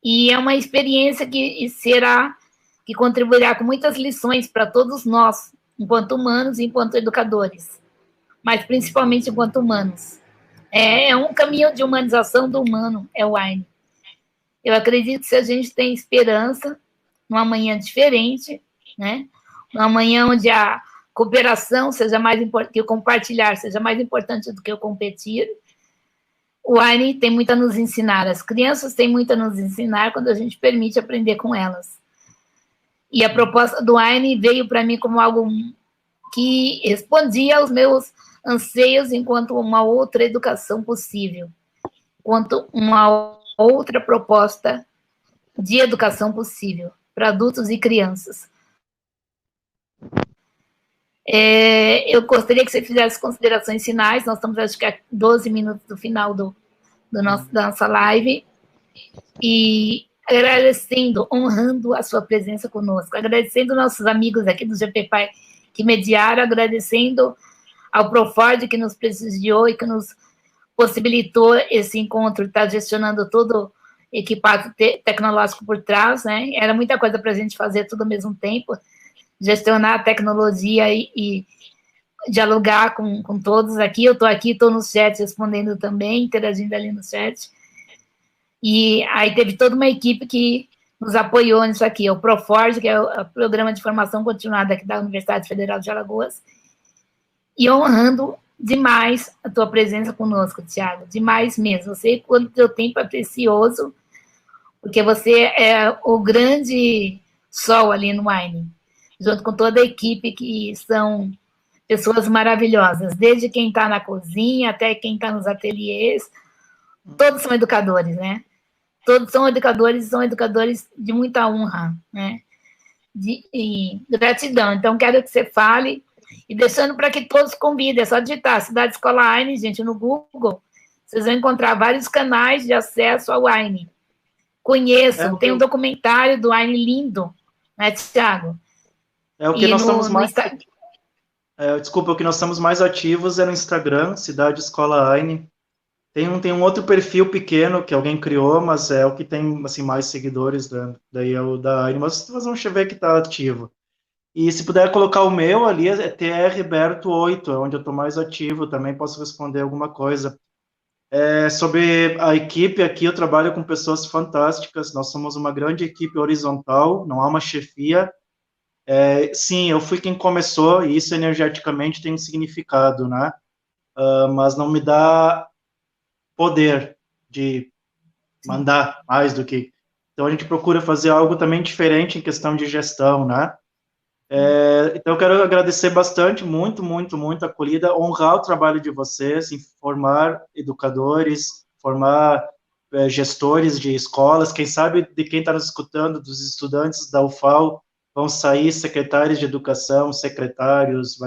E é uma experiência que contribuirá com muitas lições para todos nós, enquanto humanos e enquanto educadores, mas principalmente enquanto humanos. É um caminho de humanização do humano, é o Wine. Eu acredito que se a gente tem esperança, numa manhã diferente, né? Uma manhã onde a cooperação seja mais importante, que o compartilhar seja mais importante do que o competir. O Wine tem muito a nos ensinar, as crianças têm muito a nos ensinar quando a gente permite aprender com elas. E a proposta do Wine veio para mim como algo que respondia aos meus anseios enquanto uma outra educação possível, enquanto uma outra proposta de educação possível para adultos e crianças. Eu gostaria que você fizesse considerações finais. Nós estamos, acho que, a 12 minutos do final da nossa live. E agradecendo, honrando a sua presença conosco, agradecendo nossos amigos aqui do GP Pai que mediaram, agradecendo ao Proford que nos prestigiou e que nos possibilitou esse encontro, está gestionando todo o equipado tecnológico por trás, né? Era muita coisa para a gente fazer tudo ao mesmo tempo, gestionar a tecnologia e dialogar com todos aqui. Eu estou aqui, estou no chat respondendo também, interagindo ali no chat. E aí teve toda uma equipe que nos apoiou nisso aqui, o Proford, que é o Programa de Formação Continuada aqui da Universidade Federal de Alagoas, e honrando demais a tua presença conosco, Tiago, demais mesmo. Eu sei quanto o teu tempo é precioso, porque você é o grande sol ali no Wine, junto com toda a equipe, que são pessoas maravilhosas, desde quem está na cozinha até quem está nos ateliês. Todos são educadores, né? Todos são educadores de muita honra, né? De gratidão. Então, quero que você fale, e deixando para que todos convidem. É só digitar Cidade Escola Wine, gente, no Google. Vocês vão encontrar vários canais de acesso ao Wine. Conheçam, tem um documentário do Wine lindo, né, Tiago? O que nós estamos mais... Desculpa, o que nós estamos mais ativos é no Instagram, Cidade Escola Wine. Tem um outro perfil pequeno que alguém criou, mas é o que tem assim, mais seguidores, né? Daí é o da Wine, mas vocês vão ver que está ativo. E se puder colocar o meu ali, é TRBerto8, é onde eu estou mais ativo, também posso responder alguma coisa. Sobre a equipe aqui, eu trabalho com pessoas fantásticas, nós somos uma grande equipe horizontal, não há uma chefia. Sim, eu fui quem começou, e isso energeticamente tem um significado, né? Mas não me dá poder de mandar mais do que... Então, a gente procura fazer algo também diferente em questão de gestão, né? Então, eu quero agradecer bastante, muito, muito, muito a acolhida, honrar o trabalho de vocês, em formar educadores, formar gestores de escolas, quem sabe de quem está nos escutando, dos estudantes da UFAL, vão sair secretários de educação, secretários,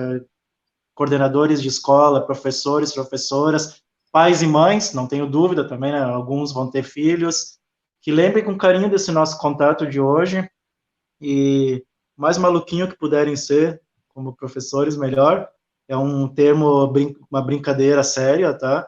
coordenadores de escola, professores, professoras, pais e mães, não tenho dúvida também, né, alguns vão ter filhos, que lembrem com carinho desse nosso contato de hoje, e mais maluquinho que puderem ser, como professores, melhor. É um termo, uma brincadeira séria, tá?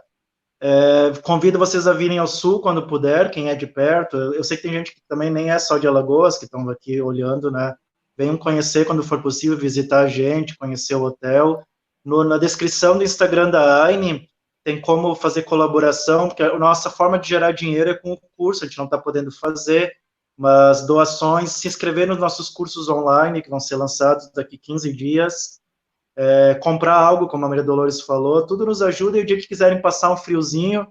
Convido vocês a virem ao Sul quando puder, quem é de perto. Eu sei que tem gente que também nem é só de Alagoas, que estão aqui olhando, né? Venham conhecer quando for possível, visitar a gente, conhecer o hotel. Na descrição do Instagram da AINE, tem como fazer colaboração, porque a nossa forma de gerar dinheiro é com o curso, a gente não está podendo fazer, mas doações, se inscrever nos nossos cursos online, que vão ser lançados daqui 15 dias, comprar algo, como a Maria Dolores falou, tudo nos ajuda, e o dia que quiserem passar um friozinho,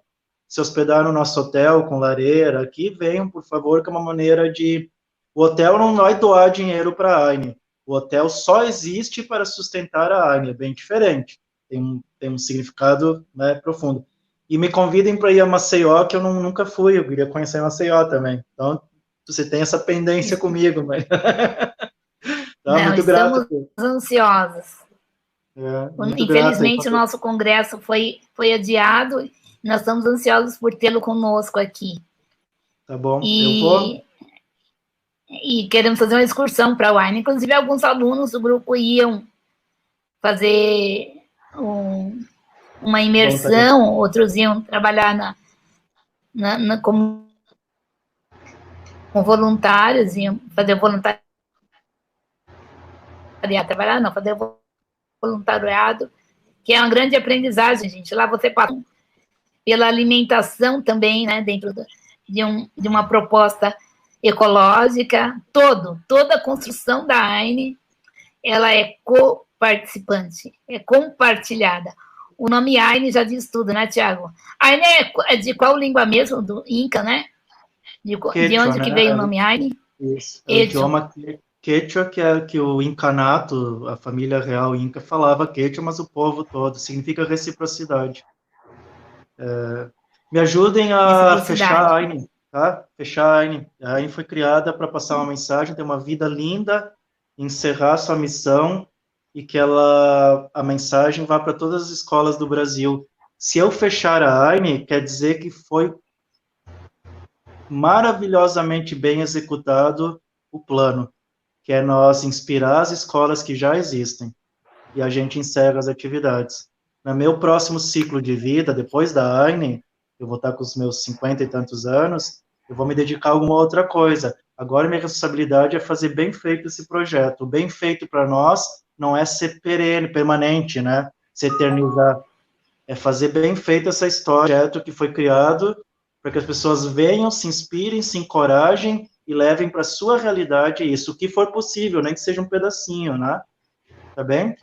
se hospedar no nosso hotel, com lareira, aqui, venham, por favor, que é uma maneira de... O hotel não vai doar dinheiro para a AINE, o hotel só existe para sustentar a AINE, é bem diferente, tem um significado, né, profundo. E me convidem para ir a Maceió, que eu nunca fui, eu queria conhecer Maceió também, então você tem essa pendência comigo, mas... tá, não, muito estamos grato. Ansiosos. Infelizmente, grato. O nosso congresso foi adiado, e nós estamos ansiosos por tê-lo conosco aqui. Tá bom, eu vou... E queremos fazer uma excursão para a UARN. Inclusive, alguns alunos do grupo iam fazer uma imersão, outros iam trabalhar como voluntários, iam fazer voluntariado, fazer voluntariado, que é uma grande aprendizagem, gente. Lá você passa pela alimentação também, né, dentro de uma proposta ecológica, toda a construção da AINE, ela é co-participante, é compartilhada. O nome AINE já diz tudo, né, Tiago? AINE é de qual língua mesmo? Do Inca, né? De onde que veio o nome AINE? Isso, é o idioma Quechua, que o Incanato, a família real Inca, falava Quechua, mas o povo todo, significa reciprocidade. Me ajudem a fechar a AINE, tá? Fechar a AINE. A AINE foi criada para passar uma mensagem, ter uma vida linda, encerrar sua missão e que a mensagem vá para todas as escolas do Brasil. Se eu fechar a AINE, quer dizer que foi maravilhosamente bem executado o plano, que é nós inspirar as escolas que já existem, e a gente encerra as atividades. No meu próximo ciclo de vida, depois da AINE, eu vou estar com os meus 50 e tantos anos, eu vou me dedicar a alguma outra coisa. Agora, minha responsabilidade é fazer bem feito esse projeto. O bem feito para nós não é ser permanente, né? Se eternizar. É fazer bem feito essa história, projeto que foi criado para que as pessoas venham, se inspirem, se encorajem e levem para a sua realidade isso, o que for possível, nem que seja um pedacinho, né? Tá bem?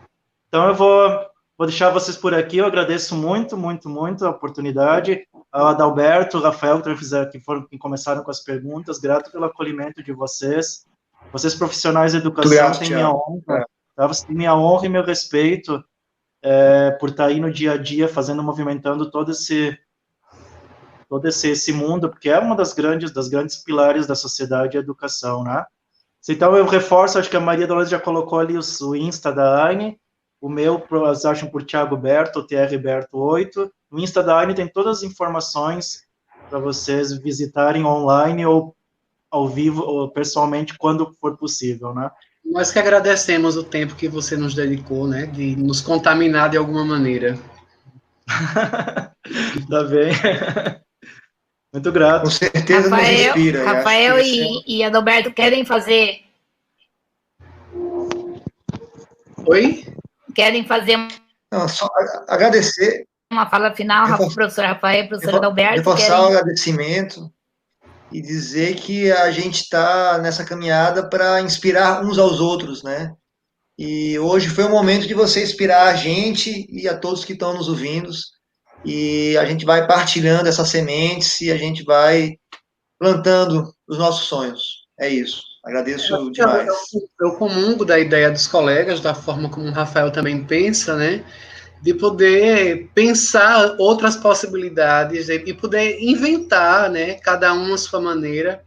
Então, eu vou deixar vocês por aqui, eu agradeço muito, muito, muito a oportunidade, ao Adalberto, ao Rafael, que começaram com as perguntas, grato pelo acolhimento de vocês. Vocês, profissionais de educação, têm minha honra, tá? Vocês têm minha honra e meu respeito por estar aí no dia a dia, movimentando todo esse mundo, porque é uma das grandes pilares da sociedade, a educação, né? Então, eu reforço, acho que a Maria Dolores já colocou ali o Insta da AINE, o meu, vocês acham por Thiago Berto, TR Berto 8, no Insta da AINE tem todas as informações para vocês visitarem online ou ao vivo, ou pessoalmente, quando for possível, né? Nós que agradecemos o tempo que você nos dedicou, né, de nos contaminar de alguma maneira. Tá bem. Muito grato. Com certeza nos inspira. Rafael e Adalberto querem fazer... Oi? Querem fazer... Não, só agradecer. Uma fala final, professor Rafael, professor Adalberto. Reforçar o agradecimento e dizer que a gente está nessa caminhada para inspirar uns aos outros, né? E hoje foi o momento de você inspirar a gente e a todos que estão nos ouvindo. E a gente vai partilhando essas sementes e a gente vai plantando os nossos sonhos. É isso. Agradeço demais. Eu comungo da ideia dos colegas, da forma como o Rafael também pensa, né? De poder pensar outras possibilidades e poder inventar, né? Cada um à sua maneira,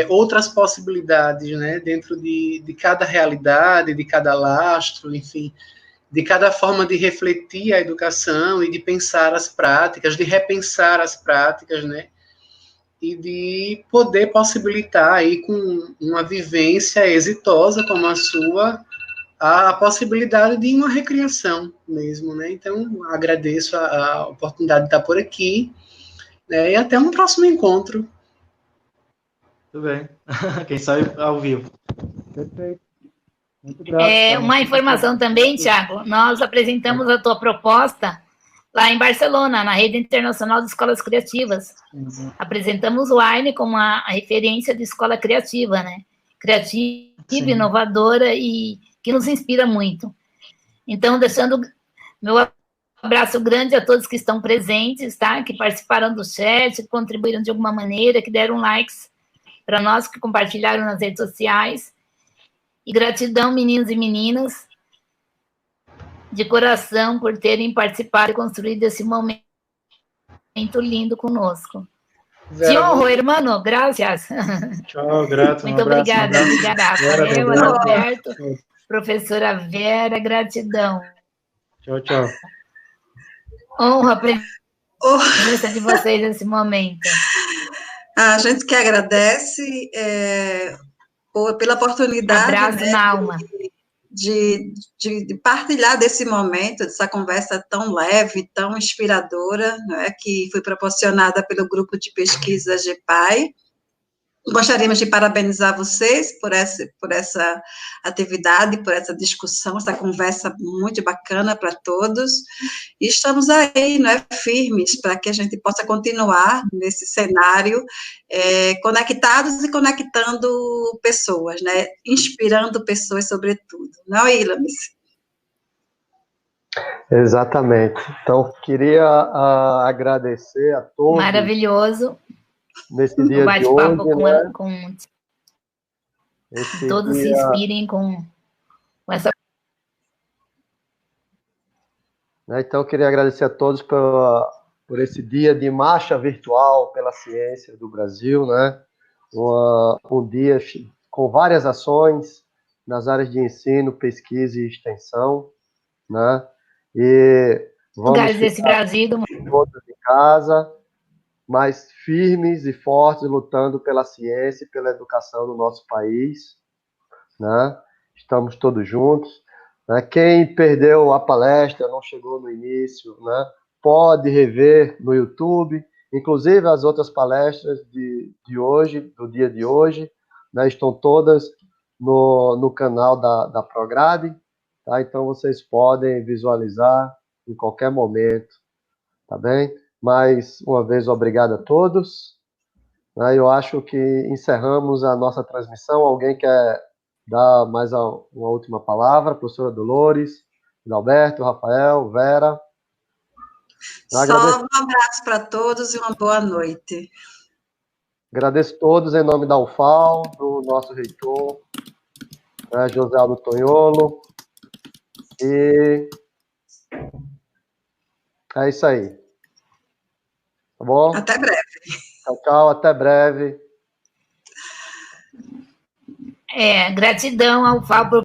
outras possibilidades, né? Dentro de cada realidade, de cada lastro, enfim. de cada forma de refletir a educação e de pensar as práticas, de repensar as práticas, né? E de poder possibilitar aí com uma vivência exitosa como a sua, a possibilidade de uma recriação mesmo, né? Então, agradeço a oportunidade de estar por aqui, né? E até um próximo encontro. Tudo bem. Quem sabe ao vivo. Perfeito. Muito grato. Uma informação também, Tiago, nós apresentamos a tua proposta lá em Barcelona, na Rede Internacional de Escolas Criativas. Uhum. Apresentamos o AINE como a referência de escola criativa, né? Criativa, sim, inovadora e que nos inspira muito. Então, deixando meu abraço grande a todos que estão presentes, tá? Que participaram do chat, que contribuíram de alguma maneira, que deram likes para nós, que compartilharam nas redes sociais. E gratidão, meninos e meninas, de coração, por terem participado e construído esse momento lindo conosco. Te honro, hermano, graças. Tchau, grato. Muito obrigada, obrigada, Rafael, Adalberto, professora Vera, gratidão. Tchau, tchau. Honra a presença de vocês nesse momento. A gente que agradece pela oportunidade, abraço, né, na alma. De partilhar desse momento, dessa conversa tão leve, tão inspiradora, né, que foi proporcionada pelo grupo de pesquisa GEPAI. Gostaríamos de parabenizar vocês por essa atividade, por essa discussão, essa conversa muito bacana para todos, e estamos aí, né, firmes, para que a gente possa continuar nesse cenário, conectados e conectando pessoas, né, inspirando pessoas sobretudo, não é, Ilamis? Exatamente. Então, queria agradecer a todos. Maravilhoso. Nesse dia de hoje, né? Todos se inspirem com essa... Então, eu queria agradecer a todos por esse dia de marcha virtual pela ciência do Brasil, né? Um dia com várias ações nas áreas de ensino, pesquisa e extensão, né? E vamos desse Brasil, todos em casa, mas firmes e fortes, lutando pela ciência e pela educação no nosso país, né? Estamos todos juntos, né? Quem perdeu a palestra, não chegou no início, né? Pode rever no YouTube, inclusive as outras palestras de hoje, do dia de hoje, né? Estão todas no canal da Prograde, tá? Então vocês podem visualizar em qualquer momento, tá bem? Mais uma vez, obrigado a todos. Eu acho que encerramos a nossa transmissão. Alguém quer dar mais uma última palavra? Professora Dolores, Alberto, Rafael, Vera. Só um abraço para todos e uma boa noite. Agradeço a todos em nome da UFAL, do nosso reitor, José Aldo Tonholo. E é isso aí. Tá bom? Até breve. Tchau, tchau, até breve. Gratidão ao FAO por